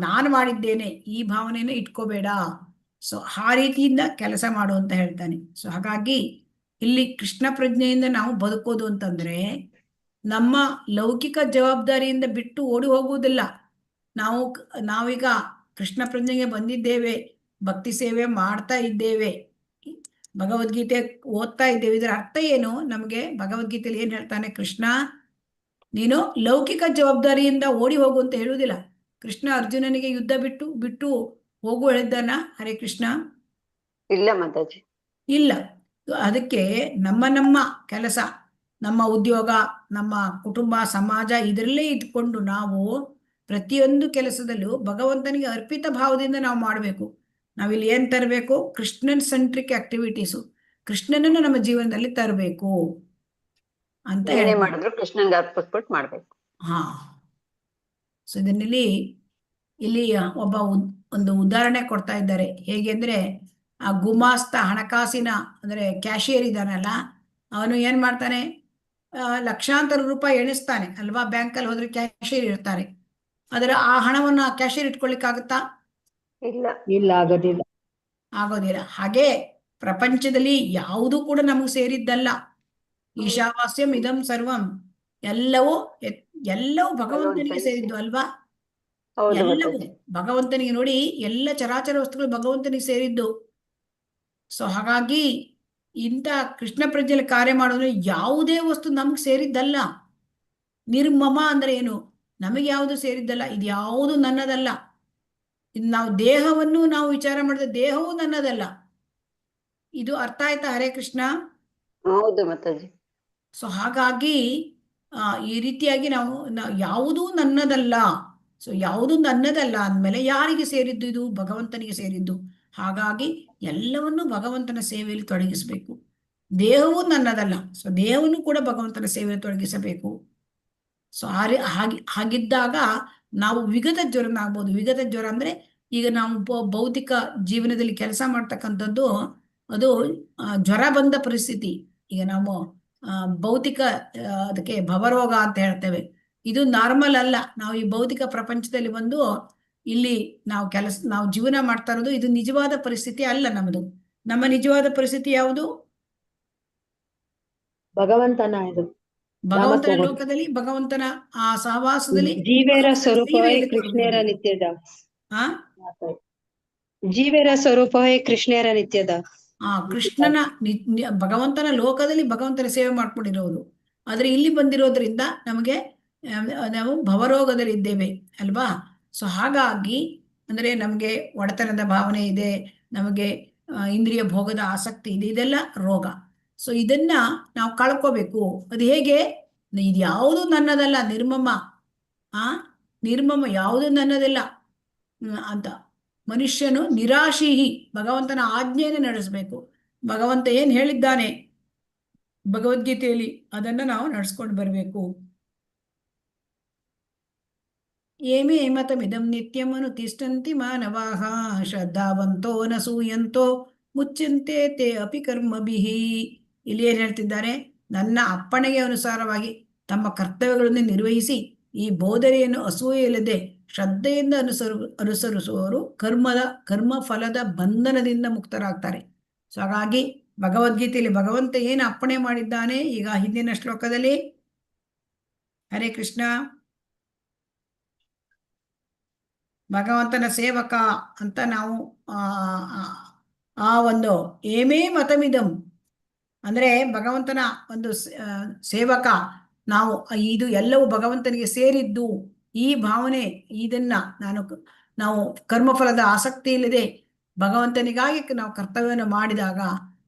ನಾನು ಮಾಡಿದ್ದೇನೆ ಈ ಭಾವನೆಯನ್ನು ಇಟ್ಕೋಬೇಡ. ಸೊ ಆ ರೀತಿಯಿಂದ ಕೆಲಸ ಮಾಡು ಅಂತ ಹೇಳ್ತಾನೆ. ಸೊ ಹಾಗಾಗಿ ಇಲ್ಲಿ ಕೃಷ್ಣ ಪ್ರಜ್ಞೆಯಿಂದ ನಾವು ಬದುಕೋದು ಅಂತಂದ್ರೆ ನಮ್ಮ ಲೌಕಿಕ ಜವಾಬ್ದಾರಿಯಿಂದ ಬಿಟ್ಟು ಓಡಿ ಹೋಗುವುದಿಲ್ಲ. ನಾವೀಗ ಕೃಷ್ಣ ಪ್ರಜ್ಞೆಗೆ ಬಂದಿದ್ದೇವೆ, ಭಕ್ತಿ ಸೇವೆ ಮಾಡ್ತಾ ಇದ್ದೇವೆ, ಭಗವದ್ಗೀತೆ ಓದ್ತಾ ಇದ್ದೇವೆ, ಇದರ ಅರ್ಥ ಏನು? ನಮಗೆ ಭಗವದ್ಗೀತೆಯಲ್ಲಿ ಏನ್ ಹೇಳ್ತಾನೆ ಕೃಷ್ಣ? ನೀನು ಲೌಕಿಕ ಜವಾಬ್ದಾರಿಯಿಂದ ಓಡಿ ಹೋಗು ಅಂತ ಹೇಳುವುದಿಲ್ಲ. ಕೃಷ್ಣ ಅರ್ಜುನನಿಗೆ ಯುದ್ಧ ಬಿಟ್ಟು ಬಿಟ್ಟು ಹೋಗು ಹೇಳಿದ್ದಾನ? ಹರೇ ಕೃಷ್ಣ. ಇಲ್ಲ ಮಾತಾಜಿ. ಇಲ್ಲ. ಅದಕ್ಕೆ ನಮ್ಮ ಕೆಲಸ, ನಮ್ಮ ಉದ್ಯೋಗ, ನಮ್ಮ ಕುಟುಂಬ, ಸಮಾಜ ಇದರಲ್ಲೇ ಇದ್ಕೊಂಡು ನಾವು ಪ್ರತಿಯೊಂದು ಕೆಲಸದಲ್ಲೂ ಭಗವಂತನಿಗೆ ಅರ್ಪಿತ ಭಾವದಿಂದ ನಾವು ಮಾಡಬೇಕು. ನಾವಿಲ್ಲಿ ಏನ್ ತರಬೇಕು? ಕೃಷ್ಣನ್ ಸೆಂಟ್ರಿಕ್ ಆಕ್ಟಿವಿಟೀಸು, ಕೃಷ್ಣನನ್ನು ನಮ್ಮ ಜೀವನದಲ್ಲಿ ತರಬೇಕು ಅಂತ ಏನೇ ಹೇಳಿ. ಮಾಡಿದ್ರು ಕೃಷ್ಣನ್ಗೆ ಅರ್ಪಿಸ್ಬಿಟ್ಟು ಮಾಡ್ಬೇಕು. ಹಾ. ಸೊ ಇದನ್ನಲ್ಲಿ ಇಲ್ಲಿ ಒಂದು ಉದಾಹರಣೆ ಕೊಡ್ತಾ ಇದ್ದಾರೆ. ಹೇಗೆ ಅಂದ್ರೆ, ಆ ಗುಮಾಸ್ತ, ಹಣಕಾಸಿನ ಅಂದ್ರೆ ಕ್ಯಾಶಿಯರ್ ಇದ್ದಾನಲ್ಲ, ಅವನು ಏನ್ ಮಾಡ್ತಾನೆ? ಲಕ್ಷಾಂತರ ರೂಪಾಯಿ ಎಣಿಸ್ತಾನೆ ಅಲ್ವಾ? ಬ್ಯಾಂಕಲ್ಲಿ ಹೋದ್ರೆ ಕ್ಯಾಶಿಯರ್ ಇರ್ತಾರೆ. ಆದರೆ ಆ ಹಣವನ್ನು ಕ್ಯಾಶಿಯರ್ ಇಟ್ಕೊಳ್ಳಿಕ್ಕಾಗುತ್ತಾ? ಇಲ್ಲ. ಇಲ್ಲ, ಆಗೋದಿಲ್ಲ. ಆಗೋದಿಲ್ಲ. ಹಾಗೆ ಪ್ರಪಂಚದಲ್ಲಿ ಯಾವುದೂ ಕೂಡ ನಮಗೆ ಸೇರಿದ್ದಲ್ಲ. ಈಶಾವಾಸ್ಯಂ ಇದಂ ಸರ್ವಂ, ಎಲ್ಲವೂ ಭಗವಂತನಿಗೆ ಸೇರಿದ್ದು ಅಲ್ವಾ? ಹೌದು ಎಲ್ಲವೂ ಮಾತಾಜಿ. ಭಗವಂತನಿಗೆ. ನೋಡಿ, ಎಲ್ಲ ಚರಾಚರ ವಸ್ತುಗಳು ಭಗವಂತನಿಗೆ ಸೇರಿದ್ದು. ಸೊ ಹಾಗಾಗಿ ಇಂಥ ಕೃಷ್ಣ ಪ್ರಜ್ಞೆಯಲ್ಲಿ ಕಾರ್ಯ ಮಾಡೋದ್ರೆ ಯಾವುದೇ ವಸ್ತು ನಮ್ಗೆ ಸೇರಿದ್ದಲ್ಲ. ನಿರ್ಮಮ ಅಂದ್ರೆ ಏನು? ನಮಗೆ ಯಾವುದು ಸೇರಿದ್ದಲ್ಲ, ಇದು ಯಾವುದು ನನ್ನದಲ್ಲ. ಇದು ನಾವು ದೇಹವನ್ನು ನಾವು ವಿಚಾರ ಮಾಡಿದ್ರೆ ದೇಹವೂ ನನ್ನದಲ್ಲ. ಇದು ಅರ್ಥ ಆಯ್ತಾ? ಹರೇ ಕೃಷ್ಣ. ಹೌದು ಮಾತಾಜಿ. ಸೊ ಹಾಗಾಗಿ ಈ ರೀತಿಯಾಗಿ ನಾವು ಯಾವುದೂ ನನ್ನದಲ್ಲ. ಸೊ ಯಾವುದೂ ನನ್ನದಲ್ಲ ಅಂದಮೇಲೆ ಯಾರಿಗೆ ಸೇರಿದ್ದು? ಇದು ಭಗವಂತನಿಗೆ ಸೇರಿದ್ದು. ಹಾಗಾಗಿ ಎಲ್ಲವನ್ನೂ ಭಗವಂತನ ಸೇವೆಯಲ್ಲಿ ತೊಡಗಿಸಬೇಕು. ದೇಹವೂ ನನ್ನದಲ್ಲ, ಸೊ ದೇಹವನ್ನು ಕೂಡ ಭಗವಂತನ ಸೇವೆಯಲ್ಲಿ ತೊಡಗಿಸಬೇಕು. ಸೊ ಹಾಗಿದ್ದಾಗ ನಾವು ವಿಗತ ಜ್ವರನಾಗ್ಬೋದು. ವಿಗತ ಜ್ವರ ಅಂದ್ರೆ, ಈಗ ನಾವು ಭೌತಿಕ ಜೀವನದಲ್ಲಿ ಕೆಲಸ ಮಾಡ್ತಕ್ಕಂಥದ್ದು ಅದು ಜ್ವರ ಬಂದ ಪರಿಸ್ಥಿತಿ. ಈಗ ನಾವು ಭೌತಿಕ ಅದಕ್ಕೆ ಭವರೋಗ ಅಂತ ಹೇಳ್ತೇವೆ. ಇದು ನಾರ್ಮಲ್ ಅಲ್ಲ. ನಾವು ಈ ಭೌತಿಕ ಪ್ರಪಂಚದಲ್ಲಿ ಬಂದು ಇಲ್ಲಿ ನಾವು ಜೀವನ ಮಾಡ್ತಾ ಇರೋದು ಇದು ನಿಜವಾದ ಪರಿಸ್ಥಿತಿ ಅಲ್ಲ ನಮ್ಮದು. ನಮ್ಮ ನಿಜವಾದ ಪರಿಸ್ಥಿತಿ ಯಾವುದು? ಭಗವಂತನ ಇದು ಭಗವಂತನ ಲೋಕದಲ್ಲಿ, ಭಗವಂತನ ಆ ಸಹವಾಸದಲ್ಲಿ, ಜೀವೇರ ಸ್ವರೂಪವೇ ಸೇವೆಯಲ್ಲಿ ಕೃಷ್ಣೇರ ತೊಡಗುವುದು. ನಿತ್ಯದ. ಆ ಜೀವೇರ ಸ್ವರೂಪವೇ ಕೃಷ್ಣೇರ ನಿತ್ಯದ. ಕೃಷ್ಣನ ಭಗವಂತನ ಲೋಕದಲ್ಲಿ ಭಗವಂತನ ಸೇವೆ ಮಾಡ್ಕೊಂಡಿರೋದು. ಆದ್ರೆ ಇಲ್ಲಿ ಬಂದಿರೋದ್ರಿಂದ ನಮಗೆ ನಾವು ಭವರೋಗದಲ್ಲಿ ಇದ್ದೇವೆ ಅಲ್ವಾ? ಸೊ ಹಾಗಾಗಿ ಅಂದ್ರೆ ನಮಗೆ ಒಡೆತನದ ಭಾವನೆ ಇದೆ, ನಮಗೆ ಇಂದ್ರಿಯ ಭೋಗದ ಆಸಕ್ತಿ ಇದೆ, ಇದೆಲ್ಲ ರೋಗ. ಸೊ ಇದನ್ನ ನಾವು ಕಳ್ಕೋಬೇಕು. ಅದು ಹೇಗೆ? ಇದು ಯಾವುದು ನನ್ನದಲ್ಲ, ನಿರ್ಮಮ. ನಿರ್ಮಮ, ಯಾವುದು ನನ್ನದಲ್ಲ ಅಂತ ಮನುಷ್ಯನು ನಿರಾಶೀಹಿ, ಭಗವಂತನ ಆಜ್ಞೆಯನ್ನು ನಡೆಸಬೇಕು. ಭಗವಂತ ಏನ್ ಹೇಳಿದ್ದಾನೆ ಭಗವದ್ಗೀತೆಯಲ್ಲಿ ಅದನ್ನ ನಾವು ನಡ್ಸ್ಕೊಂಡು ಬರಬೇಕು. ಏಮೇ ಮತಮಿದಂ ನಿತ್ಯಂ ಅನುತಿಷ್ಠಂತಿ ಮಾನವಾಃ ಶ್ರದ್ಧಾವಂತೋ ನ ಸೂಯಂತೋ ಮುಚ್ಯಂತೆ ತೇ ಅಪಿ ಕರ್ಮಭಿಃ. ಇಲ್ಲಿ ಏನ್ ಹೇಳ್ತಿದ್ದಾರೆ? ನನ್ನ ಅಪ್ಪಣೆಗೆ ಅನುಸಾರವಾಗಿ ತಮ್ಮ ಕರ್ತವ್ಯಗಳನ್ನು ನಿರ್ವಹಿಸಿ ಈ ಬೋಧನೆಯನ್ನು ಅಸೂಯೆ ಇಲ್ಲದೆ ಶ್ರದ್ಧೆಯಿಂದ ಅನುಸರಿಸುವವರು ಕರ್ಮ ಫಲದ ಬಂಧನದಿಂದ ಮುಕ್ತರಾಗ್ತಾರೆ. ಸೊ ಹಾಗಾಗಿ ಭಗವದ್ಗೀತೆಯಲ್ಲಿ ಭಗವಂತ ಏನು ಅಪ್ಪಣೆ ಮಾಡಿದ್ದಾನೆ ಈಗ ಹಿಂದಿನ ಶ್ಲೋಕದಲ್ಲಿ? ಹರೇ ಕೃಷ್ಣ. ಭಗವಂತನ ಸೇವಕ ಅಂತ ನಾವು ಆ ಒಂದು ಏಮೇ ಮತಮಿದಂ ಅಂದ್ರೆ ಭಗವಂತನ ಒಂದು ಸೇವಕ ನಾವು, ಇದು ಎಲ್ಲವೂ ಭಗವಂತನಿಗೆ ಸೇರಿದ್ದು. ಈ ಭಾವನೆ, ಇದನ್ನ ನಾವು ಕರ್ಮಫಲದ ಆಸಕ್ತಿ ಇಲ್ಲದೆ ಭಗವಂತನಿಗಾಗಿ ನಾವು ಕರ್ತವ್ಯವನ್ನು ಮಾಡಿದಾಗ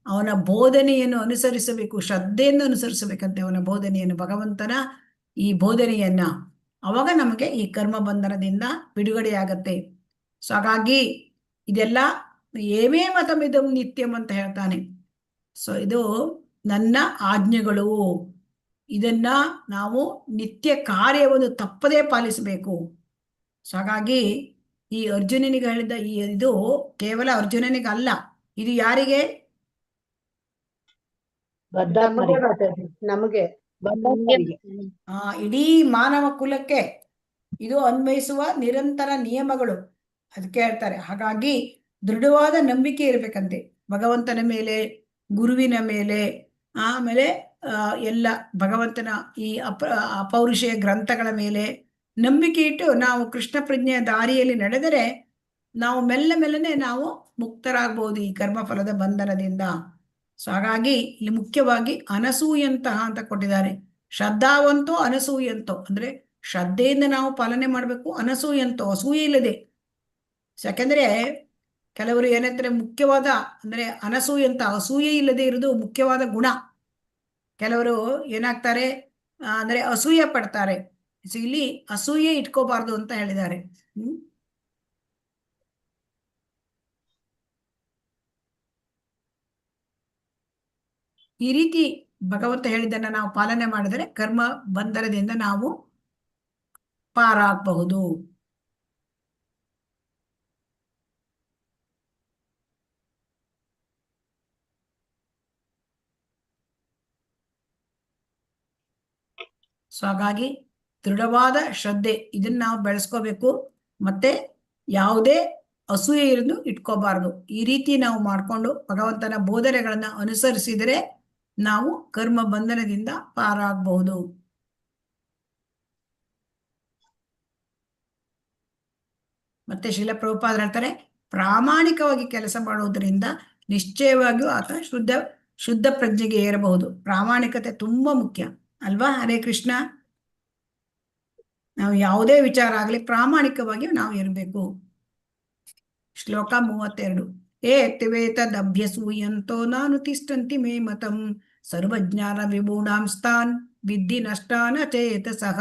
ಅವನ ಬೋಧನೆಯನ್ನು ಅನುಸರಿಸಬೇಕು, ಶ್ರದ್ಧೆಯನ್ನು ಅನುಸರಿಸಬೇಕಂತೆ ಅವನ ಬೋಧನೆಯನ್ನು, ಭಗವಂತನ ಈ ಬೋಧನೆಯನ್ನ. ಅವಾಗ ನಮಗೆ ಈ ಕರ್ಮ ಬಂಧನದಿಂದ ಬಿಡುಗಡೆಯಾಗತ್ತೆ. ಸೊ ಹಾಗಾಗಿ ಇದೆಲ್ಲ ಏಮೇ ಮತಮಿದಂ ನಿತ್ಯಂ ಅಂತ ಹೇಳ್ತಾನೆ. ಸೊ ಇದು ನನ್ನ ಆಜ್ಞೆಗಳು, ಇದನ್ನ ನಾವು ನಿತ್ಯ ಕಾರ್ಯವನ್ನು ತಪ್ಪದೇ ಪಾಲಿಸಬೇಕು. ಸೊ ಹಾಗಾಗಿ ಈ ಅರ್ಜುನನಿಗೆ ಹೇಳಿದ ಇದು ಕೇವಲ ಅರ್ಜುನನಿಗಲ್ಲ, ಇದು ಯಾರಿಗೆ? ನಮಗೆ ಇಡೀ ಮಾನವ ಕುಲಕ್ಕೆ ಇದು ಅನ್ವಯಿಸುವ ನಿರಂತರ ನಿಯಮಗಳು. ಅದಕ್ಕೆ ಹೇಳ್ತಾರೆ. ಹಾಗಾಗಿ ದೃಢವಾದ ನಂಬಿಕೆ ಇರಬೇಕಂತೆ ಭಗವಂತನ ಮೇಲೆ, ಗುರುವಿನ ಮೇಲೆ, ಆಮೇಲೆ ಎಲ್ಲ ಭಗವಂತನ ಈ ಅಪೌರುಷೇಯ ಗ್ರಂಥಗಳ ಮೇಲೆ ನಂಬಿಕೆ ಇಟ್ಟು ನಾವು ಕೃಷ್ಣ ಪ್ರಜ್ಞೆಯ ದಾರಿಯಲ್ಲಿ ನಡೆದರೆ ನಾವು ಮೆಲ್ಲನೆ ನಾವು ಮುಕ್ತರಾಗಬಹುದು ಈ ಕರ್ಮಫಲದ ಬಂಧನದಿಂದ. ಸೊ ಹಾಗಾಗಿ ಇಲ್ಲಿ ಮುಖ್ಯವಾಗಿ ಅನಸೂಯಂತಹ ಅಂತ ಕೊಟ್ಟಿದ್ದಾರೆ. ಶ್ರದ್ಧಾವಂತೋ ಅನಸೂಯಂತೋ ಅಂದ್ರೆ ಶ್ರದ್ಧೆಯಿಂದ ನಾವು ಪಾಲನೆ ಮಾಡಬೇಕು, ಅನಸೂಯಂತೋ ಅಸೂಯೆ ಇಲ್ಲದೆ. ಯಾಕೆಂದ್ರೆ ಕೆಲವರು ಏನಂತಾರೆ, ಮುಖ್ಯವಾದ ಅಂದ್ರೆ ಅನಸೂಯಂತ ಅಸೂಯೆ ಇಲ್ಲದೆ ಇರೋದು ಮುಖ್ಯವಾದ ಗುಣ. ಕೆಲವರು ಏನಾಗ್ತಾರೆ ಅಂದ್ರೆ ಅಸೂಯೆ ಪಡ್ತಾರೆ. ಸೊ ಇಲ್ಲಿ ಅಸೂಯೆ ಇಟ್ಕೋಬಾರ್ದು ಅಂತ ಹೇಳಿದ್ದಾರೆ. ಈ ರೀತಿ ಭಗವಂತ ಹೇಳಿದ್ದನ್ನ ನಾವು ಪಾಲನೆ ಮಾಡಿದರೆ ಕರ್ಮ ಬಂಧನದಿಂದ ನಾವು ಪಾರಾಗಬಹುದು. ಸೊ ಹಾಗಾಗಿ ದೃಢವಾದ ಶ್ರದ್ಧೆ ಇದನ್ನ ನಾವು ಬೆಳೆಸ್ಕೋಬೇಕು. ಮತ್ತೆ ಯಾವುದೇ ಅಸೂಯೆ ಇರೋದು ಇಟ್ಕೋಬಾರ್ದು. ಈ ರೀತಿ ನಾವು ಮಾಡಿಕೊಂಡು ಭಗವಂತನ ಬೋಧನೆಗಳನ್ನ ಅನುಸರಿಸಿದರೆ ನಾವು ಕರ್ಮ ಬಂಧನದಿಂದ ಪಾರಾಗಬಹುದು. ಮತ್ತೆ ಶ್ರೀಲ ಪ್ರಭುಪಾದರು ಹೇಳ್ತಾರೆ, ಪ್ರಾಮಾಣಿಕವಾಗಿ ಕೆಲಸ ಮಾಡುವುದರಿಂದ ನಿಶ್ಚಯವಾಗಿಯೂ ಆತ ಶುದ್ಧ ಪ್ರಜ್ಞೆಗೆ ಏರಬಹುದು. ಪ್ರಾಮಾಣಿಕತೆ ತುಂಬಾ ಮುಖ್ಯ ಅಲ್ವಾ? ಹರೇ ಕೃಷ್ಣ. ನಾವು ಯಾವುದೇ ವಿಚಾರ ಆಗಲಿ ಪ್ರಾಮಾಣಿಕವಾಗಿ ನಾವು ಇರಬೇಕು. ಶ್ಲೋಕ 32. ಏತವೇತದಭ್ಯಸೂಯಂತೋ ನಾನು ತಿಷ್ಟಂತಿ ಮೇ ಮತಂ ಸರ್ವಜ್ಞಾನ ವಿಮೂಢಾಂಸ್ತಾನ್ ವಿದ್ಧಿ ನಷ್ಟಾನ ಚೇತಸಃ.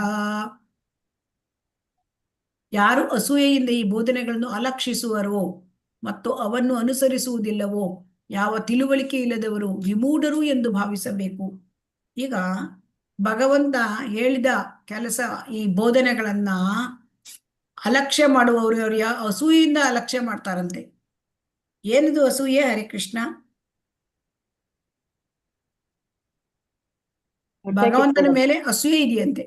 ಯಾರು ಅಸೂಯೆಯಿಂದ ಈ ಬೋಧನೆಗಳನ್ನು ಅಲಕ್ಷಿಸುವರೋ ಮತ್ತು ಅವನ್ನು ಅನುಸರಿಸುವುದಿಲ್ಲವೋ, ಯಾವ ತಿಳುವಳಿಕೆ ಇಲ್ಲದವರು ವಿಮೂಢರು ಎಂದು ಭಾವಿಸಬೇಕು. ಈಗ ಭಗವಂತ ಹೇಳಿದ ಕೆಲಸ ಈ ಬೋಧನೆಗಳನ್ನ ಅಲಕ್ಷ್ಯ ಮಾಡುವವರು ಅಸೂಯೆಯಿಂದ ಅಲಕ್ಷ್ಯ ಮಾಡ್ತಾರಂತೆ. ಏನಿದು ಅಸೂಯೆ? ಹರೇ ಕೃಷ್ಣ. ಭಗವಂತನ ಮೇಲೆ ಅಸೂಯೆ ಇದೆಯಂತೆ.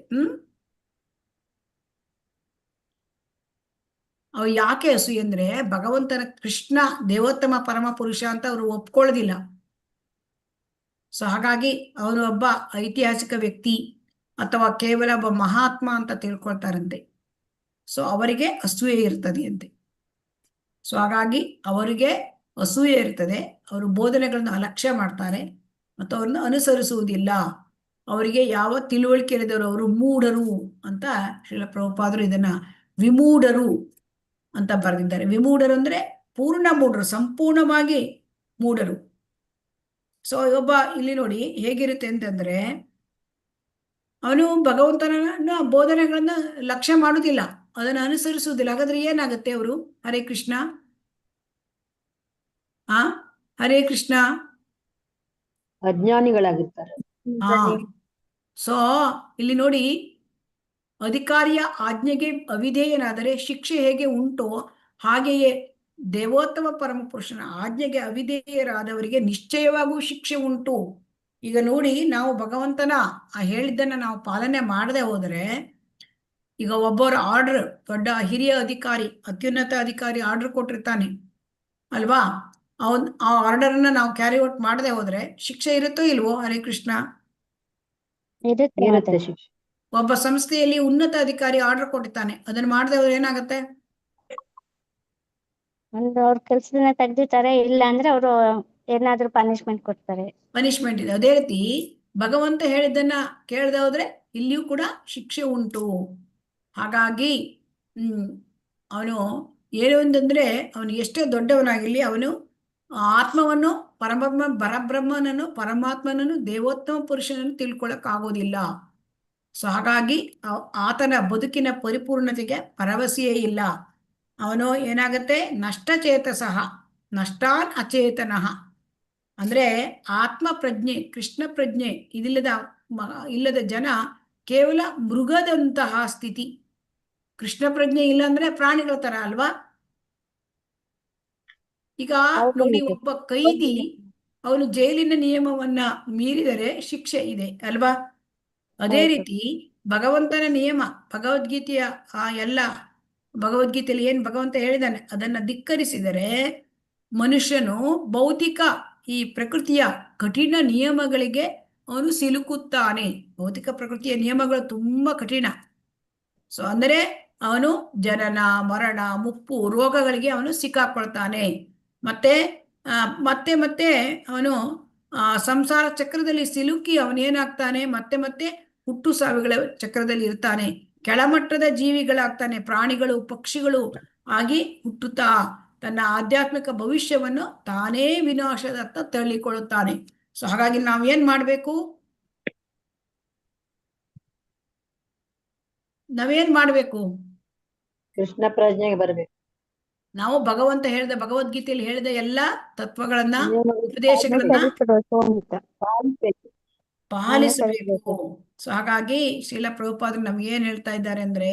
ಅವ್ ಯಾಕೆ ಅಸೂಯೆ ಅಂದ್ರೆ ಭಗವಂತನ ಕೃಷ್ಣ ದೇವೋತ್ತಮ ಪರಮ ಪುರುಷ ಅಂತ ಅವರು ಒಪ್ಕೊಳ್ಳೋದಿಲ್ಲ. ಸೊ ಹಾಗಾಗಿ ಅವನು ಒಬ್ಬ ಐತಿಹಾಸಿಕ ವ್ಯಕ್ತಿ ಅಥವಾ ಕೇವಲ ಒಬ್ಬ ಮಹಾತ್ಮ ಅಂತ ತಿಳ್ಕೊಳ್ತಾರಂತೆ. ಸೊ ಅವರಿಗೆ ಅಸೂಯೆ ಇರ್ತದೆ ಅಂತೆ. ಸೊ ಹಾಗಾಗಿ ಅವರಿಗೆ ಅಸೂಯೆ ಇರ್ತದೆ. ಅವರು ಬೋಧನೆಗಳನ್ನು ಅಲಕ್ಷ್ಯ ಮಾಡ್ತಾರೆ ಮತ್ತು ಅವ್ರನ್ನ ಅನುಸರಿಸುವುದಿಲ್ಲ. ಅವರಿಗೆ ಯಾವ ತಿಳುವಳಿಕೆ ಇಲ್ಲದವರು ಅವರು ಮೂಢರು ಅಂತ ಶ್ರೀಲ ಪ್ರಭುಪಾದರು ಇದನ್ನ ವಿಮೂಢರು ಅಂತ ಬರೆದಿದ್ದಾರೆ. ವಿಮೂಢರು ಅಂದ್ರೆ ಪೂರ್ಣ ಮೂಢರು, ಸಂಪೂರ್ಣವಾಗಿ ಮೂಢರು. ಸೊ ಒಬ್ಬ ಇಲ್ಲಿ ನೋಡಿ ಹೇಗಿರುತ್ತೆ ಅಂತಂದ್ರೆ ಅವನು ಭಗವಂತನ ಬೋಧನೆಗಳನ್ನ ಲಕ್ಷ್ಯ ಮಾಡುವುದಿಲ್ಲ, ಅದನ್ನು ಅನುಸರಿಸುವುದಿಲ್ಲ. ಹಾಗಾದ್ರೆ ಏನಾಗುತ್ತೆ ಅವರು? ಹರೇ ಕೃಷ್ಣ. ಹರೇ ಕೃಷ್ಣ. ಅಜ್ಞಾನಿಗಳಾಗಿರ್ತಾರೆ. ಸೊ ಇಲ್ಲಿ ನೋಡಿ, ಅಧಿಕಾರಿಯ ಆಜ್ಞೆಗೆ ಅವಿಧೇಯನಾದರೆ ಶಿಕ್ಷೆ ಹೇಗೆ ಉಂಟೋ ಹಾಗೆಯೇ ದೇವೋತ್ತಮ ಪರಮಪುರುಷನ ಆಜ್ಞೆಗೆ ಅವಿಧೇಯರಾದವರಿಗೆ ನಿಶ್ಚಯವಾಗೂ ಶಿಕ್ಷೆ ಉಂಟು. ಈಗ ನೋಡಿ, ನಾವು ಭಗವಂತನ ಹೇಳಿದ್ದನ್ನ ನಾವು ಪಾಲನೆ ಮಾಡದೆ ಹೋದರೆ, ಈಗ ಒಬ್ಬರ ಆರ್ಡರ್, ದೊಡ್ಡ ಹಿರಿಯ ಅಧಿಕಾರಿ, ಅತ್ಯುನ್ನತ ಅಧಿಕಾರಿ ಆರ್ಡರ್ ಕೊಟ್ಟಿರ್ತಾನೆ ಅಲ್ವಾ? ಆ ಆರ್ಡರ್ ಅನ್ನ ನಾವು ಕ್ಯಾರಿ ಔಟ್ ಮಾಡದೆ ಹೋದ್ರೆ ಶಿಕ್ಷೆ ಇರುತ್ತೋ ಇಲ್ವೋ? ಹರೇ ಕೃಷ್ಣ. ಇರುತ್ತೆ ಶಿಕ್ಷೆ. ಒಬ್ಬ ಸಂಸ್ಥೆಯಲ್ಲಿ ಉನ್ನತ ಅಧಿಕಾರಿ ಆರ್ಡರ್ ಕೊಟ್ಟಿರ್ತಾನೆ, ಅದನ್ನ ಮಾಡದೆ ಹೋದ್ರೆ ಏನಾಗುತ್ತೆ? ಒಂದು ಅವ್ರ ಕೆಲ್ಸದನ್ನ ತೆಗ್ದಿರ್ತಾರೆ, ಇಲ್ಲ ಅಂದ್ರೆ ಅವರು ಏನಾದ್ರೂ ಪನಿಷ್ಮೆಂಟ್ ಕೊಡ್ತಾರೆ. ಪನಿಷ್ಮೆಂಟ್ ಇದೆ. ಅದೇ ರೀತಿ ಭಗವಂತ ಹೇಳಿದ್ದನ್ನ ಕೇಳದೆ ಹೋದ್ರೆ ಇಲ್ಲಿಯೂ ಕೂಡ ಶಿಕ್ಷೆ ಉಂಟು. ಹಾಗಾಗಿ ಅವನು ಏನು ಅಂತಂದ್ರೆ, ಅವನು ಎಷ್ಟೇ ದೊಡ್ಡವನಾಗಿರ್ಲಿ ಅವನು ಆತ್ಮವನ್ನು ಪರಬ್ರಹ್ಮನನ್ನು ಪರಮಾತ್ಮನನ್ನು ದೇವೋತ್ತಮ ಪುರುಷನನ್ನು ತಿಳ್ಕೊಳಕ್ ಆಗೋದಿಲ್ಲ. ಸೊ ಹಾಗಾಗಿ ಆತನ ಬದುಕಿನ ಪರಿಪೂರ್ಣತೆಗೆ ಭರವಸೆಯೇ ಇಲ್ಲ. ಅವನು ಏನಾಗತ್ತೆ? ನಷ್ಟಚೇತಸಃ ನಷ್ಟಾನ್ ಅಚೇತನಃ ಅಂದ್ರೆ ಆತ್ಮ ಪ್ರಜ್ಞೆ, ಕೃಷ್ಣ ಪ್ರಜ್ಞೆ ಇಲ್ಲದ ಜನ ಕೇವಲ ಮೃಗದಂತಹ ಸ್ಥಿತಿ. ಕೃಷ್ಣ ಪ್ರಜ್ಞೆ ಇಲ್ಲ ಅಂದ್ರೆ ಪ್ರಾಣಿಗಳ ತರ ಅಲ್ವಾ? ಈಗ ನೋಡಿ, ಒಬ್ಬ ಕೈದಿ ಅವನು ಜೈಲಿನ ನಿಯಮವನ್ನ ಮೀರಿದರೆ ಶಿಕ್ಷೆ ಇದೆ ಅಲ್ವಾ? ಅದೇ ರೀತಿ ಭಗವಂತನ ನಿಯಮ, ಭಗವದ್ಗೀತೆಯ ಎಲ್ಲ ಭಗವದ್ಗೀತೆಯಲ್ಲಿ ಏನ್ ಭಗವಂತ ಹೇಳಿದಾನೆ ಅದನ್ನ ಧಿಕ್ಕರಿಸಿದರೆ ಮನುಷ್ಯನು ಭೌತಿಕ ಈ ಪ್ರಕೃತಿಯ ಕಠಿಣ ನಿಯಮಗಳಿಗೆ ಅವನು ಸಿಲುಕುತ್ತಾನೆ. ಭೌತಿಕ ಪ್ರಕೃತಿಯ ನಿಯಮಗಳು ತುಂಬಾ ಕಠಿಣ. ಸೊ ಅಂದರೆ ಅವನು ಜನನ, ಮರಣ, ಮುಪ್ಪು, ರೋಗಗಳಿಗೆ ಅವನು ಸಿಕ್ಕಾಕೊಳ್ತಾನೆ. ಮತ್ತೆ ಮತ್ತೆ ಅವನು ಸಂಸಾರ ಚಕ್ರದಲ್ಲಿ ಸಿಲುಕಿ ಅವನೇನಾಗ್ತಾನೆ ಮತ್ತೆ ಮತ್ತೆ ಹುಟ್ಟು ಸಾವಿಗಳ ಚಕ್ರದಲ್ಲಿ ಇರ್ತಾನೆ. ಕೆಳಮಟ್ಟದ ಜೀವಿಗಳಾಗ್ತಾನೆ, ಪ್ರಾಣಿಗಳು ಪಕ್ಷಿಗಳು ಆಗಿ ಹುಟ್ಟುತ್ತಾ ತನ್ನ ಆಧ್ಯಾತ್ಮಿಕ ಭವಿಷ್ಯವನ್ನು ತಾನೇ ವಿನಾಶದತ್ತ ತಳ್ಳಿಕೊಳ್ಳುತ್ತಾನೆ. ಸೊ ಹಾಗಾಗಿ ನಾವೇನ್ ಮಾಡ್ಬೇಕು? ಕೃಷ್ಣ ಪ್ರಜ್ಞೆಗೆ ಬರ್ಬೇಕು. ನಾವು ಭಗವಂತ ಹೇಳಿದ, ಭಗವದ್ಗೀತೆಯಲ್ಲಿ ಹೇಳಿದ ಎಲ್ಲ ತತ್ವಗಳನ್ನ, ಉಪದೇಶಗಳನ್ನ ಪಾಲಿಸಬೇಕು. ಸೊ ಹಾಗಾಗಿ ಶ್ರೀಲ ಪ್ರಭುಪಾದರು ನಮ್ಗೆ ಏನ್ ಹೇಳ್ತಾ ಇದ್ದಾರೆ ಅಂದ್ರೆ,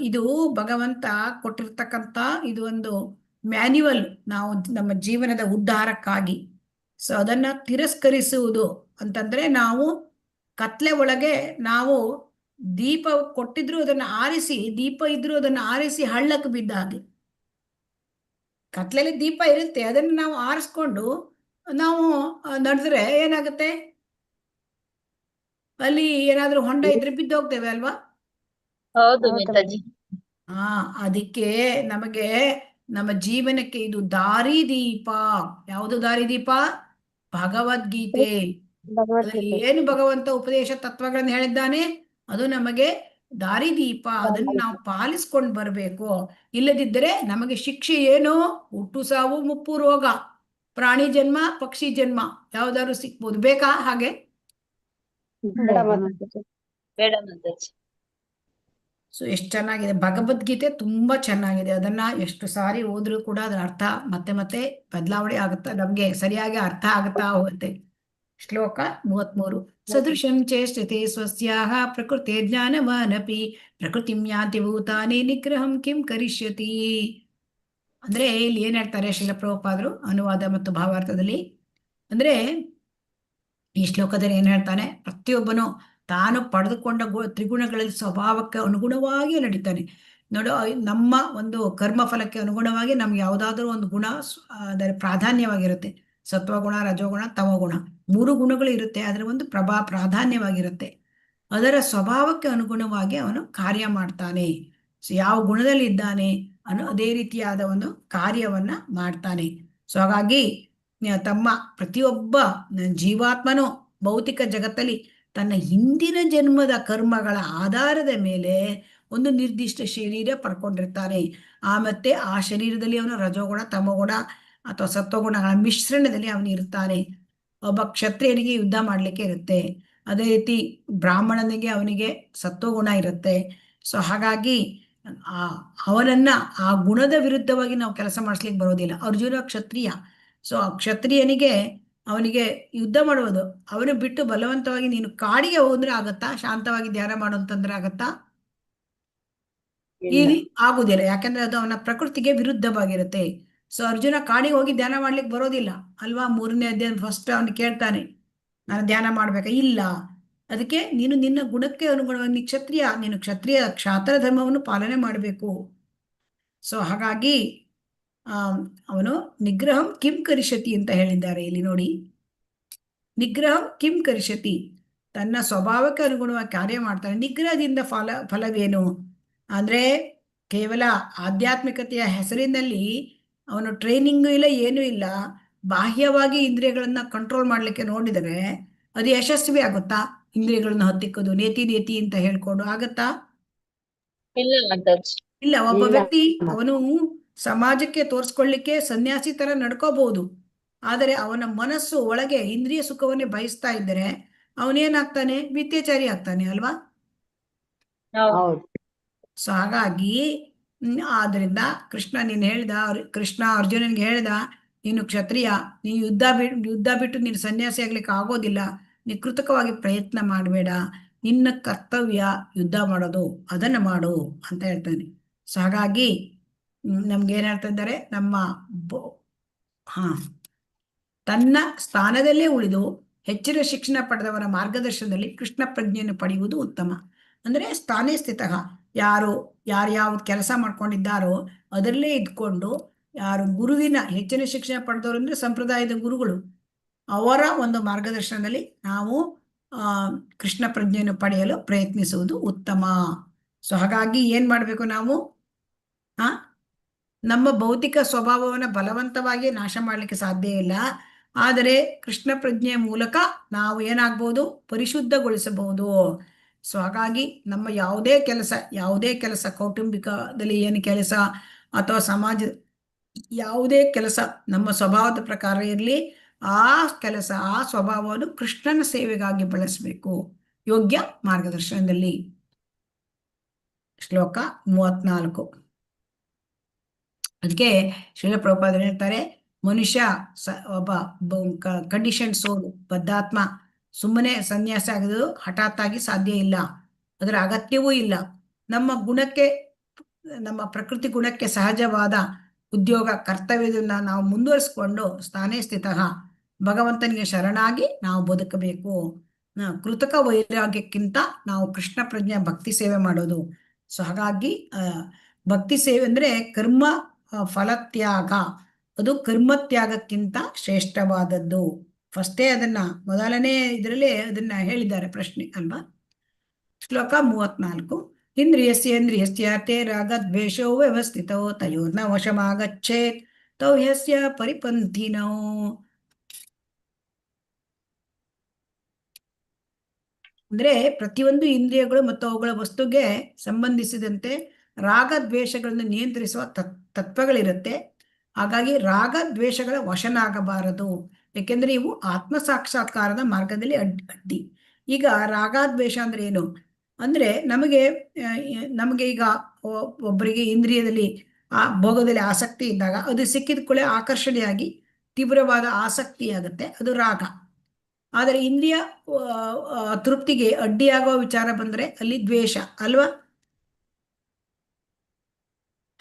ಇದು ಭಗವಂತ ಕೊಟ್ಟಿರ್ತಕ್ಕಂಥ ಇದು ಒಂದು ಮ್ಯಾನ್ಯುವಲ್ ನಾವು ನಮ್ಮ ಜೀವನದ ಉದ್ಧಾರಕ್ಕಾಗಿ. ಸೊ ಅದನ್ನ ತಿರಸ್ಕರಿಸುವುದು ಅಂತಂದ್ರೆ, ನಾವು ಕತ್ಲೆ ಒಳಗೆ ನಾವು ದೀಪ ಕೊಟ್ಟಿದ್ರು ಅದನ್ನ ಆರಿಸಿ, ದೀಪ ಇದ್ರು ಅದನ್ನ ಆರಿಸಿ ಹಳ್ಳಕ್ಕೆ ಬಿದ್ದ ಹಾಗೆ. ಕತ್ಲೆಯಲ್ಲಿ ದೀಪ ಇರುತ್ತೆ, ಅದನ್ನು ನಾವು ಆರಿಸ್ಕೊಂಡು ನಾವು ನಡೆದ್ರೆ ಏನಾಗುತ್ತೆ? ಅಲ್ಲಿ ಏನಾದ್ರೂ ಹೊಂಡ ಇದ್ರೆ ಬಿದ್ದು ಹೋಗ್ತೇವೆ ಅಲ್ವಾ? ಹೌದು ಮಿತಾಜಿ. ಅದಕ್ಕೆ ನಮಗೆ ನಮ್ಮ ಜೀವನಕ್ಕೆ ಇದು ದಾರಿದೀಪ. ಯಾವುದು ದಾರಿದೀಪ? ಭಗವದ್ಗೀತೆ. ಏನು ಭಗವಂತ ಉಪದೇಶ ತತ್ವಗಳನ್ನು ಹೇಳಿದ್ದಾನೆ, ಅದು ನಮಗೆ ದಾರಿದೀಪ. ಅದನ್ನು ನಾವು ಪಾಲಿಸ್ಕೊಂಡು ಬರ್ಬೇಕು. ಇಲ್ಲದಿದ್ದರೆ ನಮಗೆ ಶಿಕ್ಷೆ ಏನು? ಹುಟ್ಟು ಸಾವು ಮುಪ್ಪು ರೋಗ, ಪ್ರಾಣಿ ಜನ್ಮ ಪಕ್ಷಿ ಜನ್ಮ ಯಾವ್ದಾದ್ರು ಸಿಕ್ಬೋದು. ಬೇಕಾ ಹಾಗೆ? ಬೇಡ ಮಾತಾಜಿ. ಸೊ ಎಷ್ಟು ಚೆನ್ನಾಗಿದೆ ಭಗವದ್ಗೀತೆ, ತುಂಬಾ ಚೆನ್ನಾಗಿದೆ. ಅದನ್ನ ಎಷ್ಟು ಸಾರಿ ಓದ್ರೂ ಕೂಡ ಅದರ ಅರ್ಥ ಮತ್ತೆ ಮತ್ತೆ ಬದಲಾವಣೆ ಆಗುತ್ತಾ, ನಮ್ಗೆ ಸರಿಯಾಗಿ ಅರ್ಥ ಆಗುತ್ತಾ ಹೋಗುತ್ತೆ. ಶ್ಲೋಕ 33. ಸದೃಶಂ ಚೇಷ್ಟತೆ ಸ್ವಸ್ಯಾಹ ಪ್ರಕೃತೆ ಜ್ಞಾನವಾನಪಿ ಪ್ರಕೃತಿಂ ಯಾಂತಿ ಭೂತಾನಿ ನಿಗ್ರಹಂ ಕಿಂ ಕರಿಷ್ಯತಿ. ಅಂದ್ರೆ ಇಲ್ಲಿ ಏನ್ ಹೇಳ್ತಾರೆ ಶ್ರೀಲ ಪ್ರಭುಪಾದರು ಅನುವಾದ ಮತ್ತು ಭಾವಾರ್ಥದಲ್ಲಿ? ಅಂದ್ರೆ ಈ ಶ್ಲೋಕದಲ್ಲಿ ಏನ್ ಹೇಳ್ತಾನೆ, ಪ್ರತಿಯೊಬ್ಬನು ತಾನು ಪಡೆದುಕೊಂಡ ತ್ರಿಗುಣಗಳಲ್ಲಿ ಸ್ವಭಾವಕ್ಕೆ ಅನುಗುಣವಾಗಿ ನಡೀತಾನೆ. ನೋಡು, ನಮ್ಮ ಒಂದು ಕರ್ಮ ಫಲಕ್ಕೆ ಅನುಗುಣವಾಗಿ ನಮ್ಗೆ ಯಾವುದಾದ್ರೂ ಒಂದು ಗುಣ ಅದರ ಪ್ರಾಧಾನ್ಯವಾಗಿರುತ್ತೆ. ಸತ್ವಗುಣ, ರಜೋಗುಣ, ತಮೋಗುಣ, 3 ಗುಣಗಳು ಇರುತ್ತೆ. ಅದರ ಒಂದು ಪ್ರಾಧಾನ್ಯವಾಗಿರುತ್ತೆ. ಅದರ ಸ್ವಭಾವಕ್ಕೆ ಅನುಗುಣವಾಗಿ ಅವನು ಕಾರ್ಯ ಮಾಡ್ತಾನೆ. ಸೊ ಯಾವ ಗುಣದಲ್ಲಿ ಇದ್ದಾನೆ ಅದೇ ರೀತಿಯಾದ ಒಂದು ಕಾರ್ಯವನ್ನ ಮಾಡ್ತಾನೆ. ಸೊ ಹಾಗಾಗಿ ತಮ್ಮ ಪ್ರತಿಯೊಬ್ಬ ಜೀವಾತ್ಮನು ಭೌತಿಕ ಜಗತ್ತಲ್ಲಿ ತನ್ನ ಹಿಂದಿನ ಜನ್ಮದ ಕರ್ಮಗಳ ಆಧಾರದ ಮೇಲೆ ಒಂದು ನಿರ್ದಿಷ್ಟ ಶರೀರ ಪಡ್ಕೊಂಡಿರ್ತಾನೆ. ಮತ್ತೆ ಆ ಶರೀರದಲ್ಲಿ ಅವನು ರಜೋಗುಣ, ತಮೋಗುಣ ಅಥವಾ ಸತ್ವಗುಣಗಳ ಮಿಶ್ರಣದಲ್ಲಿ ಅವನು ಇರ್ತಾನೆ. ಒಬ್ಬ ಕ್ಷತ್ರಿಯನಿಗೆ ಯುದ್ಧ ಮಾಡ್ಲಿಕ್ಕೆ ಇರುತ್ತೆ, ಅದೇ ರೀತಿ ಬ್ರಾಹ್ಮಣನಿಗೆ ಅವನಿಗೆ ಸತ್ವಗುಣ ಇರುತ್ತೆ. ಸೊ ಹಾಗಾಗಿ ಅವನನ್ನ ಆ ಗುಣದ ವಿರುದ್ಧವಾಗಿ ನಾವು ಕೆಲಸ ಮಾಡಿಸ್ಲಿಕ್ಕೆ ಬರೋದಿಲ್ಲ. ಅರ್ಜುನ ಕ್ಷತ್ರಿಯ. ಸೊ ಕ್ಷತ್ರಿಯನಿಗೆ ಅವನಿಗೆ ಯುದ್ಧ ಮಾಡುವುದು, ಅವನು ಬಿಟ್ಟು ಬಲವಂತವಾಗಿ ನೀನು ಕಾಡಿಗೆ ಹೋದ್ರೆ ಆಗತ್ತಾ? ಶಾಂತವಾಗಿ ಧ್ಯಾನ ಮಾಡು ಅಂತಂದ್ರೆ ಆಗತ್ತಾ? ಆಗುದಿಲ್ಲ. ಯಾಕಂದ್ರೆ ಅದು ಅವನ ಪ್ರಕೃತಿಗೆ ವಿರುದ್ಧವಾಗಿರುತ್ತೆ. ಸೊ ಅರ್ಜುನ ಕಾಡಿಗೆ ಹೋಗಿ ಧ್ಯಾನ ಮಾಡ್ಲಿಕ್ಕೆ ಬರೋದಿಲ್ಲ ಅಲ್ವಾ? 3ನೇ ಅಧ್ಯಾಯ ಫಸ್ಟ್ ಅವನು ಕೇಳ್ತಾನೆ, ನಾನು ಧ್ಯಾನ ಮಾಡ್ಬೇಕಾ? ಇಲ್ಲ. ಅದಕ್ಕೆ ನೀನು ನಿನ್ನ ಗುಣಕ್ಕೆ ಅನುಗುಣವಾಗಿ ಕ್ಷತ್ರಿಯ, ನೀನು ಕ್ಷತ್ರಿಯ ಕ್ಷಾತ್ರ ಧರ್ಮವನ್ನು ಪಾಲನೆ ಮಾಡಬೇಕು. ಸೊ ಹಾಗಾಗಿ ಅವನು ನಿಗ್ರಹಂ ಕಿಂ ಕರಿಷ್ಯತಿ ಅಂತ ಹೇಳಿದ್ದಾರೆ ಇಲ್ಲಿ ನೋಡಿ. ನಿಗ್ರಹಂ ಕಿಂ ಕರಿಷ್ಯತಿ, ತನ್ನ ಸ್ವಭಾವಕ್ಕೆ ಅನುಗುಣವಾಗಿ ಕಾರ್ಯ ಮಾಡ್ತಾನೆ. ನಿಗ್ರಹದಿಂದ ಫಲವೇನು ಅಂದ್ರೆ, ಕೇವಲ ಆಧ್ಯಾತ್ಮಿಕತೆಯ ಹೆಸರಿನಲ್ಲಿ ಅವನು ಟ್ರೈನಿಂಗು ಇಲ್ಲ, ಏನೂ ಇಲ್ಲ, ಬಾಹ್ಯವಾಗಿ ಇಂದ್ರಿಯಗಳನ್ನ ಕಂಟ್ರೋಲ್ ಮಾಡ್ಲಿಕ್ಕೆ ನೋಡಿದರೆ ಅದು ಯಶಸ್ವಿ ಆಗುತ್ತಾ? ಇಂದ್ರಿಯಗಳನ್ನ ಹತ್ತಿಕ್ಕೋದು, ನೇತಿ ಅಂತ ಹೇಳ್ಕೊಂಡು ಆಗತ್ತಾ? ಇಲ್ಲ. ಒಬ್ಬ ವ್ಯಕ್ತಿ ಅವನು ಸಮಾಜಕ್ಕೆ ತೋರಿಸ್ಕೊಳ್ಳಿಕ್ಕೆ ಸನ್ಯಾಸಿ ತರ ನಡ್ಕೋಬಹುದು, ಆದರೆ ಅವನ ಮನಸ್ಸು ಒಳಗೆ ಇಂದ್ರಿಯ ಸುಖವನ್ನೇ ಬಯಸ್ತಾ ಇದ್ದರೆ ಅವನೇನಾಗ್ತಾನೆ? ಮಿಥ್ಯಾಚಾರಿ ಆಗ್ತಾನೆ ಅಲ್ವಾ? ಸೊ ಹಾಗಾಗಿ ಆದ್ರಿಂದ ಕೃಷ್ಣ ಅರ್ಜುನನ್ಗೆ ಹೇಳ್ದ, ನೀನು ಕ್ಷತ್ರಿಯ, ನೀನು ಯುದ್ಧ ಬಿಟ್ಟು ನೀನು ಸನ್ಯಾಸಿ ಆಗ್ಲಿಕ್ಕೆ ಆಗೋದಿಲ್ಲ. ನೀ ಕೃತಕವಾಗಿ ಪ್ರಯತ್ನ ಮಾಡಬೇಡ, ನಿನ್ನ ಕರ್ತವ್ಯ ಯುದ್ಧ ಮಾಡೋದು, ಅದನ್ನ ಮಾಡು ಅಂತ ಹೇಳ್ತಾನೆ. ಸೊ ಹಾಗಾಗಿ ನಮ್ಗೆ ಏನ್ ಹೇಳ್ತಾ ಇದ್ದಾರೆ, ತನ್ನ ಸ್ಥಾನದಲ್ಲೇ ಉಳಿದು ಹೆಚ್ಚಿನ ಶಿಕ್ಷಣ ಪಡೆದವರ ಮಾರ್ಗದರ್ಶನದಲ್ಲಿ ಕೃಷ್ಣ ಪ್ರಜ್ಞೆಯನ್ನು ಪಡೆಯುವುದು ಉತ್ತಮ. ಅಂದ್ರೆ ಸ್ಥಾನೇ ಸ್ಥಿತಃ, ಯಾರ್ಯಾವ್ದು ಕೆಲಸ ಮಾಡ್ಕೊಂಡಿದ್ದಾರೋ ಅದರಲ್ಲೇ ಇದ್ಕೊಂಡು, ಯಾರು ಗುರುವಿನ ಹೆಚ್ಚಿನ ಶಿಕ್ಷಣ ಪಡೆದವರು ಅಂದ್ರೆ ಸಂಪ್ರದಾಯದ ಗುರುಗಳು, ಅವರ ಒಂದು ಮಾರ್ಗದರ್ಶನದಲ್ಲಿ ನಾವು ಕೃಷ್ಣ ಪ್ರಜ್ಞೆಯನ್ನು ಪಡೆಯಲು ಪ್ರಯತ್ನಿಸುವುದು ಉತ್ತಮ. ಸೊ ಹಾಗಾಗಿ ಏನ್ ಮಾಡ್ಬೇಕು ನಾವು? ನಮ್ಮ ಭೌತಿಕ ಸ್ವಭಾವವನ್ನು ಬಲವಂತವಾಗಿ ನಾಶ ಮಾಡ್ಲಿಕ್ಕೆ ಸಾಧ್ಯ ಇಲ್ಲ. ಆದರೆ ಕೃಷ್ಣ ಪ್ರಜ್ಞೆಯ ಮೂಲಕ ನಾವು ಏನಾಗ್ಬೋದು, ಪರಿಶುದ್ಧಗೊಳಿಸಬಹುದು. ಸೊ ಹಾಗಾಗಿ ನಮ್ಮ ಯಾವುದೇ ಕೆಲಸ ಕೌಟುಂಬಿಕದಲ್ಲಿ ಏನು ಕೆಲಸ ಅಥವಾ ಸಮಾಜ ಯಾವುದೇ ಕೆಲಸ ನಮ್ಮ ಸ್ವಭಾವದ ಪ್ರಕಾರ ಇರಲಿ, ಆ ಕೆಲಸ ಆ ಸ್ವಭಾವವನ್ನು ಕೃಷ್ಣನ ಸೇವೆಗಾಗಿ ಬಳಸಬೇಕು ಯೋಗ್ಯ ಮಾರ್ಗದರ್ಶನದಲ್ಲಿ. ಶ್ಲೋಕ 34. ಅದಕ್ಕೆ ಶ್ರೀಲ ಪ್ರಭುಪಾದರು ಹೇಳ್ತಾರೆ, ಮನುಷ್ಯ ಒಬ್ಬ ಕಂಡೀಷನ್ ಸೋಲು, ಬದ್ಧಾತ್ಮ, ಸುಮ್ಮನೆ ಸನ್ಯಾಸ ಆಗೋದು ಹಠಾತ್ ಆಗಿ ಸಾಧ್ಯ ಇಲ್ಲ, ಅದರ ಅಗತ್ಯವೂ ಇಲ್ಲ. ನಮ್ಮ ಪ್ರಕೃತಿ ಗುಣಕ್ಕೆ ಸಹಜವಾದ ಉದ್ಯೋಗ ಕರ್ತವ್ಯದನ್ನ ನಾವು ಮುಂದುವರಿಸಿಕೊಂಡು ಸ್ಥಾನೇ ಸ್ಥಿತಃ ಭಗವಂತನಿಗೆ ಶರಣಾಗಿ ನಾವು ಬದುಕಬೇಕು. ಕೃತಕ ವೈರಾಗ್ಯಕ್ಕಿಂತ ನಾವು ಕೃಷ್ಣ ಪ್ರಜ್ಞೆ ಭಕ್ತಿ ಸೇವೆ ಮಾಡೋದು. ಸೊ ಹಾಗಾಗಿ ಭಕ್ತಿ ಸೇವೆ ಅಂದ್ರೆ ಕರ್ಮ ಫಲತ್ಯಾಗ, ಅದು ಕರ್ಮತ್ಯಾಗಕ್ಕಿಂತ ಶ್ರೇಷ್ಠವಾದದ್ದು. ಫಸ್ಟೇ ಅದನ್ನ ಮೊದಲನೇ ಇದರಲ್ಲೇ ಅದನ್ನ ಹೇಳಿದ್ದಾರೆ ಪ್ರಶ್ನೆ ಅಲ್ವಾ. ಶ್ಲೋಕ 34. ಇಂದ್ರಿಯಸ್ಯೇಂದ್ರಿಯಸ್ಯಾರ್ಥೇ ರಾಗದ್ವೇಷೋ ವ್ಯವಸ್ಥಿತೋ ತಯೋರ್ನ ವಶಮಾಗಚ್ಚೇತ್ ತೌ ಹ್ಯಸ್ಯ ಪರಿಪಂಥಿನೋ. ಅಂದ್ರೆ ಪ್ರತಿಯೊಂದು ಇಂದ್ರಿಯಗಳು ಮತ್ತು ಅವುಗಳ ವಸ್ತುಗೆ ಸಂಬಂಧಿಸಿದಂತೆ ರಾಗ ದ್ವೇಷಗಳನ್ನು ನಿಯಂತ್ರಿಸುವ ತತ್ವಗಳಿರುತ್ತೆ. ಹಾಗಾಗಿ ರಾಗ ದ್ವೇಷಗಳ ವಶನಾಗಬಾರದು, ಯಾಕೆಂದ್ರೆ ಇವು ಆತ್ಮ ಸಾಕ್ಷಾತ್ಕಾರದ ಮಾರ್ಗದಲ್ಲಿ ಅಡ್ಡಿ. ಈಗ ರಾಗದ್ವೇಷ ಅಂದ್ರೆ ಏನು ಅಂದ್ರೆ ನಮಗೆ ಈಗ ಒಬ್ಬರಿಗೆ ಇಂದ್ರಿಯದಲ್ಲಿ ಆ ಭೋಗದಲ್ಲಿ ಆಸಕ್ತಿ ಇದ್ದಾಗ ಅದು ಸಿಕ್ಕಿದ ಕೂಡಲೇ ಆಕರ್ಷಣೆಯಾಗಿ ತೀವ್ರವಾದ ಆಸಕ್ತಿ ಆಗುತ್ತೆ, ಅದು ರಾಗ. ಆದರೆ ಇಂದ್ರಿಯ ತೃಪ್ತಿಗೆ ಅಡ್ಡಿಯಾಗುವ ವಿಚಾರ ಬಂದ್ರೆ ಅಲ್ಲಿ ದ್ವೇಷ ಅಲ್ವಾ.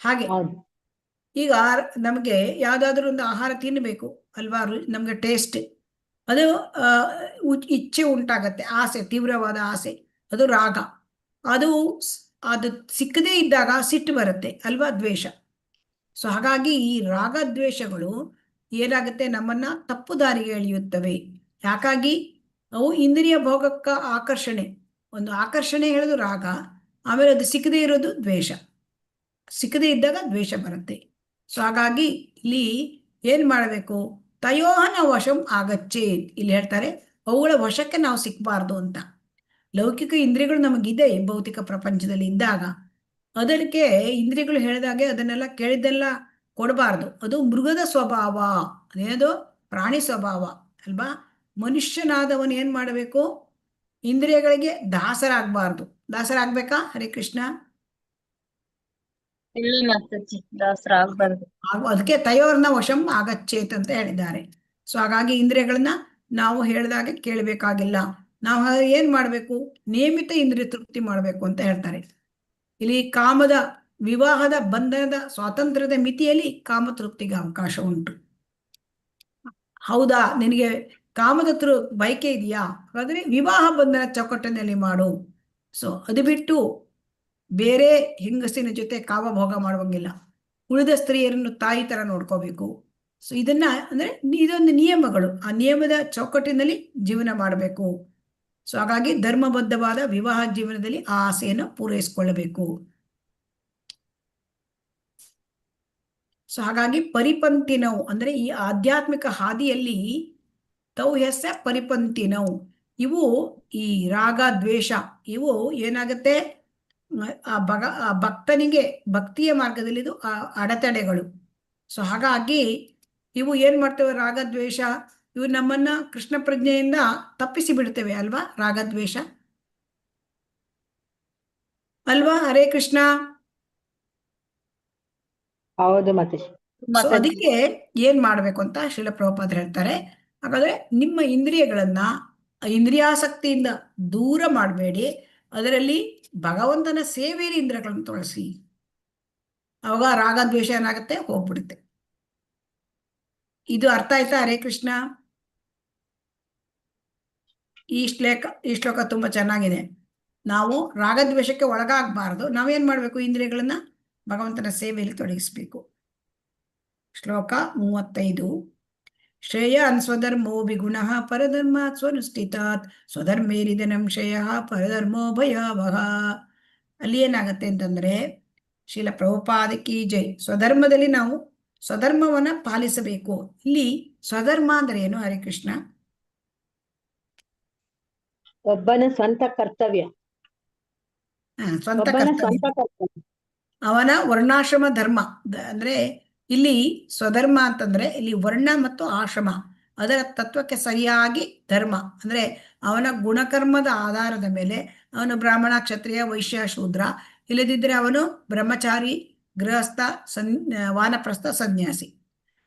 ಹಾಗೆ ಈಗ ನಮಗೆ ಯಾವ್ದಾದ್ರು ಒಂದು ಆಹಾರ ತಿನ್ನಬೇಕು ಅಲ್ವಾ, ನಮ್ಗೆ ಟೇಸ್ಟ್, ಅದು ಇಚ್ಛೆ ಉಂಟಾಗತ್ತೆ, ಆಸೆ, ತೀವ್ರವಾದ ಆಸೆ, ಅದು ರಾಗ. ಅದು ಸಿಕ್ಕದೇ ಇದ್ದಾಗ ಸಿಟ್ಟು ಬರುತ್ತೆ ಅಲ್ವಾ, ದ್ವೇಷ. ಸೊ ಹಾಗಾಗಿ ಈ ರಾಗ ದ್ವೇಷಗಳು ಏನಾಗುತ್ತೆ, ನಮ್ಮನ್ನ ತಪ್ಪು ದಾರಿಗೆ ಎಳೆಯುತ್ತವೆ. ಯಾಕಾಗಿ ಅವು ಇಂದ್ರಿಯ ಭೋಗಕ್ಕ ಆಕರ್ಷಣೆ, ಒಂದು ಆಕರ್ಷಣೆ ಹೇಳೋದು ರಾಗ, ಆಮೇಲೆ ಅದು ಸಿಕ್ಕದೇ ಇರೋದು ದ್ವೇಷ, ಸಿಕ್ಕದೇ ಇದ್ದಾಗ ದ್ವೇಷ ಬರುತ್ತೆ. ಸೊ ಹಾಗಾಗಿ ಇಲ್ಲಿ ಏನ್ ಮಾಡಬೇಕು, ತಯೋಹನ ವಶಂ ಆಗಚ್ಚೆ, ಇಲ್ಲಿ ಹೇಳ್ತಾರೆ ಅವುಗಳ ವಶಕ್ಕೆ ನಾವು ಸಿಕ್ಕಬಾರ್ದು ಅಂತ. ಲೌಕಿಕ ಇಂದ್ರಿಯಗಳು ನಮಗಿದೆ ಭೌತಿಕ ಪ್ರಪಂಚದಲ್ಲಿ ಇದ್ದಾಗ, ಅದಕ್ಕೆ ಇಂದ್ರಿಯಗಳು ಹೇಳಿದಾಗೆ ಅದನ್ನೆಲ್ಲ ಕೇಳಿದ್ದೆಲ್ಲ ಕೊಡಬಾರ್ದು, ಅದು ಮೃಗದ ಸ್ವಭಾವ, ಅದೇನದು ಪ್ರಾಣಿ ಸ್ವಭಾವ ಅಲ್ವಾ. ಮನುಷ್ಯನಾದವನು ಏನ್ ಮಾಡಬೇಕು, ಇಂದ್ರಿಯಗಳಿಗೆ ದಾಸರಾಗಬಾರ್ದು. ದಾಸರಾಗ್ಬೇಕಾ? ಹರೇ ಕೃಷ್ಣ. ಇಲ್ಲ ಮಾತಾಜಿ, ದಾಸರ ಆಗ್ಬಾರ್ದು. ಅದಕ್ಕೆ ತಯೋರ್ನ ವಶಂ ಆಗಚ್ಚೇತ್ ಅಂತ ಹೇಳಿದ್ದಾರೆ. ಸೊ ಹಾಗಾಗಿ ಇಂದ್ರಿಯಗಳನ್ನ ನಾವು ಹೇಳಿದಾಗೆ ಕೇಳಬೇಕಾಗಿಲ್ಲ. ನಾವು ಏನ್ ಮಾಡ್ಬೇಕು, ನಿಯಮಿತ ಇಂದ್ರಿಯ ತೃಪ್ತಿ ಮಾಡ್ಬೇಕು ಅಂತ ಹೇಳ್ತಾರೆ. ಇಲ್ಲಿ ವಿವಾಹದ ಬಂಧನದ ಸ್ವಾತಂತ್ರ್ಯದ ಮಿತಿಯಲ್ಲಿ ಕಾಮತೃಪ್ತಿಗೆ ಅವಕಾಶ ಉಂಟು. ಹೌದಾ, ನಿನಗೆ ಕಾಮದ ಬಯಕೆ ಇದೆಯಾ, ಹಾಗಾದ್ರೆ ವಿವಾಹ ಬಂಧನ ಚೌಕಟ್ಟಿನಲ್ಲಿ ಮಾಡು. ಸೊ ಅದು ಬಿಟ್ಟು ಬೇರೆ ಹೆಂಗಸಿನ ಜೊತೆ ಕಾಮಭೋಗ ಮಾಡುವಂಗಿಲ್ಲ. ಉಳಿದ ಸ್ತ್ರೀಯರನ್ನು ತಾಯಿ ತರ ನೋಡ್ಕೋಬೇಕು. ಸೊ ಇದನ್ನ ಅಂದ್ರೆ ಇದೊಂದು ನಿಯಮಗಳು, ಆ ನಿಯಮದ ಚೌಕಟ್ಟಿನಲ್ಲಿ ಜೀವನ ಮಾಡಬೇಕು. ಸೊ ಹಾಗಾಗಿ ಧರ್ಮಬದ್ಧವಾದ ವಿವಾಹ ಜೀವನದಲ್ಲಿ ಆ ಆಸೆಯನ್ನು ಪೂರೈಸಿಕೊಳ್ಳಬೇಕು. ಸೊ ಹಾಗಾಗಿ ಪರಿಪಂಥಿನವು ಅಂದ್ರೆ ಈ ಆಧ್ಯಾತ್ಮಿಕ ಹಾದಿಯಲ್ಲಿ ತೌಹ್ಯಸ್ಯ ಪರಿಪಂಥಿನವು, ಇವು ಈ ರಾಗ ದ್ವೇಷ ಇವು ಏನಾಗುತ್ತೆ, ಆ ಭಕ್ತನಿಗೆ ಭಕ್ತಿಯ ಮಾರ್ಗದಲ್ಲಿ ಇದು ಅಡೆತಡೆಗಳು. ಸೊ ಹಾಗಾಗಿ ಇವು ಏನ್ ಮಾಡ್ತೇವೆ, ರಾಗದ್ವೇಷ ಇವು ನಮ್ಮನ್ನ ಕೃಷ್ಣ ಪ್ರಜ್ಞೆಯಿಂದ ತಪ್ಪಿಸಿ ಬಿಡ್ತೇವೆ ಅಲ್ವಾ, ರಾಗದ್ವೇಷ ಅಲ್ವಾ. ಹರೇ ಕೃಷ್ಣ. ಹೌದು ಮತ್ತೆ. ಸೊ ಅದಕ್ಕೆ ಏನ್ ಮಾಡ್ಬೇಕು ಅಂತ ಶ್ರೀಲ ಪ್ರಭುಪಾದರು ಹೇಳ್ತಾರೆ. ಹಾಗಾದ್ರೆ ನಿಮ್ಮ ಇಂದ್ರಿಯಗಳನ್ನ ಇಂದ್ರಿಯಾಸಕ್ತಿಯಿಂದ ದೂರ ಮಾಡಬೇಡಿ, ಅದರಲ್ಲಿ ಭಗವಂತನ ಸೇವೆಯಲ್ಲಿ ಇಂದ್ರಿಯಗಳನ್ನು ತೊಳಸಿ. ಅವಾಗ ರಾಗದ್ವೇಷ ಏನಾಗುತ್ತೆ, ಹೋಗ್ಬಿಡುತ್ತೆ. ಇದು ಅರ್ಥ ಆಯ್ತಾ? ಹರೇ ಕೃಷ್ಣ. ಈ ಶ್ಲೋಕ ತುಂಬಾ ಚೆನ್ನಾಗಿದೆ. ನಾವು ರಾಗದ್ವೇಷಕ್ಕೆ ಒಳಗಾಗಬಾರದು. ನಾವೇನ್ ಮಾಡ್ಬೇಕು, ಇಂದ್ರಿಯಗಳನ್ನ ಭಗವಂತನ ಸೇವೆಯಲ್ಲಿ ತೊಡಗಿಸ್ಬೇಕು. ಶ್ಲೋಕ 35. ಶ್ರೇಯಾನ್ ಸ್ವಧರ್ಮೋ ವಿಗುಣಃ ಪರಧರ್ಮಾತ್ ಸ್ವನುಷ್ಠಿತಾತ್ ಸ್ವಧರ್ಮೇರಿದನಂ ಶ್ರೇಯಃ ಪರಧರ್ಮೋ ಭಯಾವಹ. ಅಲ್ಲಿ ಏನಾಗತ್ತೆ ಅಂತಂದ್ರೆ, ಶ್ರೀಲ ಪ್ರಭುಪಾದ ಕಿ ಜೈ, ಸ್ವಧರ್ಮದಲ್ಲಿ ನಾವು ಸ್ವಧರ್ಮವನ್ನ ಪಾಲಿಸಬೇಕು. ಇಲ್ಲಿ ಸ್ವಧರ್ಮ ಅಂದ್ರೆ ಏನು ಹರೇ ಕೃಷ್ಣ? ಒಬ್ಬನ ಸ್ವಂತ ಕರ್ತವ್ಯ, ಸ್ವಂತ ಒಬ್ಬನ ಕರ್ತವ್ಯ, ಸ್ವಂತ ಕರ್ತವ್ಯ. ಅವನ ವರ್ಣಾಶ್ರಮ ಧರ್ಮ ಅಂದ್ರೆ ಇಲ್ಲಿ ಸ್ವಧರ್ಮ ಅಂತಂದ್ರೆ ಇಲ್ಲಿ ವರ್ಣ ಮತ್ತು ಆಶ್ರಮ ಅದರ ತತ್ವಕ್ಕೆ ಸರಿಯಾಗಿ ಧರ್ಮ ಅಂದ್ರೆ ಅವನ ಗುಣಕರ್ಮದ ಆಧಾರದ ಮೇಲೆ ಅವನು ಬ್ರಾಹ್ಮಣ, ಕ್ಷತ್ರಿಯ, ವೈಶ್ಯ, ಶೂದ್ರ, ಇಲ್ಲದಿದ್ದರೆ ಅವನು ಬ್ರಹ್ಮಚಾರಿ, ಗೃಹಸ್ಥ, ವಾನಪ್ರಸ್ಥ, ಸನ್ಯಾಸಿ.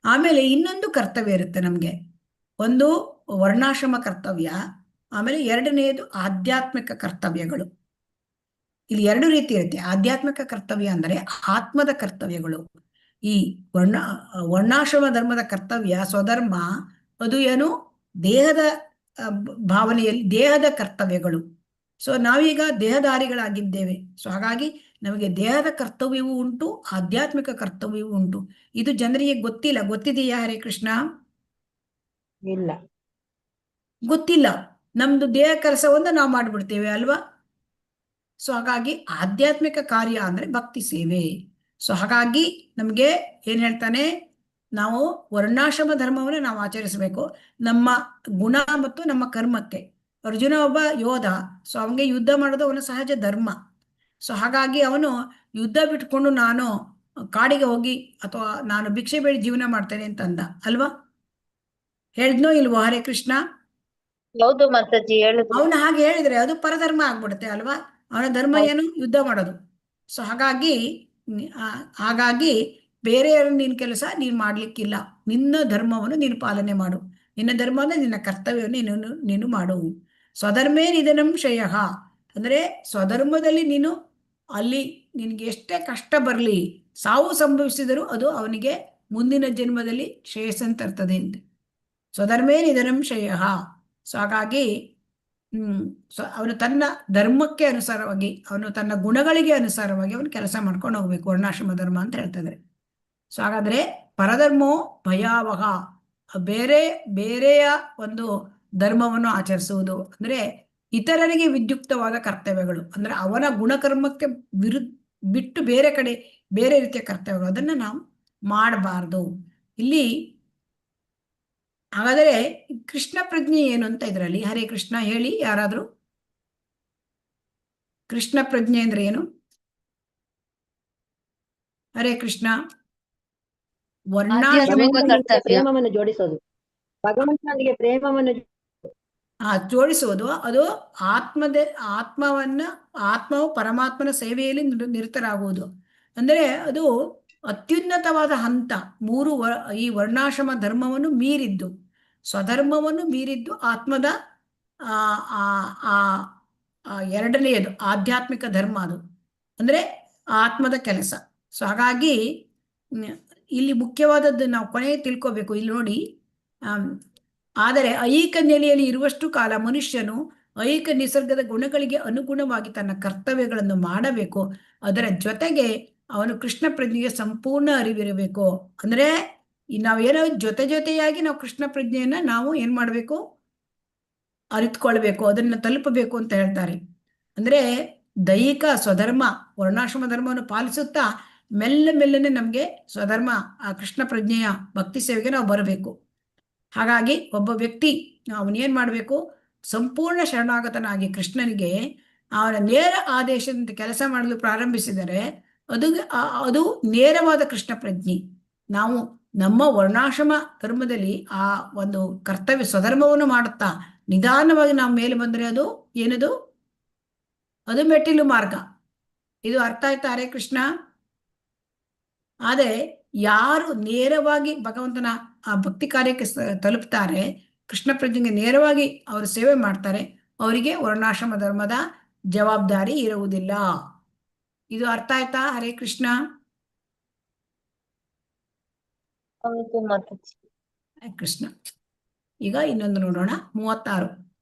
ಆಮೇಲೆ ಇನ್ನೊಂದು ಕರ್ತವ್ಯ ಇರುತ್ತೆ ನಮಗೆ. ಒಂದು ವರ್ಣಾಶ್ರಮ ಕರ್ತವ್ಯ, ಆಮೇಲೆ ಎರಡನೆಯದು ಆಧ್ಯಾತ್ಮಿಕ ಕರ್ತವ್ಯಗಳು. ಇಲ್ಲಿ ಎರಡು ರೀತಿ ಇರುತ್ತೆ. ಆಧ್ಯಾತ್ಮಿಕ ಕರ್ತವ್ಯ ಅಂದರೆ ಆತ್ಮದ ಕರ್ತವ್ಯಗಳು. ಈ ವರ್ಣಾಶ್ರಮ ಧರ್ಮದ ಕರ್ತವ್ಯ ಸ್ವಧರ್ಮ ಅದು ಏನು ದೇಹದ ಭಾವನೆಯಲ್ಲಿ ದೇಹದ ಕರ್ತವ್ಯಗಳು. ಸೊ ನಾವೀಗ ದೇಹಧಾರಿಗಳಾಗಿದ್ದೇವೆ. ಸೊ ಹಾಗಾಗಿ ನಮಗೆ ದೇಹದ ಕರ್ತವ್ಯವೂ ಉಂಟು, ಆಧ್ಯಾತ್ಮಿಕ ಕರ್ತವ್ಯವೂ ಉಂಟು. ಇದು ಜನರಿಗೆ ಗೊತ್ತಿಲ್ಲ. ಗೊತ್ತಿದೆಯಾ ಹರೇ ಕೃಷ್ಣ? ಇಲ್ಲ, ಗೊತ್ತಿಲ್ಲ. ನಮ್ದು ದೇಹ ಕೆಲಸವನ್ನು ನಾವು ಮಾಡಿಬಿಡ್ತೇವೆ ಅಲ್ವಾ? ಸೊ ಹಾಗಾಗಿ ಆಧ್ಯಾತ್ಮಿಕ ಕಾರ್ಯ ಅಂದ್ರೆ ಭಕ್ತಿ ಸೇವೆ. ಸೊ ಹಾಗಾಗಿ ನಮಗೆ ಏನ್ ಹೇಳ್ತಾನೆ, ನಾವು ವರ್ಣಾಶ್ರಮ ಧರ್ಮವನ್ನು ನಾವು ಆಚರಿಸಬೇಕು ನಮ್ಮ ಗುಣ ಮತ್ತು ನಮ್ಮ ಕರ್ಮಕ್ಕೆ. ಅರ್ಜುನ ಒಬ್ಬ ಯೋಧ, ಸೊ ಅವನಿಗೆ ಯುದ್ಧ ಮಾಡೋದು ಅವನ ಸಹಜ ಧರ್ಮ. ಸೊ ಹಾಗಾಗಿ ಅವನು ಯುದ್ಧ ಬಿಟ್ಕೊಂಡು ನಾನು ಕಾಡಿಗೆ ಹೋಗಿ ಅಥವಾ ನಾನು ಭಿಕ್ಷೆ ಬೇಡಿ ಜೀವನ ಮಾಡ್ತೇನೆ ಅಂತಂದ ಅಲ್ವಾ? ಹೇಳಿದ್ನೋ ಇಲ್ವೋ ಹರೇ ಕೃಷ್ಣ? ಹೌದು ಮಾತಾಜಿ ಹೇಳಿದ್ರು. ಅವನು ಹಾಗೆ ಹೇಳಿದ್ರೆ ಅದು ಪರಧರ್ಮ ಆಗ್ಬಿಡುತ್ತೆ ಅಲ್ವಾ? ಅವನ ಧರ್ಮ ಏನು? ಯುದ್ಧ ಮಾಡೋದು. ಸೊ ಹಾಗಾಗಿ ಬೇರೆಯವ್ರ ನಿನ್ನ ಕೆಲಸ ನೀನು ಮಾಡ್ಲಿಕ್ಕಿಲ್ಲ. ನಿನ್ನ ಧರ್ಮವನ್ನು ನೀನು ಪಾಲನೆ ಮಾಡು. ನಿನ್ನ ಧರ್ಮ ಅಂದ್ರೆ ನಿನ್ನ ಕರ್ತವ್ಯವನ್ನು ನೀನು ಮಾಡು. ಸ್ವಧರ್ಮೇ ನಿಧನಂ ಶ್ರೇಯಃ ಅಂದ್ರೆ ಸ್ವಧರ್ಮದಲ್ಲಿ ನೀನು ಅಲ್ಲಿ ನಿನ್ಗೆ ಎಷ್ಟೇ ಕಷ್ಟ ಬರಲಿ, ಸಾವು ಸಂಭವಿಸಿದರೂ ಅದು ಅವನಿಗೆ ಮುಂದಿನ ಜನ್ಮದಲ್ಲಿ ಶ್ರೇಯಸ್ಸನ್ನು ತರ್ತದೆ ಅಂತ. ಸ್ವಧರ್ಮೇ ನಿಧನಂ ಶ್ರೇಯಃ. ಸೊ ಹಾಗಾಗಿ ಅವನು ತನ್ನ ಧರ್ಮಕ್ಕೆ ಅನುಸಾರವಾಗಿ, ಅವನು ತನ್ನ ಗುಣಗಳಿಗೆ ಅನುಸಾರವಾಗಿ ಅವನು ಕೆಲಸ ಮಾಡ್ಕೊಂಡು ಹೋಗ್ಬೇಕು. ವರ್ಣಾಶ್ರಮ ಧರ್ಮ ಅಂತ ಹೇಳ್ತಿದ್ರೆ. ಸೊ ಹಾಗಾದ್ರೆ ಪರಧರ್ಮೋ ಭಯಾವಹ, ಬೇರೆಯ ಒಂದು ಧರ್ಮವನ್ನು ಆಚರಿಸುವುದು ಅಂದ್ರೆ ಇತರರಿಗೆ ವಿದ್ಯುಕ್ತವಾದ ಕರ್ತವ್ಯಗಳು, ಅಂದ್ರೆ ಅವನ ಗುಣಕರ್ಮಕ್ಕೆ ಬಿಟ್ಟು ಬೇರೆ ರೀತಿಯ ಕರ್ತವ್ಯಗಳು, ಅದನ್ನ ನಾವು ಮಾಡಬಾರ್ದು. ಇಲ್ಲಿ ಹಾಗಾದರೆ ಕೃಷ್ಣ ಪ್ರಜ್ಞೆ ಏನು ಅಂತ ಇದರಲ್ಲಿ ಹರೇ ಕೃಷ್ಣ ಹೇಳಿ ಯಾರಾದ್ರೂ. ಕೃಷ್ಣ ಪ್ರಜ್ಞೆ ಅಂದ್ರೆ ಏನು ಹರೇ ಕೃಷ್ಣ? ಪ್ರೇಮವನ್ನು ಜೋಡಿಸೋದು, ಭಗವಂತನಿಗೆ ಪ್ರೇಮವನ್ನು ಜೋಡಿಸುವುದು. ಅದು ಆತ್ಮವು ಪರಮಾತ್ಮನ ಸೇವೆಯಲ್ಲಿ ನಿರತರಾಗುವುದು. ಅಂದರೆ ಅದು ಅತ್ಯುನ್ನತವಾದ ಹಂತ. ಈ ವರ್ಣಾಶ್ರಮ ಧರ್ಮವನ್ನು ಮೀರಿದ್ದು, ಸ್ವಧರ್ಮವನ್ನು ಮೀರಿದ್ದು ಆತ್ಮದ ಎರಡನೆಯದು ಆಧ್ಯಾತ್ಮಿಕ ಧರ್ಮ. ಅದು ಅಂದ್ರೆ ಆತ್ಮದ ಕೆಲಸ. ಸೊ ಹಾಗಾಗಿ ಇಲ್ಲಿ ಮುಖ್ಯವಾದದ್ದು ನಾವು ಕೊನೆಗೆ ತಿಳ್ಕೋಬೇಕು. ಇಲ್ಲಿ ನೋಡಿ, ಆದರೆ ಐಹಿಕ ನೆಲೆಯಲ್ಲಿ ಇರುವಷ್ಟು ಕಾಲ ಮನುಷ್ಯನು ಐಹಿಕ ನಿಸರ್ಗದ ಗುಣಗಳಿಗೆ ಅನುಗುಣವಾಗಿ ತನ್ನ ಕರ್ತವ್ಯಗಳನ್ನು ಮಾಡಬೇಕು. ಅದರ ಜೊತೆಗೆ ಅವನು ಕೃಷ್ಣ ಪ್ರಜ್ಞೆಗೆ ಸಂಪೂರ್ಣ ಅರಿವಿರಬೇಕು. ಅಂದ್ರೆ ನಾವೇನೋ ಜೊತೆಯಾಗಿ ನಾವು ಕೃಷ್ಣ ಪ್ರಜ್ಞೆಯನ್ನ ನಾವು ಏನ್ ಮಾಡ್ಬೇಕು? ಅರಿತುಕೊಳ್ಬೇಕು, ಅದನ್ನ ತಲುಪಬೇಕು ಅಂತ ಹೇಳ್ತಾರೆ. ಅಂದ್ರೆ ದೈಹಿಕ ಸ್ವಧರ್ಮ ವರ್ಣಾಶ್ರಮ ಧರ್ಮವನ್ನು ಪಾಲಿಸುತ್ತಾ ಮೆಲ್ಲನೆ ನಮ್ಗೆ ಸ್ವಧರ್ಮ ಆ ಕೃಷ್ಣ ಪ್ರಜ್ಞೆಯ ಭಕ್ತಿ ಸೇವೆಗೆ ನಾವು ಬರಬೇಕು. ಹಾಗಾಗಿ ಒಬ್ಬ ವ್ಯಕ್ತಿ ಅವನೇನ್ ಮಾಡ್ಬೇಕು? ಸಂಪೂರ್ಣ ಶರಣಾಗತನಾಗಿ ಕೃಷ್ಣನಿಗೆ ಅವನ ನೇರ ಆದೇಶದಂತೆ ಕೆಲಸ ಮಾಡಲು ಪ್ರಾರಂಭಿಸಿದರೆ ಅದು ನೇರವಾದ ಕೃಷ್ಣ ಪ್ರಜ್ಞೆ. ನಾವು ನಮ್ಮ ವರ್ಣಾಶ್ರಮ ಧರ್ಮದಲ್ಲಿ ಆ ಒಂದು ಕರ್ತವ್ಯ ಸ್ವಧರ್ಮವನ್ನು ಮಾಡುತ್ತಾ ನಿಧಾನವಾಗಿ ನಾವು ಮೇಲೆ ಬಂದರೆ ಅದು ಏನದು? ಅದು ಮೆಟ್ಟಿಲು ಮಾರ್ಗ. ಇದು ಅರ್ಥ ಆಯ್ತಾ ಹರೇ ಕೃಷ್ಣ? ಆದರೆ ಯಾರು ನೇರವಾಗಿ ಭಗವಂತನ ಆ ಭಕ್ತಿ ಕಾರ್ಯಕ್ಕೆ ತಲುಪ್ತಾರೆ, ಕೃಷ್ಣ ಪ್ರಜ್ಞೆಗೆ ನೇರವಾಗಿ ಅವರು ಸೇವೆ ಮಾಡ್ತಾರೆ, ಅವರಿಗೆ ವರ್ಣಾಶ್ರಮ ಧರ್ಮದ ಜವಾಬ್ದಾರಿ ಇರುವುದಿಲ್ಲ. ಇದು ಅರ್ಥ ಆಯ್ತಾ ಹರೇ ಕೃಷ್ಣ? ಕೃಷ್ಣ. ಈಗ ಇನ್ನೊಂದು ನೋಡೋಣ. 36.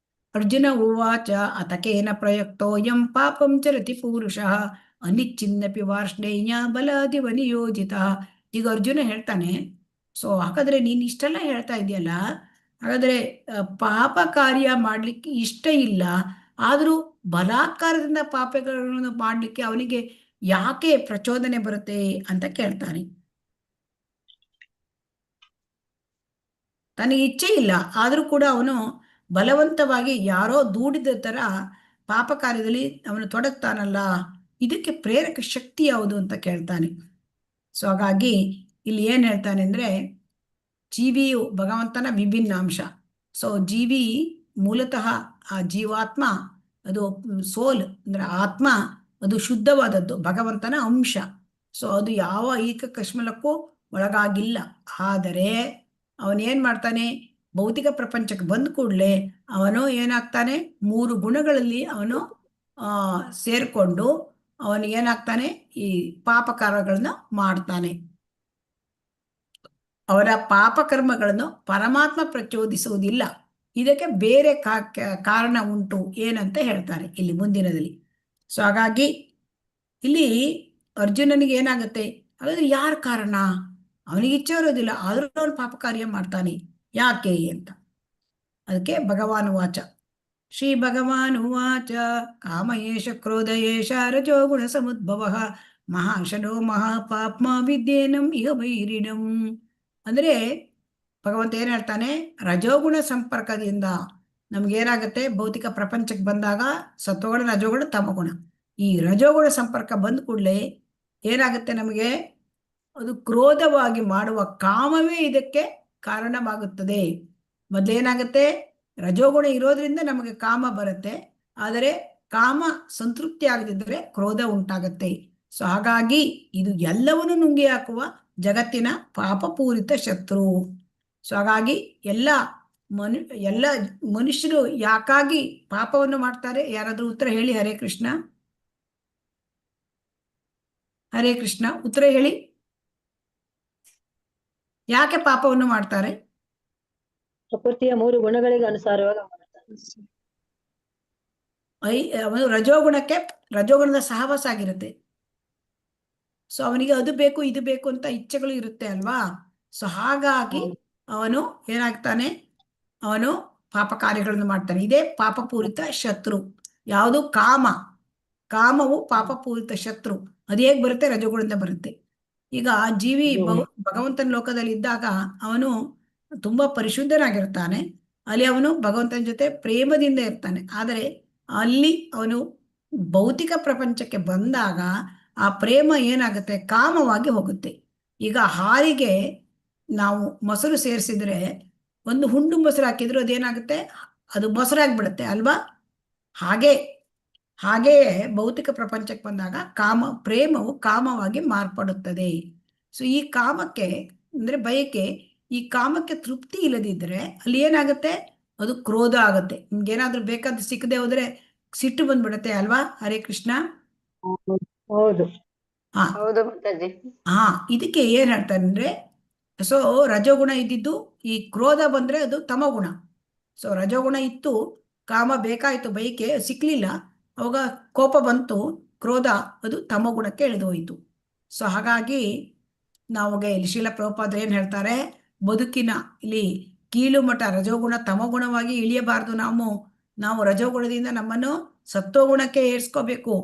ಅರ್ಜುನ ಉವಾಚ ಅತಕೇನ ಪ್ರಯುಕ್ತೋಯಂ ಪಾಪಂ ಚರತಿ ಪುರುಷಃ ಅನಿಚ್ಛಿನ್ನಪಿ ವಾರ್ಷ್ಣೇಯ ಬಲಾದಿವ ನಿಯೋಜಿತ. ಈಗ ಅರ್ಜುನ ಹೇಳ್ತಾನೆ, ಸೊ ಹಾಗಾದ್ರೆ ನೀನ್ ಇಷ್ಟೆಲ್ಲ ಹೇಳ್ತಾ ಇದೆಯಲ್ಲ, ಹಾಗಾದ್ರೆ ಪಾಪ ಕಾರ್ಯ ಮಾಡ್ಲಿಕ್ಕೆ ಇಷ್ಟ ಇಲ್ಲ, ಆದ್ರೂ ಬಲಾತ್ಕಾರದಿಂದ ಪಾಪಗಳನ್ನು ಮಾಡ್ಲಿಕ್ಕೆ ಅವನಿಗೆ ಯಾಕೆ ಪ್ರಚೋದನೆ ಬರುತ್ತೆ ಅಂತ ಕೇಳ್ತಾನೆ. ತನಗೆ ಇಚ್ಛೆ ಇಲ್ಲ, ಆದರೂ ಕೂಡ ಅವನು ಬಲವಂತವಾಗಿ ಯಾರೋ ದೂಡಿದ ಥರ ಪಾಪ ಕಾರ್ಯದಲ್ಲಿ ಅವನು ತೊಡಗ್ತಾನಲ್ಲ, ಇದಕ್ಕೆ ಪ್ರೇರಕ ಶಕ್ತಿ ಯಾವುದು ಅಂತ ಕೇಳ್ತಾನೆ. ಸೊ ಹಾಗಾಗಿ ಇಲ್ಲಿ ಏನು ಹೇಳ್ತಾನೆ ಅಂದರೆ, ಜೀವಿಯು ಭಗವಂತನ ವಿಭಿನ್ನ ಅಂಶ. ಸೊ ಜೀವಿ ಮೂಲತಃ ಆ ಜೀವಾತ್ಮ ಅದು ಸೋಲ್ ಅಂದರೆ ಆತ್ಮ, ಅದು ಶುದ್ಧವಾದದ್ದು, ಭಗವಂತನ ಅಂಶ. ಸೊ ಅದು ಯಾವ ಈಕ ಕಶ್ಮಲಕ್ಕೂ ಒಳಗಾಗಿಲ್ಲ. ಆದರೆ ಅವನೇನು ಮಾಡ್ತಾನೆ, ಭೌತಿಕ ಪ್ರಪಂಚಕ್ಕೆ ಬಂದ ಕೂಡಲೇ ಅವನು ಏನಾಗ್ತಾನೆ, 3 ಗುಣಗಳಲ್ಲಿ ಅವನು ಸೇರಿಕೊಂಡು ಅವನು ಏನಾಗ್ತಾನೆ, ಈ ಪಾಪಕರ್ಮಗಳನ್ನ ಮಾಡ್ತಾನೆ. ಅವರ ಪಾಪಕರ್ಮಗಳನ್ನು ಪರಮಾತ್ಮ ಪ್ರಚೋದಿಸುವುದಿಲ್ಲ, ಇದಕ್ಕೆ ಬೇರೆ ಕಾರಣ ಉಂಟು ಏನಂತ ಹೇಳ್ತಾರೆ ಇಲ್ಲಿ ಮುಂದಿನದಲ್ಲಿ. ಸೊ ಹಾಗಾಗಿ ಇಲ್ಲಿ ಅರ್ಜುನನಿಗೆ ಏನಾಗುತ್ತೆ, ಹಾಗಾದ್ರೆ ಯಾರ ಕಾರಣ, ಅವನಿಗೆ ಇಚ್ಛೆ ಇರೋದಿಲ್ಲ ಆದರೂ ಅವನು ಪಾಪ ಕಾರ್ಯ ಮಾಡ್ತಾನೆ, ಯಾಕೆ ಅಂತ. ಅದಕ್ಕೆ ಭಗವಾನ್ ವಾಚ, ಶ್ರೀ ಭಗವಾನ್ ಉವಾಚ, ಕಾಮಯೇಷ ಕ್ರೋಧಯೇಷ ರಜೋಗುಣ ಸಮುದ್ಭವ ಮಹಾಶನೋ ಮಹಾಪಾಪ್ಮ ವಿದ್ಯೇನಂ ಇಹ ವೈರಿಣಂ. ಅಂದರೆ ಭಗವಂತ ಏನು ಹೇಳ್ತಾನೆ, ರಜೋಗುಣ ಸಂಪರ್ಕದಿಂದ ನಮ್ಗೇನಾಗುತ್ತೆ, ಭೌತಿಕ ಪ್ರಪಂಚಕ್ಕೆ ಬಂದಾಗ ಸತ್ವಗುಣ ರಜೋಗುಣ ತಮಗುಣ, ಈ ರಜೋಗುಣ ಸಂಪರ್ಕ ಬಂದ ಕೂಡಲೇ ಏನಾಗುತ್ತೆ, ನಮಗೆ ಅದು ಕ್ರೋಧವಾಗಿ ಮಾಡುವ ಕಾಮವೇ ಇದಕ್ಕೆ ಕಾರಣವಾಗುತ್ತದೆ. ಮೊದಲೇನಾಗುತ್ತೆ, ರಜೋಗುಣ ಇರೋದ್ರಿಂದ ನಮಗೆ ಕಾಮ ಬರುತ್ತೆ, ಆದರೆ ಕಾಮ ಸಂತೃಪ್ತಿ ಆಗದಿದ್ದರೆ ಕ್ರೋಧ ಉಂಟಾಗತ್ತೆ. ಸೊ ಹಾಗಾಗಿ ಇದು ಎಲ್ಲವನ್ನು ನುಂಗಿ ಹಾಕುವ ಜಗತ್ತಿನ ಪಾಪಪೂರಿತ ಶತ್ರು. ಸೊ ಹಾಗಾಗಿ ಎಲ್ಲ ಮನುಷ್ಯರು ಯಾಕಾಗಿ ಪಾಪವನ್ನು ಮಾಡ್ತಾರೆ, ಯಾರಾದ್ರೂ ಉತ್ತರ ಹೇಳಿ. ಹರೇ ಕೃಷ್ಣ, ಹರೇ ಕೃಷ್ಣ, ಉತ್ತರ ಹೇಳಿ. ಯಾಕೆ ಪಾಪವನ್ನು ಮಾಡ್ತಾರೆ? ಪ್ರಕೃತಿಯ 3 ಗುಣಗಳಿಗೆ ಅನುಸಾರವಾಗಿ ಮಾಡ್ತಾರೆ. ಅವನು ರಜೋಗುಣದ ಸಹವಾಸ ಆಗಿರುತ್ತೆ. ಸೊ ಅವನಿಗೆ ಅದು ಬೇಕು ಇದು ಬೇಕು ಅಂತ ಇಚ್ಛೆಗಳು ಇರುತ್ತೆ ಅಲ್ವಾ. ಸೊ ಹಾಗಾಗಿ ಅವನು ಏನಾಗ್ತಾನೆ, ಅವನು ಪಾಪ ಕಾರ್ಯಗಳನ್ನು ಮಾಡ್ತಾನೆ. ಇದೇ ಪಾಪಪೂರಿತ ಶತ್ರು. ಯಾವುದು? ಕಾಮವು ಪಾಪಪೂರಿತ ಶತ್ರು. ಅದು ಹೇಗೆ ಬರುತ್ತೆ? ರಜೋಗುಣದಿಂದ ಬರುತ್ತೆ. ಈಗ ಜೀವಿ ಭಗವಂತನ ಲೋಕದಲ್ಲಿ ಇದ್ದಾಗ ಅವನು ತುಂಬಾ ಪರಿಶುದ್ಧನಾಗಿರ್ತಾನೆ, ಅಲ್ಲಿ ಅವನು ಭಗವಂತನ ಜೊತೆ ಪ್ರೇಮದಿಂದ ಇರ್ತಾನೆ. ಆದರೆ ಅಲ್ಲಿ ಅವನು ಭೌತಿಕ ಪ್ರಪಂಚಕ್ಕೆ ಬಂದಾಗ ಆ ಪ್ರೇಮ ಏನಾಗುತ್ತೆ, ಕಾಮವಾಗಿ ಹೋಗುತ್ತೆ. ಈಗ ಹಾಲಿಗೆ ನಾವು ಮೊಸರು ಸೇರಿಸಿದ್ರೆ, ಒಂದು ಹುಂಡು ಮೊಸರು ಹಾಕಿದ್ರು ಅದೇನಾಗುತ್ತೆ, ಅದು ಮೊಸರಾಗ್ಬಿಡುತ್ತೆ ಅಲ್ವಾ. ಹಾಗೆಯೇ ಭೌತಿಕ ಪ್ರಪಂಚಕ್ಕೆ ಬಂದಾಗ ಪ್ರೇಮವು ಕಾಮವಾಗಿ ಮಾರ್ಪಡುತ್ತದೆ. ಸೊ ಈ ಕಾಮಕ್ಕೆ ಅಂದ್ರೆ ಬಯಕೆ, ಈ ಕಾಮಕ್ಕೆ ತೃಪ್ತಿ ಇಲ್ಲದಿದ್ದರೆ ಅಲ್ಲಿ ಏನಾಗುತ್ತೆ, ಅದು ಕ್ರೋಧ ಆಗುತ್ತೆ. ನಿಮ್ಗೇನಾದ್ರೂ ಬೇಕಾದ ಸಿಕ್ಕದೆ ಹೋದ್ರೆ ಸಿಟ್ಟು ಬಂದ್ಬಿಡುತ್ತೆ ಅಲ್ವಾ. ಹರೇ ಕೃಷ್ಣ. ಹೌದು. ಹೌದು ಮಾತಾಜಿ. ಇದಕ್ಕೆ ಏನ್ ಹೇಳ್ತಾರೆ ಅಂದ್ರೆ, ಸೊ ರಜೋಗುಣ ಇದ್ದಿದ್ದು, ಈ ಕ್ರೋಧ ಬಂದ್ರೆ ಅದು ತಮಗುಣ. ಸೊ ರಜೋಗುಣ ಇತ್ತು, ಕಾಮ ಬೇಕಾಯ್ತು, ಬಯಕೆ ಸಿಕ್ಲಿಲ್ಲ, ಅವಾಗ ಕೋಪ ಬಂತು, ಕ್ರೋಧ, ಅದು ತಮಗುಣಕ್ಕೆ ಇಳಿದು ಹೋಯಿತು. ಸೊ ಹಾಗಾಗಿ ನಮಗೆ ಇಲ್ಲಿ ಶ್ರೀಲ ಪ್ರಭುಪಾದ ಏನ್ ಹೇಳ್ತಾರೆ, ಬದುಕಿನ ಇಲ್ಲಿ ಕೀಳು ಮಠ ರಜೋಗುಣ ತಮಗುಣವಾಗಿ ಇಳಿಯಬಾರ್ದು. ನಾವು ರಜೋಗುಣದಿಂದ ನಮ್ಮನ್ನು ಸತ್ವಗುಣಕ್ಕೆ ಏರ್ಸ್ಕೋಬೇಕು.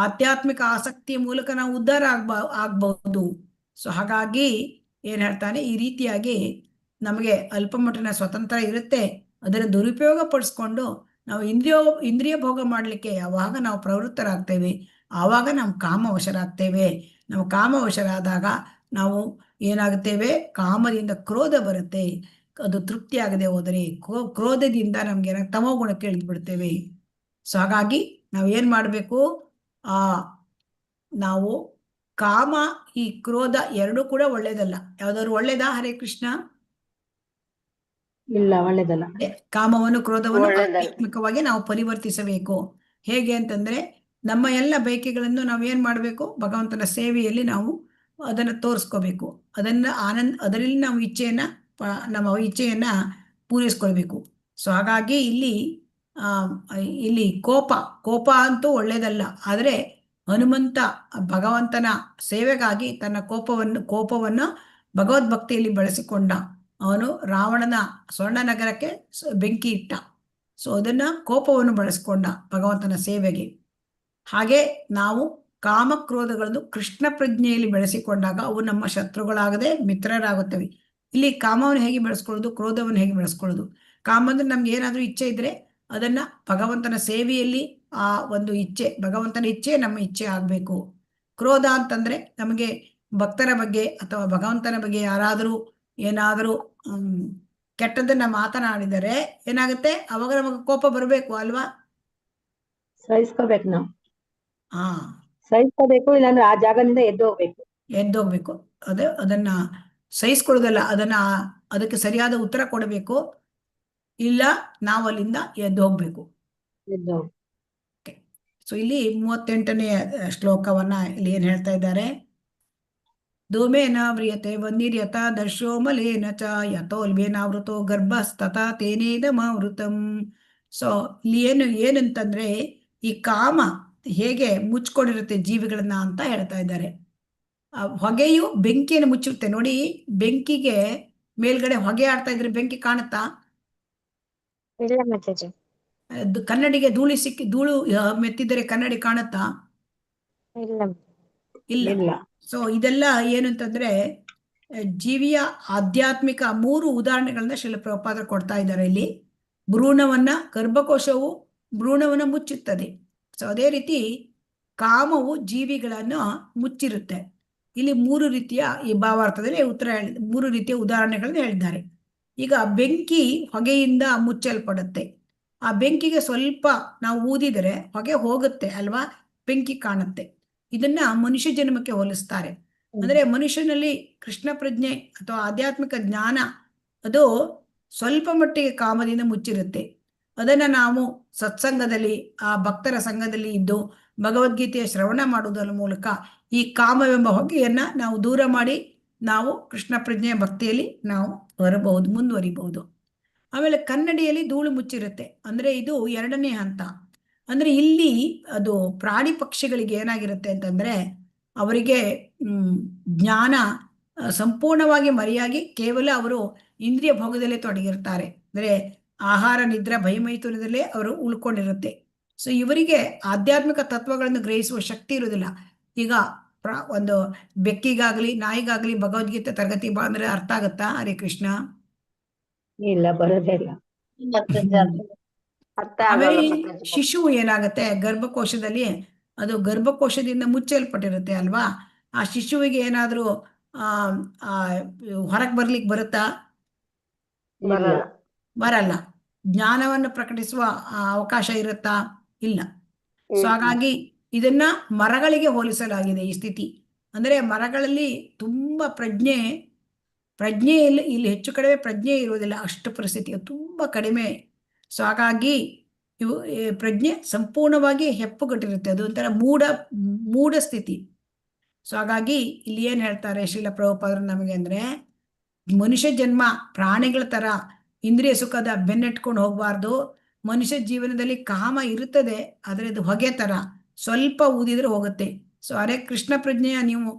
ಆಧ್ಯಾತ್ಮಿಕ ಆಸಕ್ತಿಯ ಮೂಲಕ ನಾವು ಉದ್ಧಾರ ಆಗ್ಬಹುದು. ಸೊ ಹಾಗಾಗಿ ಏನ್ ಹೇಳ್ತಾನೆ, ಈ ರೀತಿಯಾಗಿ ನಮಗೆ ಅಲ್ಪಮಟ್ಟಿನ ಸ್ವತಂತ್ರ ಇರುತ್ತೆ, ಅದನ್ನು ದುರುಪಯೋಗ ಪಡಿಸ್ಕೊಂಡು ನಾವು ಇಂದ್ರಿಯ ಭೋಗ ಮಾಡಲಿಕ್ಕೆ ಯಾವಾಗ ನಾವು ಪ್ರವೃತ್ತರಾಗ್ತೇವೆ, ಆವಾಗ ನಾವು ಕಾಮವಶರಾಗ್ತೇವೆ. ನಾವು ಕಾಮವಶರಾದಾಗ ನಾವು ಏನಾಗುತ್ತೇವೆ, ಕಾಮದಿಂದ ಕ್ರೋಧ ಬರುತ್ತೆ, ಅದು ತೃಪ್ತಿ ಆಗದೆ ಹೋದರೆ ಕ್ರೋಧದಿಂದ ನಮ್ಗೆ ತಮೋಗುಣಕ್ಕೆ ಇಳಿದು ಬಿಡ್ತೇವೆ. ಸೊ ಹಾಗಾಗಿ ನಾವು ಏನ್ ಮಾಡಬೇಕು, ನಾವು ಕಾಮ ಈ ಕ್ರೋಧ ಎರಡೂ ಕೂಡ ಒಳ್ಳೇದಲ್ಲ. ಯಾವ್ದಾದ್ರು ಒಳ್ಳೇದಾ? ಹರೇ ಕೃಷ್ಣ. ಇಲ್ಲ, ಒಳ್ಳೇದಲ್ಲ. ಕಾಮವನ್ನು ಕ್ರೋಧವನ್ನು ಆಧ್ಯಾತ್ಮಿಕವಾಗಿ ನಾವು ಪರಿವರ್ತಿಸಬೇಕು. ಹೇಗೆ ಅಂತಂದ್ರೆ, ನಮ್ಮ ಎಲ್ಲ ಬಯಕೆಗಳನ್ನು ನಾವು ಏನ್ ಮಾಡಬೇಕು, ಭಗವಂತನ ಸೇವೆಯಲ್ಲಿ ನಾವು ಅದನ್ನ ತೋರಿಸ್ಕೋಬೇಕು. ಅದರಲ್ಲಿ ನಾವು ನಮ್ಮ ಇಚ್ಛೆಯನ್ನ ಪೂರೈಸ್ಕೊಳ್ಬೇಕು. ಸೊ ಹಾಗಾಗಿ ಇಲ್ಲಿ ಕೋಪ ಅಂತೂ ಒಳ್ಳೇದಲ್ಲ. ಆದರೆ ಹನುಮಂತ ಭಗವಂತನ ಸೇವೆಗಾಗಿ ತನ್ನ ಕೋಪವನ್ನು ಭಗವದ್ಭಕ್ತಿಯಲ್ಲಿ ಬಳಸಿಕೊಂಡ. ಅವನು ರಾವಣನ ಸ್ವರ್ಣ ನಗರಕ್ಕೆ ಬೆಂಕಿ ಇಟ್ಟ. ಸೊ ಅದನ್ನ ಕೋಪವನ್ನು ಬಳಸಿಕೊಂಡ ಭಗವಂತನ ಸೇವೆಗೆ. ಹಾಗೆ ನಾವು ಕಾಮಕ್ರೋಧಗಳನ್ನು ಕೃಷ್ಣ ಪ್ರಜ್ಞೆಯಲ್ಲಿ ಬೆಳೆಸಿಕೊಂಡಾಗ ಅವು ನಮ್ಮ ಶತ್ರುಗಳಾಗದೆ ಮಿತ್ರರಾಗುತ್ತವೆ. ಇಲ್ಲಿ ಕಾಮವನ್ನು ಹೇಗೆ ಬೆಳೆಸ್ಕೊಳ್ಳೋದು, ಕ್ರೋಧವನ್ನು ಹೇಗೆ ಬೆಳೆಸ್ಕೊಳ್ಳೋದು. ಕಾಮ ಅಂದ್ರೆ ನಮ್ಗೆ ಏನಾದ್ರೂ ಇಚ್ಛೆ ಇದ್ರೆ ಅದನ್ನ ಭಗವಂತನ ಸೇವೆಯಲ್ಲಿ ಆ ಒಂದು ಇಚ್ಛೆ, ಭಗವಂತನ ಇಚ್ಛೆ ನಮ್ಮ ಇಚ್ಛೆ ಆಗ್ಬೇಕು. ಕ್ರೋಧ ಅಂತಂದ್ರೆ ನಮಗೆ ಭಕ್ತರ ಬಗ್ಗೆ ಅಥವಾ ಭಗವಂತನ ಬಗ್ಗೆ ಯಾರಾದರೂ ಏನಾದರೂ ಕೆಟ್ಟದನ್ನ ಮಾತನಾಡಿದರೆ ಏನಾಗುತ್ತೆ, ಅವಾಗ ನಮಗೆ ಕೋಪ ಬರಬೇಕು ಅಲ್ವಾ. ಸಹಿಸ್ಕೋಬೇಕು ನಾವು, ಹಾ, ಸಹಿಸ್ಕೋಬೇಕು, ಇಲ್ಲಾಂದ್ರೆ ಆ ಜಾಗದಿಂದ ಎದ್ದು ಹೋಗ್ಬೇಕು. ಎದ್ದೋಗ್ಬೇಕು. ಅದನ್ನ ಸಹಿಸ್ಕೊಳ್ಳೋದಲ್ಲ, ಅದಕ್ಕೆ ಸರಿಯಾದ ಉತ್ತರ ಕೊಡಬೇಕು, ಇಲ್ಲ ನಾವು ಅಲ್ಲಿಂದ ಎದ್ದು ಹೋಗ್ಬೇಕು. ಎದ್ದು ಹೋಗ್ಬೇಕು. ಸೊ ಇಲ್ಲಿ 38ನೇ ಶ್ಲೋಕವನ್ನ ಇಲ್ಲಿ ಏನ್ ಹೇಳ್ತಾ ಇದ್ದಾರೆ, ಧೂಮೇನ ವ್ರಿಯತೆ ವನ್ನಿರ್ಯತ ದರ್ಶೋ ಮಲೇನ ಚ ಯಥೋಲ್ಬೇನಾವೃತೋ ಗರ್ಭಸ್ತಥಾ ತೇನೇದಮಾವೃತಂ. ಸೊ ಇಲ್ಲಿ ಏನಂತಂದ್ರೆ ಈ ಕಾಮ ಹೇಗೆ ಮುಚ್ಕೊಂಡಿರುತ್ತೆ ಜೀವಿಗಳನ್ನ ಅಂತ ಹೇಳ್ತಾ ಇದ್ದಾರೆ. ಹೊಗೆಯು ಬೆಂಕಿಯನ್ನು ಮುಚ್ಚುತ್ತೆ ನೋಡಿ. ಬೆಂಕಿಗೆ ಮೇಲ್ಗಡೆ ಹೊಗೆ ಆಡ್ತಾ ಇದ್ರೆ ಬೆಂಕಿ ಕಾಣುತ್ತಾ? ಇಲ್ಲ ಮಾತಾಜಿ. ಕನ್ನಡಿಗೆ ಧೂಳು ಮೆತ್ತಿದರೆ ಕನ್ನಡಿ ಕಾಣುತ್ತಾ? ಇಲ್ಲ. ಇಲ್ಲ. ಸೊ ಇದೆಲ್ಲ ಏನು ಅಂತಂದ್ರೆ ಜೀವಿಯ ಆಧ್ಯಾತ್ಮಿಕ 3 ಉದಾಹರಣೆಗಳನ್ನ ಶ್ರೀಲ ಪ್ರಭುಪಾದರು ಕೊಡ್ತಾ ಇದ್ದಾರೆ ಇಲ್ಲಿ. ಗರ್ಭಕೋಶವು ಭ್ರೂಣವನ್ನ ಮುಚ್ಚುತ್ತದೆ. ಸೊ ಅದೇ ರೀತಿ ಕಾಮವು ಜೀವಿಗಳನ್ನು ಮುಚ್ಚಿರುತ್ತೆ. ಇಲ್ಲಿ 3 ರೀತಿಯ ಈ ಭಾವಾರ್ಥದಲ್ಲಿ 3 ರೀತಿಯ ಉದಾಹರಣೆಗಳನ್ನ ಹೇಳಿದ್ದಾರೆ. ಈಗ ಬೆಂಕಿ ಹೊಗೆಯಿಂದ ಮುಚ್ಚಲ್ಪಡುತ್ತೆ. ಆ ಬೆಂಕಿಗೆ ಸ್ವಲ್ಪ ನಾವು ಊದಿದರೆ ಹೊಗೆ ಹೋಗುತ್ತೆ ಅಲ್ವಾ, ಬೆಂಕಿ ಕಾಣುತ್ತೆ. ಇದನ್ನ ಮನುಷ್ಯ ಜನ್ಮಕ್ಕೆ ಹೋಲಿಸ್ತಾರೆ. ಅಂದ್ರೆ ಮನುಷ್ಯನಲ್ಲಿ ಕೃಷ್ಣ ಪ್ರಜ್ಞೆ ಅಥವಾ ಆಧ್ಯಾತ್ಮಿಕ ಜ್ಞಾನ ಅದು ಸ್ವಲ್ಪ ಮಟ್ಟಿಗೆ ಕಾಮದಿಂದ ಮುಚ್ಚಿರುತ್ತೆ. ಅದನ್ನ ನಾವು ಸತ್ಸಂಗದಲ್ಲಿ, ಆ ಭಕ್ತರ ಸಂಘದಲ್ಲಿ ಇದ್ದು ಭಗವದ್ಗೀತೆಯ ಶ್ರವಣ ಮಾಡುವುದರ ಮೂಲಕ ಈ ಕಾಮವೆಂಬ ಹೊಗೆಯನ್ನ ನಾವು ದೂರ ಮಾಡಿ ನಾವು ಕೃಷ್ಣ ಪ್ರಜ್ಞೆಯ ಭಕ್ತಿಯಲ್ಲಿ ನಾವು ಮುಂದುವರಿಬಹುದು. ಆಮೇಲೆ ಕನ್ನಡಿಯಲ್ಲಿ ಧೂಳು ಮುಚ್ಚಿರುತ್ತೆ, ಅಂದ್ರೆ ಇದು 2ನೇ ಹಂತ. ಅಂದ್ರೆ ಇಲ್ಲಿ ಅದು ಪ್ರಾಣಿ ಪಕ್ಷಿಗಳಿಗೆ ಏನಾಗಿರುತ್ತೆ ಅಂತಂದ್ರೆ ಅವರಿಗೆ ಜ್ಞಾನ ಸಂಪೂರ್ಣವಾಗಿ ಮರೆಯಾಗಿ ಕೇವಲ ಅವರು ಇಂದ್ರಿಯ ಭೋಗದಲ್ಲೇ ತೊಡಗಿರ್ತಾರೆ. ಅಂದ್ರೆ ಆಹಾರ ನಿದ್ರೆ ಭಯಮೈಥುನದಲ್ಲೇ ಅವರು ಉಳ್ಕೊಂಡಿರುತ್ತೆ. ಸೊ ಇವರಿಗೆ ಆಧ್ಯಾತ್ಮಿಕ ತತ್ವಗಳನ್ನು ಗ್ರಹಿಸುವ ಶಕ್ತಿ ಇರುವುದಿಲ್ಲ. ಈಗ ಒಂದು ಬೆಕ್ಕಿಗಾಗ್ಲಿ ನಾಯಿಗಾಗ್ಲಿ ಭಗವದ್ಗೀತೆ ತರಗತಿ ಅಂದ್ರೆ ಅರ್ಥ ಆಗತ್ತಾ? ಹರೇ ಕೃಷ್ಣ. ಇಲ್ಲ, ಬರೋದೇ ಇಲ್ಲ. ಆಮೇಲೆ ಶಿಶು ಏನಾಗತ್ತೆ, ಗರ್ಭಕೋಶದಲ್ಲಿ ಅದು ಗರ್ಭಕೋಶದಿಂದ ಮುಚ್ಚಲ್ಪಟ್ಟಿರುತ್ತೆ ಅಲ್ವಾ. ಆ ಶಿಶುವಿಗೆ ಏನಾದ್ರೂ ಹೊರಗೆ ಬರ್ಲಿಕ್ಕೆ ಬರುತ್ತಾ? ಬರಲ್ಲ. ಜ್ಞಾನವನ್ನು ಪ್ರಕಟಿಸುವ ಅವಕಾಶ ಇರುತ್ತಾ? ಇಲ್ಲ. ಸೊ ಹಾಗಾಗಿ ಇದನ್ನ ಮರಗಳಿಗೆ ಹೋಲಿಸಲಾಗಿದೆ ಈ ಸ್ಥಿತಿ. ಅಂದ್ರೆ ಮರಗಳಲ್ಲಿ ತುಂಬಾ ಪ್ರಜ್ಞೆ ಇಲ್ಲಿ ಹೆಚ್ಚು ಕಡಿಮೆ ಪ್ರಜ್ಞೆ ಇರುವುದಿಲ್ಲ, ಅಷ್ಟು ಪರಿಸ್ಥಿತಿ ತುಂಬಾ ಕಡಿಮೆ. ಸೊ ಹಾಗಾಗಿ ಪ್ರಜ್ಞೆ ಸಂಪೂರ್ಣವಾಗಿ ಹೆಪ್ಪುಗಟ್ಟಿರುತ್ತೆ, ಅದು ಒಂಥರ ಮೂಢ ಸ್ಥಿತಿ. ಸೊ ಹಾಗಾಗಿ ಇಲ್ಲಿ ಏನ್ ಹೇಳ್ತಾರೆ ಶ್ರೀಲ ಪ್ರಭುಪಾದರು ನಮಗೆ ಅಂದ್ರೆ, ಮನುಷ್ಯ ಜನ್ಮ ಪ್ರಾಣಿಗಳ ತರ ಇಂದ್ರಿಯ ಸುಖದ ಬೆನ್ನಟ್ಕೊಂಡು ಹೋಗ್ಬಾರ್ದು. ಮನುಷ್ಯ ಜೀವನದಲ್ಲಿ ಕಾಮ ಇರುತ್ತದೆ, ಆದರೆ ಅದು ಹೊಗೆ ತರ ಸ್ವಲ್ಪ ಊದಿದ್ರೆ ಹೋಗುತ್ತೆ. ಸೊ ಹರೇ ಕೃಷ್ಣ ಪ್ರಜ್ಞೆಯ ನೀವು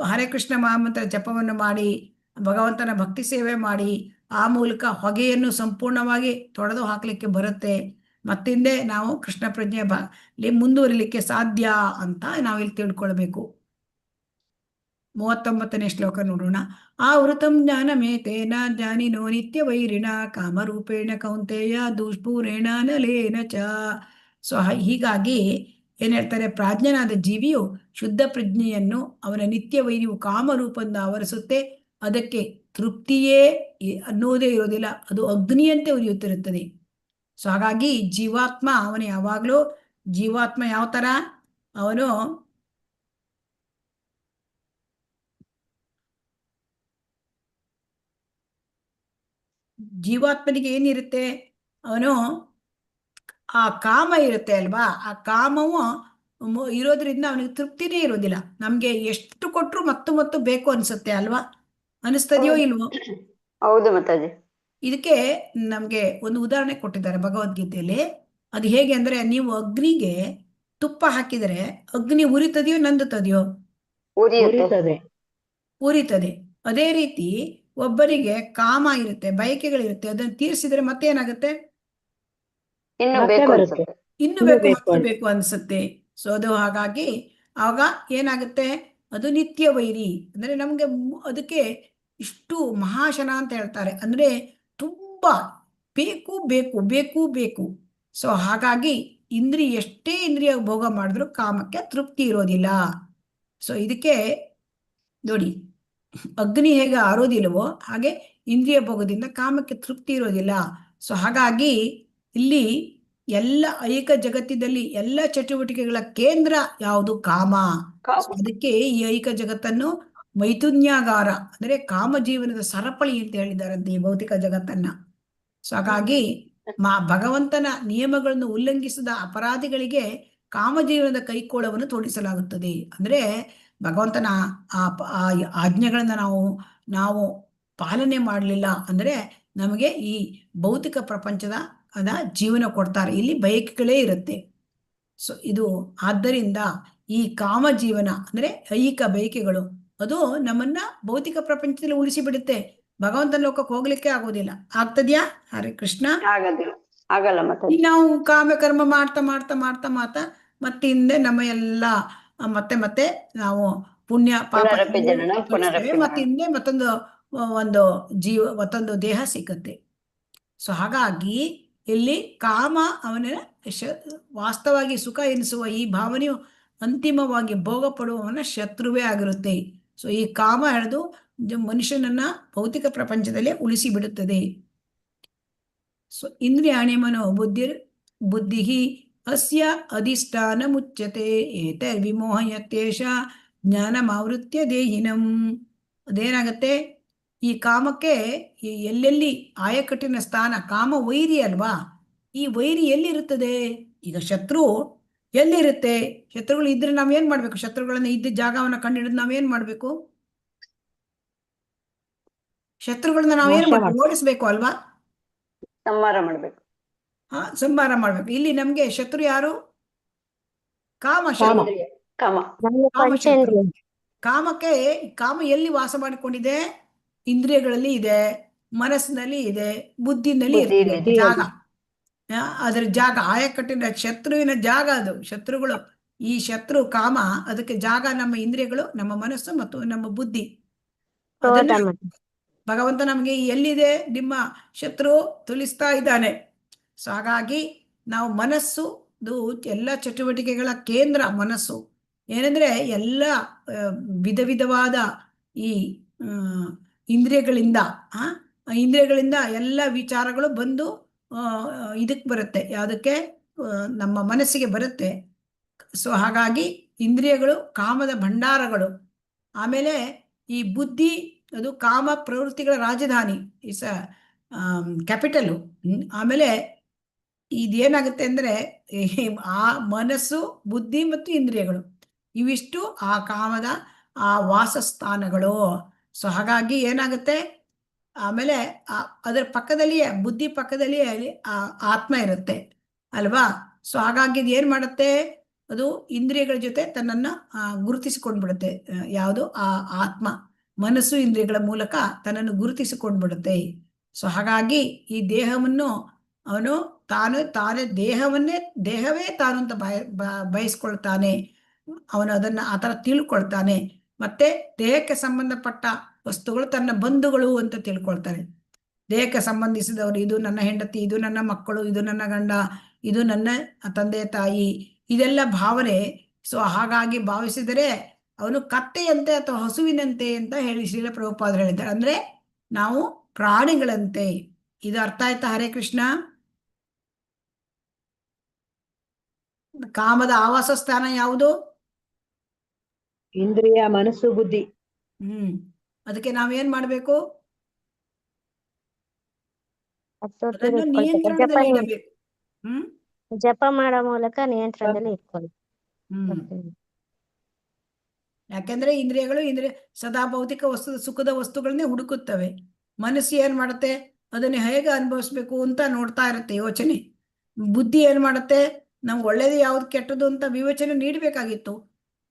ಹರೇ ಕೃಷ್ಣ ಮಹಾಮಂತ್ರ ಜಪವನ್ನು ಮಾಡಿ ಭಗವಂತನ ಭಕ್ತಿ ಸೇವೆ ಮಾಡಿ ಆ ಮೂಲಕ ಹೊಗೆಯನ್ನು ಸಂಪೂರ್ಣವಾಗಿ ತೊಡೆದು ಹಾಕ್ಲಿಕ್ಕೆ ಬರುತ್ತೆ. ಮತ್ತಿಂದೆ ನಾವು ಕೃಷ್ಣ ಪ್ರಜ್ಞೆ ಮುಂದುವರಿಲಿಕ್ಕೆ ಸಾಧ್ಯ ಅಂತ ನಾವಿಲ್ಲಿ ತಿಳ್ಕೊಳ್ಬೇಕು. 39ನೇ ಶ್ಲೋಕ ನೋಡೋಣ. ಆವೃತಂ ಜ್ಞಾನಮೇತೇನ ಜ್ಞಾನಿನೋ ನಿತ್ಯ ವೈರಿಣ ಕಾಮರೂಪೇಣ ಕೌಂತೆಯ ದುಷ್ಪೂರೇಣ ನಲೇನ ಚ. ಸೊ ಹೀಗಾಗಿ ಏನ್ ಹೇಳ್ತಾರೆ, ಪ್ರಾಜ್ಞನಾದ ಜೀವಿಯು ಶುದ್ಧ ಪ್ರಜ್ಞೆಯನ್ನು ಅವನ ನಿತ್ಯ ವೈರಿಯು ಕಾಮರೂಪದಿಂದ ಆವರಿಸುತ್ತೆ. ಅದಕ್ಕೆ ತೃಪ್ತಿಯೇ ಅನ್ನೋದೇ ಇರೋದಿಲ್ಲ, ಅದು ಅಗ್ನಿಯಂತೆ ಉರಿಯುತ್ತಿರುತ್ತದೆ. ಸೊ ಹಾಗಾಗಿ ಜೀವಾತ್ಮ ಅವನು ಯಾವಾಗ್ಲೂ ಜೀವಾತ್ಮ ಯಾವ ತರ, ಅವನು ಜೀವಾತ್ಮನಿಗೆ ಏನಿರುತ್ತೆ, ಅವನು ಆ ಕಾಮ ಇರುತ್ತೆ ಅಲ್ವಾ, ಆ ಕಾಮವು ಇರೋದ್ರಿಂದ ಅವನಿಗೆ ತೃಪ್ತಿನೇ ಇರೋದಿಲ್ಲ. ನಮ್ಗೆ ಎಷ್ಟು ಕೊಟ್ರು ಮತ್ತು ಬೇಕು ಅನ್ಸುತ್ತೆ ಅಲ್ವಾ, ಅನಿಸ್ತದೆಯೋ ಇಲ್ವೋ? ಹೌದು ಮಾತಾಜಿ. ಇದಕ್ಕೆ ನಮ್ಗೆ ಒಂದು ಉದಾಹರಣೆ ಕೊಟ್ಟಿದ್ದಾರೆ ಭಗವದ್ಗೀತೆಯಲ್ಲಿ. ಅದು ಹೇಗೆ ಅಂದ್ರೆ, ನೀವು ಅಗ್ನಿಗೆ ತುಪ್ಪ ಹಾಕಿದರೆ ಅಗ್ನಿ ಉರಿತದೆಯೋ ನಂದುತ್ತದೆಯೋ? ಉರಿತದೆ. ಅದೇ ರೀತಿ ಒಬ್ಬರಿಗೆ ಕಾಮ ಇರುತ್ತೆ, ಬಯಕೆಗಳಿರುತ್ತೆ, ಅದನ್ನು ತೀರಿಸಿದ್ರೆ ಮತ್ತೇನಾಗುತ್ತೆ? ಇನ್ನು ಬೇಕು ಅನ್ಸುತ್ತೆ. ಸೊ ಅದು ಹಾಗಾಗಿ ಆಗ ಏನಾಗುತ್ತೆ, ಅದು ನಿತ್ಯ ವೈರಿ. ಅಂದ್ರೆ ನಮ್ಗೆ ಅದಕ್ಕೆ ಇಷ್ಟು ಮಹಾಶನ ಅಂತ ಹೇಳ್ತಾರೆ. ಅಂದ್ರೆ ತುಂಬಾ ಬೇಕು ಬೇಕು ಬೇಕು ಬೇಕು. ಸೊ ಹಾಗಾಗಿ ಎಷ್ಟೇ ಇಂದ್ರಿಯ ಭೋಗ ಮಾಡಿದ್ರು ಕಾಮಕ್ಕೆ ತೃಪ್ತಿ ಇರೋದಿಲ್ಲ. ಸೊ ಇದಕ್ಕೆ ನೋಡಿ, ಅಗ್ನಿ ಹೇಗೆ ಆರೋದಿಲ್ಲವೋ ಹಾಗೆ ಇಂದ್ರಿಯ ಭೋಗದಿಂದ ಕಾಮಕ್ಕೆ ತೃಪ್ತಿ ಇರೋದಿಲ್ಲ. ಸೊ ಹಾಗಾಗಿ ಇಲ್ಲಿ ಎಲ್ಲ ಐಕ ಜಗತ್ತಿನಲ್ಲಿ ಎಲ್ಲ ಚಟುವಟಿಕೆಗಳ ಕೇಂದ್ರ ಯಾವುದು? ಕಾಮ. ಸೊ ಅದಕ್ಕೆ ಈ ಐಕ ಜಗತ್ತನ್ನು ಮೈಥುನ್ಯಾಗಾರ ಅಂದ್ರೆ ಕಾಮ ಜೀವನದ ಸರಪಳಿ ಅಂತ ಹೇಳಿದಾರಂತೆ ಈ ಭೌತಿಕ ಜಗತ್ತನ್ನ. ಸೊ ಹಾಗಾಗಿ ಭಗವಂತನ ನಿಯಮಗಳನ್ನು ಉಲ್ಲಂಘಿಸಿದ ಅಪರಾಧಿಗಳಿಗೆ ಕಾಮಜೀವನದ ಕೈಕೋಳವನ್ನು ತೋರಿಸಲಾಗುತ್ತದೆ. ಅಂದ್ರೆ ಭಗವಂತನ ಆ ಆಜ್ಞೆಗಳನ್ನ ನಾವು ಪಾಲನೆ ಮಾಡಲಿಲ್ಲ ಅಂದ್ರೆ ನಮಗೆ ಈ ಭೌತಿಕ ಪ್ರಪಂಚದ ಜೀವನ ಕೊಡ್ತಾರೆ. ಇಲ್ಲಿ ಬಯಕೆಗಳೇ ಇರುತ್ತೆ. ಸೊ ಇದು ಆದ್ದರಿಂದ ಈ ಕಾಮ ಜೀವನ ಅಂದ್ರೆ ಐಹಿಕ ಬಯಕೆಗಳು ಅದು ನಮ್ಮನ್ನ ಭೌತಿಕ ಪ್ರಪಂಚದಲ್ಲಿ ಉಳಿಸಿ ಬಿಡುತ್ತೆ. ಭಗವಂತನ ಲೋಕಕ್ಕೆ ಹೋಗ್ಲಿಕ್ಕೆ ಆಗೋದಿಲ್ಲ. ಆಗ್ತದ್ಯಾ? ಹರೇ ಕೃಷ್ಣ. ಆಗಲ್ಲ. ಮತ್ತೆ ನಾವು ಕಾಮಕರ್ಮ ಮಾಡ್ತಾ ಮಾಡ್ತಾ ಮಾಡ್ತಾ ಮಾಡ್ತಾ ಮತ್ತೆ ಹಿಂದೆ ನಮ್ಮ ಎಲ್ಲ ಮತ್ತೆ ನಾವು ಪುಣ್ಯ ಪಾಪ ಮತ್ತೆ ಹಿಂದೆ ಮತ್ತೊಂದು ದೇಹ ಸಿಕ್ಕತ್ತೆ. ಸೊ ಹಾಗಾಗಿ ಇಲ್ಲಿ ಕಾಮ ಅವನ ವಾಸ್ತವವಾಗಿ ಸುಖ ಎನಿಸುವ ಈ ಭಾವನೆಯು ಅಂತಿಮವಾಗಿ ಭೋಗ ಪಡುವವನ ಶತ್ರುವೇ ಆಗಿರುತ್ತೆ. ಸೊ ಈ ಕಾಮ ಹಿಡಿದು ಮನುಷ್ಯನನ್ನ ಭೌತಿಕ ಪ್ರಪಂಚದಲ್ಲೇ ಉಳಿಸಿ ಬಿಡುತ್ತದೆ. ಸೊ ಇಂದ್ರಿಯಾಣಿ ಮನೋ ಬುದ್ಧಿ ಅಸ್ಯ ಅಧಿಷ್ಠಾನ ಮುಚ್ಯತೆ ಏತರ್ವಿಮೋಹಯತ್ಯೇಷ ಜ್ಞಾನಮಾವೃತ್ಯ ದೇಹಿನಂ. ಅದೇನಾಗತ್ತೆ, ಈ ಕಾಮಕ್ಕೆ ಎಲ್ಲೆಲ್ಲಿ ಆಯಕಟ್ಟಿನ ಸ್ಥಾನ, ಕಾಮ ವೈರಿ ಅಲ್ವಾ, ಈ ವೈರಿ ಎಲ್ಲಿರುತ್ತದೆ? ಈಗ ಶತ್ರು ಎಲ್ಲಿರುತ್ತೆ? ಶತ್ರುಗಳು ಇದ್ರೆ ನಾವೇನ್ ಮಾಡ್ಬೇಕು? ಶತ್ರುಗಳನ್ನ ಇದ್ದ ಜಾಗವನ್ನ ಕಂಡಿಡಿದು ನಾವೇನ್ ಮಾಡ್ಬೇಕು? ಶತ್ರುಗಳನ್ನ ನಾವೇನ್ ಮಾಡ್ಬೇಕು? ಓಡಿಸ್ಬೇಕು ಅಲ್ವಾ? ಸಂಹಾರ ಮಾಡ್ಬೇಕು. ಸಂಹಾರ ಮಾಡ್ಬೇಕು. ಇಲ್ಲಿ ನಮ್ಗೆ ಶತ್ರು ಯಾರು? ಕಾಮ. ಕಾಮಕ್ಕೆ ಕಾಮ ಎಲ್ಲಿ ವಾಸ ಮಾಡಿಕೊಂಡಿದೆ? ಇಂದ್ರಿಯಗಳಲ್ಲಿ ಇದೆ, ಮನಸ್ಸಿನಲ್ಲಿ ಇದೆ, ಬುದ್ಧಿನಲ್ಲಿ ಇರ್ತದೆ ಜಾಗ. ಅದರ ಜಾಗ ಆಯಕಟ್ಟಿನ ಶತ್ರುವಿನ ಜಾಗ ಅದು. ಶತ್ರುಗಳು ಈ ಶತ್ರು ಕಾಮ, ಅದಕ್ಕೆ ಜಾಗ ನಮ್ಮ ಇಂದ್ರಿಯಗಳು, ನಮ್ಮ ಮನಸ್ಸು ಮತ್ತು ನಮ್ಮ ಬುದ್ಧಿ. ಭಗವಂತ ನಮ್ಗೆ ಎಲ್ಲಿದೆ ನಿಮ್ಮ ಶತ್ರು ತುಳಿಸ್ತಾ ಇದ್ದಾನೆ. ಸೊ ಹಾಗಾಗಿ ನಾವು ಮನಸ್ಸು ಎಲ್ಲ ಚಟುವಟಿಕೆಗಳ ಕೇಂದ್ರ ಮನಸ್ಸು. ಏನಂದ್ರೆ ಎಲ್ಲ ವಿಧವಾದ ಈ ಇಂದ್ರಿಯಗಳಿಂದ ಎಲ್ಲ ವಿಚಾರಗಳು ಬಂದು ಇದಕ್ಕೆ ಬರುತ್ತೆ. ಯಾವುದಕ್ಕೆ? ನಮ್ಮ ಮನಸ್ಸಿಗೆ ಬರುತ್ತೆ. ಸೊ ಹಾಗಾಗಿ ಇಂದ್ರಿಯಗಳು ಕಾಮದ ಭಂಡಾರಗಳು. ಆಮೇಲೆ ಈ ಬುದ್ಧಿ ಅದು ಕಾಮ ಪ್ರವೃತ್ತಿಗಳ ರಾಜಧಾನಿ, ಇಸ್ ಕ್ಯಾಪಿಟಲು. ಆಮೇಲೆ ಇದೇನಾಗುತ್ತೆ ಅಂದ್ರೆ ಆ ಮನಸ್ಸು, ಬುದ್ಧಿ ಮತ್ತು ಇಂದ್ರಿಯಗಳು ಇವಿಷ್ಟು ಆ ಕಾಮದ ಆ ವಾಸಸ್ಥಾನಗಳು. ಸೊ ಹಾಗಾಗಿ ಏನಾಗುತ್ತೆ, ಆಮೇಲೆ ಅದರ ಪಕ್ಕದಲ್ಲಿಯೇ, ಬುದ್ಧಿ ಪಕ್ಕದಲ್ಲಿಯೇ ಆ ಆತ್ಮ ಇರುತ್ತೆ ಅಲ್ವಾ? ಸೊ ಹಾಗಾಗಿ ಇದು ಏನ್ ಮಾಡುತ್ತೆ, ಅದು ಇಂದ್ರಿಯಗಳ ಜೊತೆ ತನ್ನನ್ನ ಗುರುತಿಸಿಕೊಂಡ್ಬಿಡುತ್ತೆ. ಯಾವುದು? ಆ ಆತ್ಮ ಮನಸ್ಸು ಇಂದ್ರಿಯಗಳ ಮೂಲಕ ತನ್ನನ್ನು ಗುರುತಿಸಿಕೊಂಡ್ಬಿಡುತ್ತೆ. ಸೊ ಹಾಗಾಗಿ ಈ ದೇಹವನ್ನು ಅವನು ತಾನೇ ದೇಹವೇ ತಾನು ಅಂತ ಬಯಸ್ಕೊಳ್ತಾನೆ. ಅವನು ಅದನ್ನ ಆ ಥರ ತಿಳ್ಕೊಳ್ತಾನೆ. ಮತ್ತೆ ದೇಹಕ್ಕೆ ಸಂಬಂಧಪಟ್ಟ ವಸ್ತುಗಳು ತನ್ನ ಬಂಧುಗಳು ಅಂತ ತಿಳ್ಕೊಳ್ತಾನೆ. ದೇಹಕ್ಕೆ ಸಂಬಂಧಿಸಿದವರು, ಇದು ನನ್ನ ಹೆಂಡತಿ, ಇದು ನನ್ನ ಮಕ್ಕಳು, ಇದು ನನ್ನ ಗಂಡ, ಇದು ನನ್ನ ತಂದೆ ತಾಯಿ, ಇದೆಲ್ಲ ಭಾವನೆ. ಸೊ ಹಾಗಾಗಿ ಭಾವಿಸಿದರೆ ಅವನು ಕತ್ತೆಯಂತೆ ಅಥವಾ ಹಸುವಿನಂತೆ ಅಂತ ಹೇಳಿ ಶ್ರೀಲ ಪ್ರಭುಪಾದರು ಹೇಳಿದ್ದಾರೆ. ಅಂದ್ರೆ ನಾವು ಪ್ರಾಣಿಗಳಂತೆ. ಇದು ಅರ್ಥ ಆಯ್ತಾ? ಹರೇ ಕೃಷ್ಣ. ಕಾಮದ ಆವಾಸ ಸ್ಥಾನ ಯಾವುದು? ಇಂದ್ರಿಯ, ಮನಸ್ಸು, ಬುದ್ಧಿ. ಅದಕ್ಕೆ ನಾವೇನ್ ಮಾಡ್ಬೇಕು? ಅದನ್ನು ನಿಯಂತ್ರಣದಲ್ಲಿ ಇಡಬೇಕು. ಜಪ ಮಾಡೋ ಮೂಲಕ ನಿಯಂತ್ರಣದಲ್ಲಿ ಇಟ್ಕೊಳ್ಳಿ. ಯಾಕೆಂದ್ರೆ ಇಂದ್ರಿಯಗಳು ಸದಾ ಭೌತಿಕ ಸುಖದ ವಸ್ತುಗಳನ್ನೇ ಹುಡುಕುತ್ತವೆ. ಮನಸ್ಸು ಏನ್ ಮಾಡುತ್ತೆ? ಅದನ್ನ ಹೇಗೆ ಅನುಭವಿಸ್ಬೇಕು ಅಂತ ನೋಡ್ತಾ ಇರುತ್ತೆ, ಯೋಚನೆ. ಬುದ್ಧಿ ಏನ್ ಮಾಡುತ್ತೆ? ನಮ್ಗೆ ಒಳ್ಳೇದು ಯಾವ್ದು ಕೆಟ್ಟದ್ದು ಅಂತ ವಿವೇಚನೆ ನೀಡಬೇಕಾಗಿತ್ತು.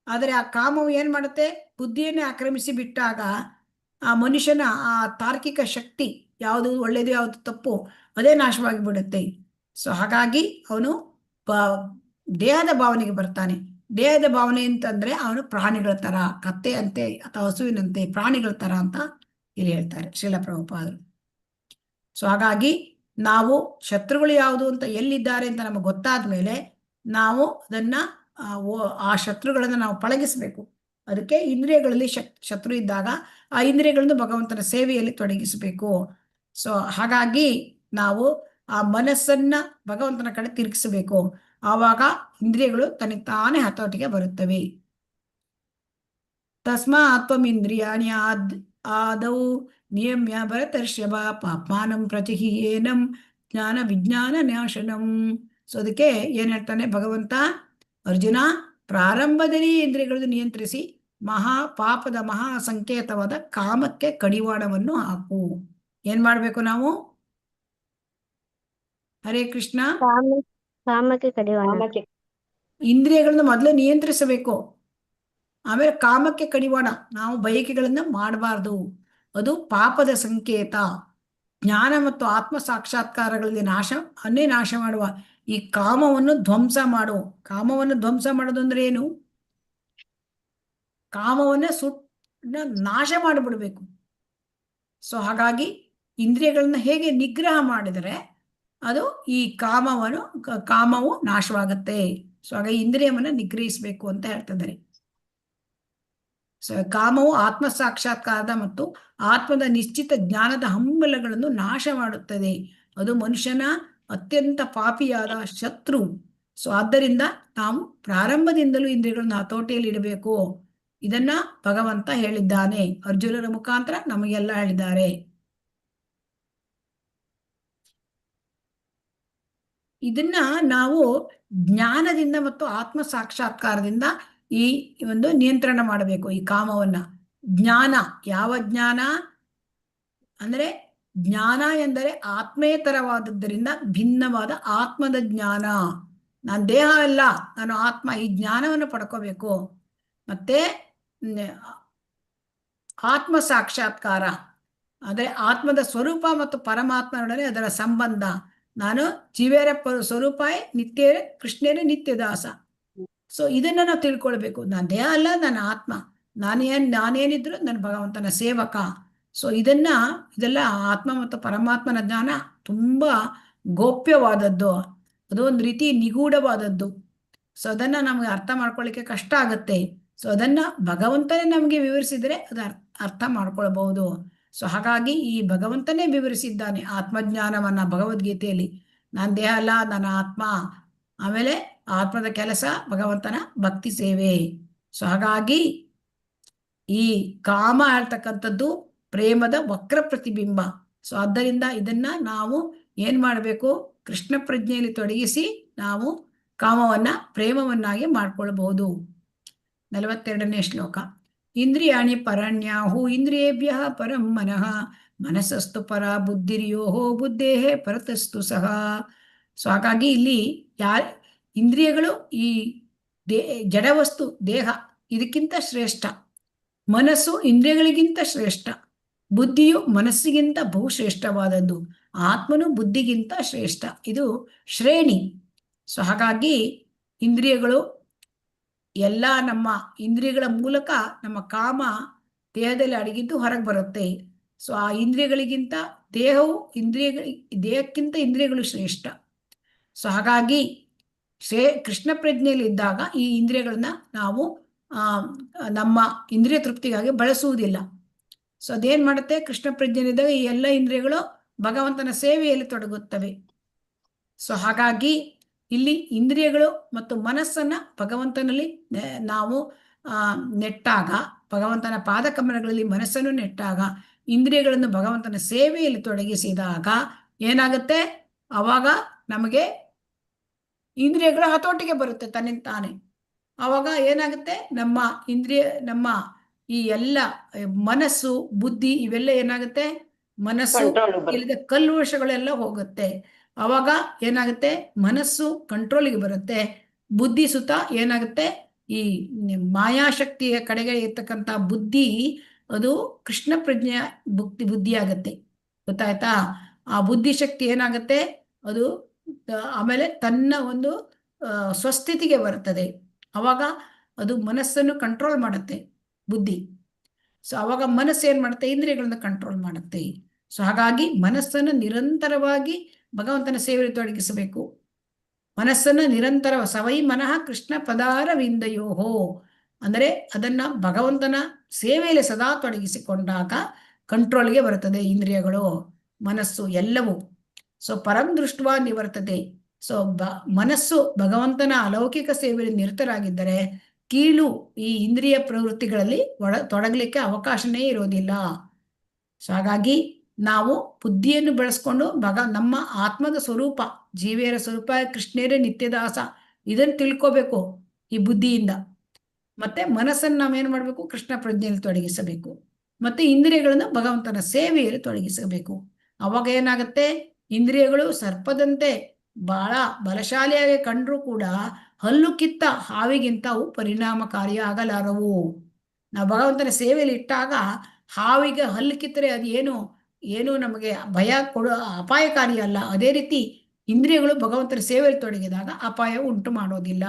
ಆದರೆ ಆ ಕಾಮವು ಏನ್ ಮಾಡುತ್ತೆ? ಬುದ್ಧಿಯನ್ನೇ ಆಕ್ರಮಿಸಿ ಬಿಟ್ಟಾಗ ಆ ಮನುಷ್ಯನ ಆ ತಾರ್ಕಿಕ ಶಕ್ತಿ, ಯಾವುದು ಒಳ್ಳೇದು ಯಾವುದು ತಪ್ಪು, ಅದೇ ನಾಶವಾಗಿ ಬಿಡುತ್ತೆ. ಸೊ ಹಾಗಾಗಿ ಅವನು ದೇಹದ ಭಾವನೆಗೆ ಬರ್ತಾನೆ. ದೇಹದ ಭಾವನೆ ಅಂತಂದ್ರೆ ಅವನು ಪ್ರಾಣಿಗಳ ತರ, ಕತ್ತೆ ಅಂತೆ ಅಥವಾ ಹಸುವಿನಂತೆ ಪ್ರಾಣಿಗಳ ತರ ಅಂತ ಇಲ್ಲಿ ಹೇಳ್ತಾರೆ ಶ್ರೀಲ ಪ್ರಭುಪಾದರು. ಸೊ ಹಾಗಾಗಿ ನಾವು ಶತ್ರುಗಳು ಯಾವುದು ಅಂತ ಎಲ್ಲಿದ್ದಾರೆ ಅಂತ ನಮಗೆ ಗೊತ್ತಾದ ಮೇಲೆ ನಾವು ಅದನ್ನ ಆ ಶತ್ರುಗಳನ್ನು ನಾವು ಪಳಗಿಸಬೇಕು. ಅದಕ್ಕೆ ಇಂದ್ರಿಯಗಳಲ್ಲಿ ಶತ್ರು ಇದ್ದಾಗ ಆ ಇಂದ್ರಿಯಗಳನ್ನು ಭಗವಂತನ ಸೇವೆಯಲ್ಲಿ ತೊಡಗಿಸಬೇಕು. ಸೊ ಹಾಗಾಗಿ ನಾವು ಆ ಮನಸ್ಸನ್ನ ಭಗವಂತನ ಕಡೆ ತಿರುಗಿಸಬೇಕು. ಆವಾಗ ಇಂದ್ರಿಯಗಳು ತನಗೆ ತಾನೇ ಹತೋಟಿಗೆ ಬರುತ್ತವೆ. ತಸ್ಮಾತ್ ತ್ವಮಿಂದ್ರಿಯಾಣಿ ಆದೌ ನಿಯಮ್ಯ ಭರತರ್ಷಭ ಪಾಪ್ಮಾನಂ ಪ್ರತಿಹೀನಂ ಜ್ಞಾನ ವಿಜ್ಞಾನ ನಾಶನಂ. ಸೊ ಅದಕ್ಕೆ ಏನ್ ಹೇಳ್ತಾನೆ ಭಗವಂತ, ಅರ್ಜುನ, ಪ್ರಾರಂಭದಲ್ಲಿ ಇಂದ್ರಿಯಗಳನ್ನು ನಿಯಂತ್ರಿಸಿ ಪಾಪದ ಮಹಾ ಸಂಕೇತವಾದ ಕಾಮಕ್ಕೆ ಕಡಿವಾಣವನ್ನು ಹಾಕು. ಏನ್ ಮಾಡ್ಬೇಕು ನಾವು? ಹರೇ ಕೃಷ್ಣ. ಕಾಮಕ್ಕೆ ಕಡಿವಾಣ. ಕಾಮಕ್ಕೆ ಇಂದ್ರಿಯಗಳನ್ನು ಮೊದಲು ನಿಯಂತ್ರಿಸಬೇಕು, ಆಮೇಲೆ ಕಾಮಕ್ಕೆ ಕಡಿವಾಣ. ನಾವು ಬಯಕೆಗಳನ್ನ ಮಾಡಬಾರ್ದು, ಅದು ಪಾಪದ ಸಂಕೇತ. ಜ್ಞಾನ ಮತ್ತು ಆತ್ಮ ಸಾಕ್ಷಾತ್ಕಾರಗಳಲ್ಲಿ ನಾಶ ಮಾಡುವ ಈ ಕಾಮವನ್ನು ಧ್ವಂಸ ಮಾಡು. ಕಾಮವನ್ನು ಧ್ವಂಸ ಮಾಡೋದು ಅಂದ್ರೆ ಏನು? ಕಾಮವನ್ನ ನಾಶ ಮಾಡಿಬಿಡ್ಬೇಕು. ಸೊ ಹಾಗಾಗಿ ಇಂದ್ರಿಯಗಳನ್ನ ಹೇಗೆ ನಿಗ್ರಹ ಮಾಡಿದರೆ ಅದು ಈ ಕಾಮವು ನಾಶವಾಗುತ್ತೆ. ಸೊ ಹಾಗಾಗಿ ಇಂದ್ರಿಯವನ್ನ ನಿಗ್ರಹಿಸಬೇಕು ಅಂತ ಹೇಳ್ತಿದ್ದಾರೆ. ಸೊ ಕಾಮವು ಆತ್ಮ ಸಾಕ್ಷಾತ್ಕಾರದ ಮತ್ತು ಆತ್ಮದ ನಿಶ್ಚಿತ ಜ್ಞಾನದ ಹಂಬಲಗಳನ್ನು ನಾಶ ಮಾಡುತ್ತದೆ. ಅದು ಮನುಷ್ಯನ ಅತ್ಯಂತ ಪಾಪಿಯಾದ ಶತ್ರು. ಸೊ ಆದ್ದರಿಂದ ನಾವು ಪ್ರಾರಂಭದಿಂದಲೂ ಇಂದ್ರಿಯಗಳನ್ನು ಹತೋಟಿಯಲ್ಲಿ ಇಡಬೇಕು. ಇದನ್ನ ಭಗವಂತ ಹೇಳಿದ್ದಾನೆ, ಅರ್ಜುನರ ಮುಖಾಂತರ ನಮಗೆಲ್ಲ ಹೇಳಿದ್ದಾರೆ. ಇದನ್ನ ನಾವು ಜ್ಞಾನದಿಂದ ಮತ್ತು ಆತ್ಮ ಸಾಕ್ಷಾತ್ಕಾರದಿಂದ ಈ ಒಂದು ನಿಯಂತ್ರಣ ಮಾಡಬೇಕು ಈ ಕಾಮವನ್ನ. ಜ್ಞಾನ, ಯಾವ ಜ್ಞಾನ ಅಂದ್ರೆ ಜ್ಞಾನ ಎಂದರೆ ಆತ್ಮೇತರವಾದದ್ದರಿಂದ ಭಿನ್ನವಾದ ಆತ್ಮದ ಜ್ಞಾನ. ನಾನು ದೇಹ ಅಲ್ಲ, ನಾನು ಆತ್ಮ. ಈ ಜ್ಞಾನವನ್ನು ಪಡ್ಕೋಬೇಕು. ಮತ್ತೆ ಆತ್ಮ ಸಾಕ್ಷಾತ್ಕಾರ ಅಂದ್ರೆ ಆತ್ಮದ ಸ್ವರೂಪ ಮತ್ತು ಪರಮಾತ್ಮನೊಡನೆ ಅದರ ಸಂಬಂಧ. ನಾನು ಜೀವೇರ ಸ್ವರೂಪ ನಿತ್ಯ ಕೃಷ್ಣನೇ ನಿತ್ಯದಾಸ. ಸೊ ಇದನ್ನ ನಾವು ತಿಳ್ಕೊಳ್ಬೇಕು. ನಾನು ದೇಹ ಅಲ್ಲ, ನನ್ನ ಆತ್ಮ. ನಾನೇನಿದ್ರು ನನ್ನ ಭಗವಂತನ ಸೇವಕ. ಸೊ ಇದೆಲ್ಲ ಆತ್ಮ ಮತ್ತು ಪರಮಾತ್ಮನ ಜ್ಞಾನ ತುಂಬಾ ಗೋಪ್ಯವಾದದ್ದು, ಅದು ಒಂದು ರೀತಿ ನಿಗೂಢವಾದದ್ದು. ಸೊ ಅದನ್ನ ನಮ್ಗೆ ಅರ್ಥ ಮಾಡ್ಕೊಳ್ಳಿಕ್ಕೆ ಕಷ್ಟ ಆಗತ್ತೆ. ಸೊ ಅದನ್ನ ಭಗವಂತನೇ ನಮಗೆ ವಿವರಿಸಿದ್ರೆ ಅದು ಅರ್ಥ ಮಾಡ್ಕೊಳ್ಬಹುದು. ಸೊ ಹಾಗಾಗಿ ಈ ಭಗವಂತನೇ ವಿವರಿಸಿದ್ದಾನೆ ಆತ್ಮಜ್ಞಾನವನ್ನ ಭಗವದ್ಗೀತೆಯಲ್ಲಿ. ನಾನು ದೇಹ ಅಲ್ಲ, ನನ್ನ ಆತ್ಮ. ಆಮೇಲೆ ಆತ್ಮದ ಕೆಲಸ ಭಗವಂತನ ಭಕ್ತಿ ಸೇವೆ. ಸೊ ಹಾಗಾಗಿ ಈ ಕಾಮ ಹೇಳ್ತಕ್ಕಂಥದ್ದು ಪ್ರೇಮದ ವಕ್ರ ಪ್ರತಿಬಿಂಬ. ಸೊ ಆದ್ದರಿಂದ ಇದನ್ನ ನಾವು ಏನ್ ಮಾಡಬೇಕು? ಕೃಷ್ಣ ಪ್ರಜ್ಞೆಯಲ್ಲಿ ತೊಡಗಿಸಿ ನಾವು ಕಾಮವನ್ನ ಪ್ರೇಮವನ್ನಾಗಿ ಮಾಡ್ಕೊಳ್ಬಹುದು. 42ನೇ ಶ್ಲೋಕ. ಇಂದ್ರಿಯಾಣಿ ಪರಣ್ಯಾಹು ಇಂದ್ರಿಯೇಭ್ಯ ಪರಂ ಮನಃ ಮನಸ್ಸಸ್ತು ಪರ ಬುದ್ಧಿರ್ಯೋಹೋ ಬುದ್ಧೇಹೇ ಪರತಸ್ತು ಸಹ. ಸೊ ಹಾಗಾಗಿ ಇಲ್ಲಿ ಇಂದ್ರಿಯಗಳು ಈ ಜಡವಸ್ತು ದೇಹ ಇದಕ್ಕಿಂತ ಶ್ರೇಷ್ಠ, ಮನಸ್ಸು ಇಂದ್ರಿಯಗಳಿಗಿಂತ ಶ್ರೇಷ್ಠ, ಬುದ್ಧಿಯು ಮನಸ್ಸಿಗಿಂತ ಬಹುಶ್ರೇಷ್ಠವಾದದ್ದು, ಆತ್ಮನು ಬುದ್ಧಿಗಿಂತ ಶ್ರೇಷ್ಠ. ಇದು ಶ್ರೇಣಿ. ಸೊ ಹಾಗಾಗಿ ಇಂದ್ರಿಯಗಳು ಎಲ್ಲ ನಮ್ಮ ಇಂದ್ರಿಯಗಳ ಮೂಲಕ ನಮ್ಮ ಕಾಮ ದೇಹದಲ್ಲಿ ಅಡಗಿದ್ದು ಹೊರಗೆ ಬರುತ್ತೆ. ಸೊ ಆ ಇಂದ್ರಿಯಗಳಿಗಿಂತ ದೇಹಕ್ಕಿಂತ ಇಂದ್ರಿಯಗಳು ಶ್ರೇಷ್ಠ. ಸೊ ಹಾಗಾಗಿ ಕೃಷ್ಣ ಪ್ರಜ್ಞೆಯಲ್ಲಿ ಇದ್ದಾಗ ಈ ಇಂದ್ರಿಯಗಳನ್ನ ನಾವು ನಮ್ಮ ಇಂದ್ರಿಯ ತೃಪ್ತಿಗಾಗಿ ಬಳಸುವುದಿಲ್ಲ. ಸೊ ಅದೇನ್ ಮಾಡುತ್ತೆ? ಕೃಷ್ಣ ಪ್ರಜ್ಞೆಯಲ್ಲಿದ್ದಾಗ ಈ ಎಲ್ಲ ಇಂದ್ರಿಯಗಳು ಭಗವಂತನ ಸೇವೆಯಲ್ಲಿ ತೊಡಗುತ್ತವೆ. ಸೊ ಹಾಗಾಗಿ ಇಲ್ಲಿ ಇಂದ್ರಿಯಗಳು ಮತ್ತು ಮನಸ್ಸನ್ನ ಭಗವಂತನಲ್ಲಿ ನಾವು ನೆಟ್ಟಾಗ, ಭಗವಂತನ ಪಾದಕಮಲಗಳಲ್ಲಿ ಮನಸ್ಸನ್ನು ನೆಟ್ಟಾಗ, ಇಂದ್ರಿಯಗಳನ್ನು ಭಗವಂತನ ಸೇವೆಯಲ್ಲಿ ತೊಡಗಿಸಿದಾಗ ಏನಾಗುತ್ತೆ? ಅವಾಗ ನಮಗೆ ಇಂದ್ರಿಯಗಳ ಹತೋಟಿಗೆ ಬರುತ್ತೆ ತನ್ನಿಂದ ತಾನೆ. ಅವಾಗ ಏನಾಗುತ್ತೆ? ನಮ್ಮ ಈ ಎಲ್ಲ ಮನಸ್ಸು ಬುದ್ಧಿ ಇವೆಲ್ಲ ಏನಾಗುತ್ತೆ? ಮನಸ್ಸು ಇಲ್ಲದ ಕಲ್ಮಶಗಳೆಲ್ಲ ಹೋಗುತ್ತೆ. ಅವಾಗ ಏನಾಗುತ್ತೆ? ಮನಸ್ಸು ಕಂಟ್ರೋಲಿಗೆ ಬರುತ್ತೆ. ಬುದ್ಧಿ ಸುತ ಏನಾಗುತ್ತೆ? ಈ ಮಾಯಾಶಕ್ತಿಯ ಕಡೆಗೆ ಇರ್ತಕ್ಕಂಥ ಬುದ್ಧಿ ಅದು ಕೃಷ್ಣ ಪ್ರಜ್ಞೆಯ ಬುದ್ಧಿ ಆಗತ್ತೆ. ಗೊತ್ತಾಯ್ತಾ? ಆ ಬುದ್ಧಿಶಕ್ತಿ ಏನಾಗುತ್ತೆ? ಅದು ಆಮೇಲೆ ತನ್ನ ಒಂದು ಸ್ವಸ್ಥಿತಿಗೆ ಬರ್ತದೆ. ಅವಾಗ ಅದು ಮನಸ್ಸನ್ನು ಕಂಟ್ರೋಲ್ ಮಾಡುತ್ತೆ ಬುದ್ಧಿ. ಸೊ ಅವಾಗ ಮನಸ್ಸು ಏನ್ ಮಾಡುತ್ತೆ, ಇಂದ್ರಿಯಗಳನ್ನ ಕಂಟ್ರೋಲ್ ಮಾಡುತ್ತೆ. ಸೊ ಹಾಗಾಗಿ ಮನಸ್ಸನ್ನು ನಿರಂತರವಾಗಿ ಭಗವಂತನ ಸೇವೆಯಲ್ಲಿ ತೊಡಗಿಸಬೇಕು. ಮನಸ್ಸನ್ನು ನಿರಂತರ ಸವೈ ಮನಃ ಕೃಷ್ಣ ಪದಾರವಿಂದಯೋಹೋ, ಅಂದರೆ ಅದನ್ನ ಭಗವಂತನ ಸೇವೆಯಲ್ಲಿ ಸದಾ ತೊಡಗಿಸಿಕೊಂಡಾಗ ಕಂಟ್ರೋಲ್ಗೆ ಬರುತ್ತದೆ ಇಂದ್ರಿಯಗಳು, ಮನಸ್ಸು ಎಲ್ಲವೂ. ಸೊ ಪರಂ ದೃಷ್ಟ್ವಾ ನಿವರ್ತದೆ. ಸೊ ಮನಸ್ಸು ಭಗವಂತನ ಅಲೌಕಿಕ ಸೇವೆಯಲ್ಲಿ ನಿರತರಾಗಿದ್ದರೆ ಕೀಳು ಈ ಇಂದ್ರಿಯ ಪ್ರವೃತ್ತಿಗಳಲ್ಲಿ ತೊಡಗಲಿಕ್ಕೆ ಅವಕಾಶನೇ ಇರೋದಿಲ್ಲ. ಸೊ ಹಾಗಾಗಿ ನಾವು ಬುದ್ಧಿಯನ್ನು ಬೆಳೆಸ್ಕೊಂಡು ನಮ್ಮ ಆತ್ಮದ ಸ್ವರೂಪ, ಜೀವಿಯರ ಸ್ವರೂಪ ಕೃಷ್ಣೇರೇ ನಿತ್ಯದಾಸ, ಇದನ್ನು ತಿಳ್ಕೋಬೇಕು ಈ ಬುದ್ಧಿಯಿಂದ. ಮತ್ತೆ ಮನಸ್ಸನ್ನು ನಾವೇನು ಮಾಡಬೇಕು, ಕೃಷ್ಣ ಪ್ರಜ್ಞೆಯಲ್ಲಿ ತೊಡಗಿಸಬೇಕು. ಮತ್ತೆ ಇಂದ್ರಿಯಗಳನ್ನು ಭಗವಂತನ ಸೇವೆಯಲ್ಲಿ ತೊಡಗಿಸಬೇಕು. ಅವಾಗ ಏನಾಗುತ್ತೆ, ಇಂದ್ರಿಯಗಳು ಸರ್ಪದಂತೆ ಬಹಳ ಬಲಶಾಲಿಯಾಗಿ ಕಂಡ್ರೂ ಕೂಡ ಹಲ್ಲು ಕಿತ್ತ ಹಾವಿಗಿಂತ ಅವು ಪರಿಣಾಮಕಾರಿ ಆಗಲಾರವು. ನಾವು ಭಗವಂತನ ಸೇವೆಯಲ್ಲಿ ಇಟ್ಟಾಗ ಹಾವಿಗೆ ಹಲ್ಲು ಕಿತ್ತರೆ ಅದು ಏನು ನಮಗೆ ಭಯ ಕೊಡೋ ಅಪಾಯಕಾರಿ ಅಲ್ಲ. ಅದೇ ರೀತಿ ಇಂದ್ರಿಯಗಳು ಭಗವಂತನ ಸೇವೆಯಲ್ಲಿ ತೊಡಗಿದಾಗ ಅಪಾಯ ಉಂಟು ಮಾಡೋದಿಲ್ಲ.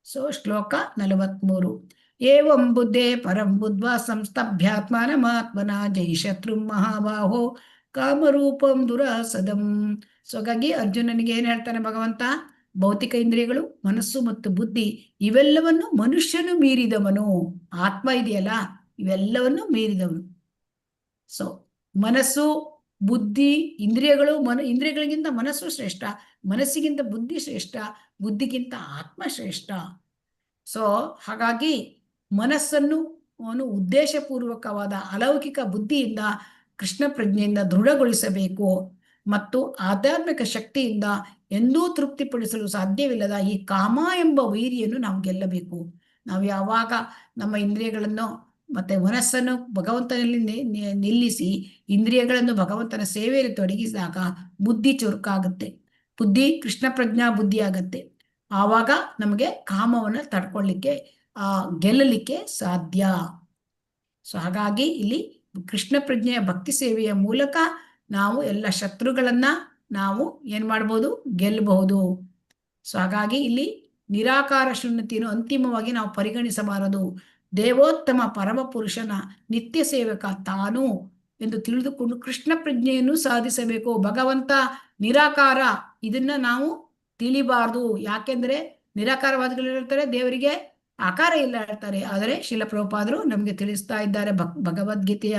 ಸೊ ಶ್ಲೋಕ 43. ಏವಂ ಬುದ್ಧೇ ಪರಂ ಬುದ್ಧ್ವಾ ಸಂಸ್ತಭ್ಯಾತ್ಮಾನಮಾತ್ಮನ ಜೈ ಶತ್ರು ಮಹಾಬಾಹೋ ಕಾಮರೂಪಂ ದುರಾಸದಂ. ಸೊ ಹಾಗಾಗಿ ಅರ್ಜುನನಿಗೆ ಏನ್ ಹೇಳ್ತಾನೆ ಭಗವಂತ, ಭೌತಿಕ ಇಂದ್ರಿಯಗಳು, ಮನಸ್ಸು ಮತ್ತು ಬುದ್ಧಿ ಇವೆಲ್ಲವನ್ನು ಮನುಷ್ಯನು ಮೀರಿದವನು. ಆತ್ಮ ಇದೆಯಲ್ಲ, ಇವೆಲ್ಲವನ್ನು ಮೀರಿದವನು. ಸೊ ಮನಸ್ಸು, ಬುದ್ಧಿ, ಇಂದ್ರಿಯಗಳು, ಇಂದ್ರಿಯಗಳಿಗಿಂತ ಮನಸ್ಸು ಶ್ರೇಷ್ಠ, ಮನಸ್ಸಿಗಿಂತ ಬುದ್ಧಿ ಶ್ರೇಷ್ಠ, ಬುದ್ಧಿಗಿಂತ ಆತ್ಮ ಶ್ರೇಷ್ಠ. ಸೊ ಹಾಗಾಗಿ ಮನಸ್ಸನ್ನು ಅವನು ಉದ್ದೇಶಪೂರ್ವಕವಾದ ಅಲೌಕಿಕ ಬುದ್ಧಿಯಿಂದ ಕೃಷ್ಣ ಪ್ರಜ್ಞೆಯಿಂದ ದೃಢಗೊಳಿಸಬೇಕು. ಮತ್ತು ಆಧ್ಯಾತ್ಮಿಕ ಶಕ್ತಿಯಿಂದ ಎಂದೂ ತೃಪ್ತಿಪಡಿಸಲು ಸಾಧ್ಯವಿಲ್ಲದ ಈ ಕಾಮ ಎಂಬ ವೈರಿಯನ್ನು ನಾವು ಗೆಲ್ಲಬೇಕು. ನಾವು ಯಾವಾಗ ನಮ್ಮ ಇಂದ್ರಿಯಗಳನ್ನು ಮತ್ತೆ ಮನಸ್ಸನ್ನು ಭಗವಂತನಲ್ಲಿ ನಿಲ್ಲಿಸಿ ಇಂದ್ರಿಯಗಳನ್ನು ಭಗವಂತನ ಸೇವೆಯಲ್ಲಿ ತೊಡಗಿಸಿದಾಗ ಬುದ್ಧಿ ಚುರುಕಾಗುತ್ತೆ, ಬುದ್ಧಿ ಕೃಷ್ಣ ಪ್ರಜ್ಞಾ ಬುದ್ಧಿ ಆಗತ್ತೆ. ಆವಾಗ ನಮಗೆ ಕಾಮವನ್ನು ತಡ್ಕೊಳ್ಳಿಕ್ಕೆ ಗೆಲ್ಲಲಿಕ್ಕೆ ಸಾಧ್ಯ. ಸೊ ಹಾಗಾಗಿ ಇಲ್ಲಿ ಕೃಷ್ಣ ಪ್ರಜ್ಞೆಯ ಭಕ್ತಿ ಸೇವೆಯ ಮೂಲಕ ನಾವು ಎಲ್ಲ ಶತ್ರುಗಳನ್ನ ನಾವು ಏನ್ ಮಾಡ್ಬೋದು, ಗೆಲ್ಲಬಹುದು. ಸೊ ಹಾಗಾಗಿ ಇಲ್ಲಿ ನಿರಾಕಾರ ಶೂನ್ಯತೆಯನ್ನು ಅಂತಿಮವಾಗಿ ನಾವು ಪರಿಗಣಿಸಬಾರದು. ದೇವೋತ್ತಮ ಪರಮ ಪುರುಷನ ನಿತ್ಯ ಸೇವಕ ತಾನು ಎಂದು ತಿಳಿದುಕೊಂಡು ಕೃಷ್ಣ ಪ್ರಜ್ಞೆಯನ್ನು ಸಾಧಿಸಬೇಕು. ಭಗವಂತ ನಿರಾಕಾರ, ಇದನ್ನ ನಾವು ತಿಳಿಬಾರ್ದು. ಯಾಕೆಂದ್ರೆ ನಿರಾಕಾರವಾದಿಗಳು ಹೇಳ್ತಾರೆ ದೇವರಿಗೆ ಆಕಾರ ಇಲ್ಲ ಹೇಳ್ತಾರೆ. ಆದರೆ ಶ್ರೀಲ ಪ್ರಭುಪಾದರು ನಮಗೆ ತಿಳಿಸ್ತಾ ಇದ್ದಾರೆ ಭಗವದ್ಗೀತೆಯ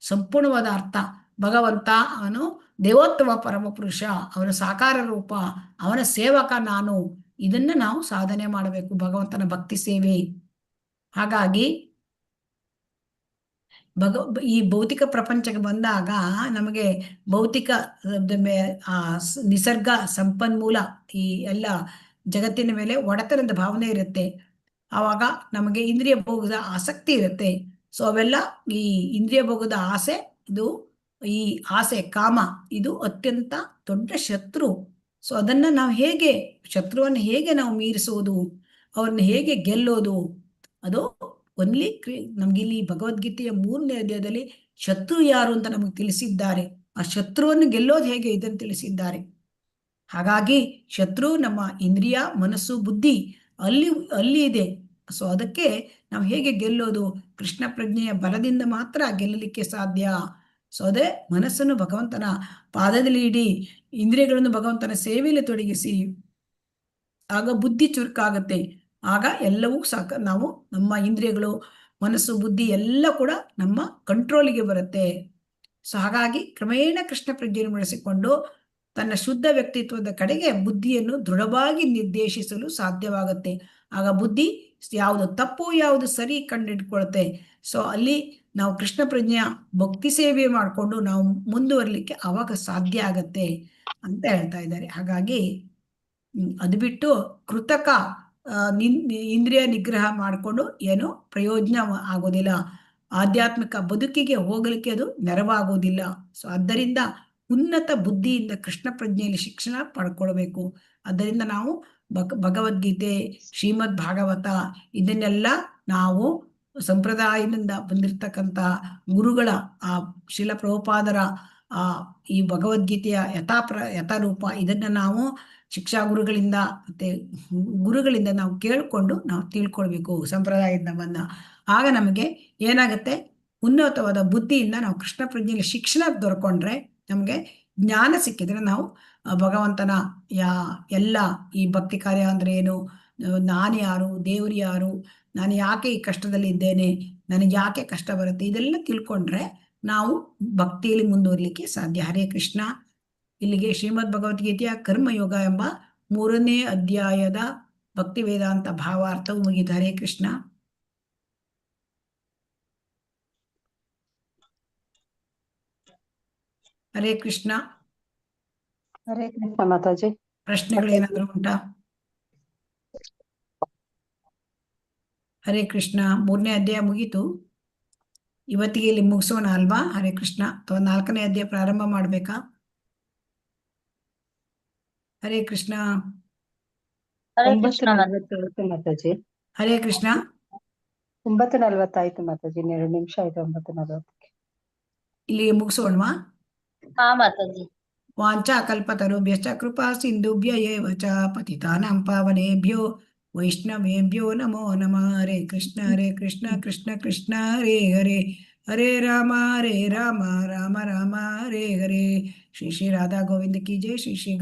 ಸಂಪೂರ್ಣವಾದ ಅರ್ಥ. ಭಗವಂತ ಅವನು ದೇವೋತ್ತಮ ಪರಮ ಪುರುಷ, ಅವನ ಸಾಕಾರ ರೂಪ, ಅವನ ಸೇವಕ ನಾನು. ಇದನ್ನ ನಾವು ಸಾಧನೆ ಮಾಡಬೇಕು, ಭಗವಂತನ ಭಕ್ತಿ ಸೇವೆ. ಹಾಗಾಗಿ ಈ ಭೌತಿಕ ಪ್ರಪಂಚಕ್ಕೆ ಬಂದಾಗ ನಮಗೆ ಭೌತಿಕ ನಿಸರ್ಗ ಸಂಪನ್ಮೂಲ ಈ ಎಲ್ಲ ಜಗತ್ತಿನ ಮೇಲೆ ಒಡೆತನದ ಭಾವನೆ ಇರುತ್ತೆ. ಆವಾಗ ನಮಗೆ ಇಂದ್ರಿಯ ಭೋಗದ ಆಸಕ್ತಿ ಇರುತ್ತೆ. ಸೊ ಅವೆಲ್ಲ ಈ ಇಂದ್ರಿಯ ಭೋಗದ ಆಸೆ, ಇದು ಈ ಆಸೆ ಕಾಮ, ಇದು ಅತ್ಯಂತ ದೊಡ್ಡ ಶತ್ರು. ಸೊ ಅದನ್ನ ನಾವು ಹೇಗೆ, ಶತ್ರುವನ್ನು ಹೇಗೆ ನಾವು ಮೀರಿಸೋದು, ಅವ್ರನ್ನ ಹೇಗೆ ಗೆಲ್ಲೋದು, ಅದು ಒನ್ಲಿ ನಮ್ಗೆ ಇಲ್ಲಿ ಭಗವದ್ಗೀತೆಯ 3ನೇ ಅಧ್ಯಾಯದಲ್ಲಿ ಶತ್ರು ಯಾರು ಅಂತ ನಮಗೆ ತಿಳಿಸಿದ್ದಾರೆ. ಆ ಶತ್ರುವನ್ನು ಗೆಲ್ಲೋದು ಹೇಗೆ ಇದನ್ನು ತಿಳಿಸಿದ್ದಾರೆ. ಹಾಗಾಗಿ ಶತ್ರು ನಮ್ಮ ಇಂದ್ರಿಯ, ಮನಸ್ಸು, ಬುದ್ಧಿ ಅಲ್ಲಿ ಇದೆ. ಸೊ ಅದಕ್ಕೆ ನಾವು ಹೇಗೆ ಗೆಲ್ಲೋದು, ಕೃಷ್ಣ ಪ್ರಜ್ಞೆಯ ಬಲದಿಂದ ಮಾತ್ರ ಗೆಲ್ಲಲಿಕ್ಕೆ ಸಾಧ್ಯ. ಸೊ ಅದೇ ಮನಸ್ಸನ್ನು ಭಗವಂತನ ಪಾದದಲ್ಲಿ ಇಡಿ, ಇಂದ್ರಿಯಗಳನ್ನು ಭಗವಂತನ ಸೇವೆಯಲ್ಲಿ ತೊಡಗಿಸಿ, ಆಗ ಬುದ್ಧಿ ಚುರುಕಾಗತ್ತೆ. ಆಗ ಎಲ್ಲವೂ ನಾವು ನಮ್ಮ ಇಂದ್ರಿಯಗಳು, ಮನಸ್ಸು, ಬುದ್ಧಿ ಎಲ್ಲ ಕೂಡ ನಮ್ಮ ಕಂಟ್ರೋಲಿಗೆ ಬರುತ್ತೆ. ಸೊ ಹಾಗಾಗಿ ಕ್ರಮೇಣ ಕೃಷ್ಣ ಪ್ರಜ್ಞೆಯನ್ನು ಬೆಳೆಸಿಕೊಂಡು ತನ್ನ ಶುದ್ಧ ವ್ಯಕ್ತಿತ್ವದ ಕಡೆಗೆ ಬುದ್ಧಿಯನ್ನು ದೃಢವಾಗಿ ನಿರ್ದೇಶಿಸಲು ಸಾಧ್ಯವಾಗುತ್ತೆ. ಆಗ ಬುದ್ಧಿ ಯಾವುದು ತಪ್ಪು ಯಾವುದು ಸರಿ ಕಂಡಿಡ್ಕೊಳುತ್ತೆ. ಸೊ ಅಲ್ಲಿ ನಾವು ಕೃಷ್ಣ ಪ್ರಜ್ಞೆಯ ಭಕ್ತಿ ಸೇವೆ ಮಾಡಿಕೊಂಡು ನಾವು ಮುಂದುವರಲಿಕ್ಕೆ ಆವಾಗ ಸಾಧ್ಯ ಆಗತ್ತೆ ಅಂತ ಹೇಳ್ತಾ ಇದ್ದಾರೆ. ಹಾಗಾಗಿ ಅದು ಬಿಟ್ಟು ಕೃತಕ ಇಂದ್ರಿಯ ನಿಗ್ರಹ ಮಾಡಿಕೊಂಡು ಏನೋ ಪ್ರಯೋಜನ ಆಗೋದಿಲ್ಲ, ಆಧ್ಯಾತ್ಮಿಕ ಬದುಕಿಗೆ ಹೋಗಲಿಕ್ಕೆ ಅದು ನೆರವಾಗೋದಿಲ್ಲ. ಸೊ ಆದ್ದರಿಂದ ಉನ್ನತ ಬುದ್ಧಿಯಿಂದ ಕೃಷ್ಣ ಪ್ರಜ್ಞೆಯಲ್ಲಿ ಶಿಕ್ಷಣ ಪಡ್ಕೊಳ್ಬೇಕು. ಆದ್ದರಿಂದ ನಾವು ಭಗವದ್ಗೀತೆ, ಶ್ರೀಮದ್ ಭಾಗವತ ಇದನ್ನೆಲ್ಲ ನಾವು ಸಂಪ್ರದಾಯದಿಂದ ಬಂದಿರತಕ್ಕಂಥ ಗುರುಗಳ, ಆ ಶ್ರೀಲ ಪ್ರಭುಪಾದರ ಆ ಈ ಭಗವದ್ಗೀತೆಯ ಯಥಾರೂಪ ಇದನ್ನ ನಾವು ಶಿಕ್ಷಾ ಗುರುಗಳಿಂದ ಮತ್ತೆ ಗುರುಗಳಿಂದ ನಾವು ಕೇಳಿಕೊಂಡು ನಾವು ತಿಳ್ಕೊಳ್ಬೇಕು ಸಂಪ್ರದಾಯದಿಂದ ಬಂದ. ಆಗ ನಮಗೆ ಏನಾಗುತ್ತೆ, ಉನ್ನತವಾದ ಬುದ್ಧಿಯಿಂದ ನಾವು ಕೃಷ್ಣ ಪ್ರಜ್ಞೆಯಲ್ಲಿ ಶಿಕ್ಷಣ ದೊರಕೊಂಡ್ರೆ ನಮಗೆ ಜ್ಞಾನ ಸಿಕ್ಕಿದ್ರೆ ನಾವು ಭಗವಂತನ ಎಲ್ಲ ಈ ಭಕ್ತಿ ಕಾರ್ಯ ಅಂದ್ರೆ ಏನು, ನಾನು ಯಾರು, ದೇವರು ಯಾರು, ನಾನು ಯಾಕೆ ಈ ಕಷ್ಟದಲ್ಲಿ ಇದ್ದೇನೆ, ನನಗೆ ಯಾಕೆ ಕಷ್ಟ ಬರುತ್ತೆ, ಇದೆಲ್ಲ ತಿಳ್ಕೊಂಡ್ರೆ ನಾವು ಭಕ್ತಿಯಲ್ಲಿ ಮುಂದುವರಿಲಿಕ್ಕೆ ಸಾಧ್ಯ. ಹರೇ ಕೃಷ್ಣ. ಇಲ್ಲಿಗೆ ಶ್ರೀಮದ್ ಭಗವದ್ಗೀತೆಯ ಕರ್ಮಯೋಗ ಎಂಬ 3ನೇ ಅಧ್ಯಾಯದ ಭಕ್ತಿ ವೇದಾಂತ ಭಾವಾರ್ಥವು ಮುಗಿದ. ಹರೇ ಕೃಷ್ಣ. ಹರೇ ಕೃಷ್ಣ. ಹರೇ ಕೃಷ್ಣ ಮಾತಾಜಿ. ಪ್ರಶ್ನೆಗಳೇನಾದ್ರೂ ಉಂಟಾ? ಹರೇ ಕೃಷ್ಣ. 3ನೇ ಅಧ್ಯಾಯ ಮುಗೀತು, ಇವತ್ತಿಗೆ ಇಲ್ಲಿ ಮುಗಿಸೋಣ ಅಲ್ವಾ? ಹರೇ ಕೃಷ್ಣ. ಅಥವಾ 4ನೇ ಅಧ್ಯಾಯ ಪ್ರಾರಂಭ ಮಾಡ್ಬೇಕಾ? ಹರೇ ಕೃಷ್ಣ. ಹರೇ ಕೃಷ್ಣ 9:40 ಮಾತಾಜಿ. ಹರೇ ಕೃಷ್ಣ. 9:40 ಆಯ್ತು ಮಾತಾಜಿ, 2 ನಿಮಿಷ ಆಯ್ತು 9:40. ಇಲ್ಲಿಗೆ ಮುಗಿಸೋಣವಾ? ಹಾ ಮಾತಾಜಿ. ವಾಂಚಾ ಕಲ್ಪತರುಭ್ಯಶ್ಚ ಕೃಪಾ ಸಿಂಧುಭ್ಯ ಏವ ಚ ಪತಿತಾನಾಂ ಪಾವನೇಭ್ಯೋ ವೈಷ್ಣವೇಭ್ಯೋ ನಮೋ ನಮಃ. ಹರೇ ಕೃಷ್ಣ ಕೃಷ್ಣ ಕೃಷ್ಣ ಹರೇ ಹರೇ, ಹರೇ ರಾಮ ರಾಮ ರಾಮ ಹರೇ ಹರೇ. ಶ್ರೀ ಶ್ರೀ ರಾಧಾ ಗೋವಿಂದ ಕಿ ಜೈ. ಶ್ರೀ ಶ್ರೀ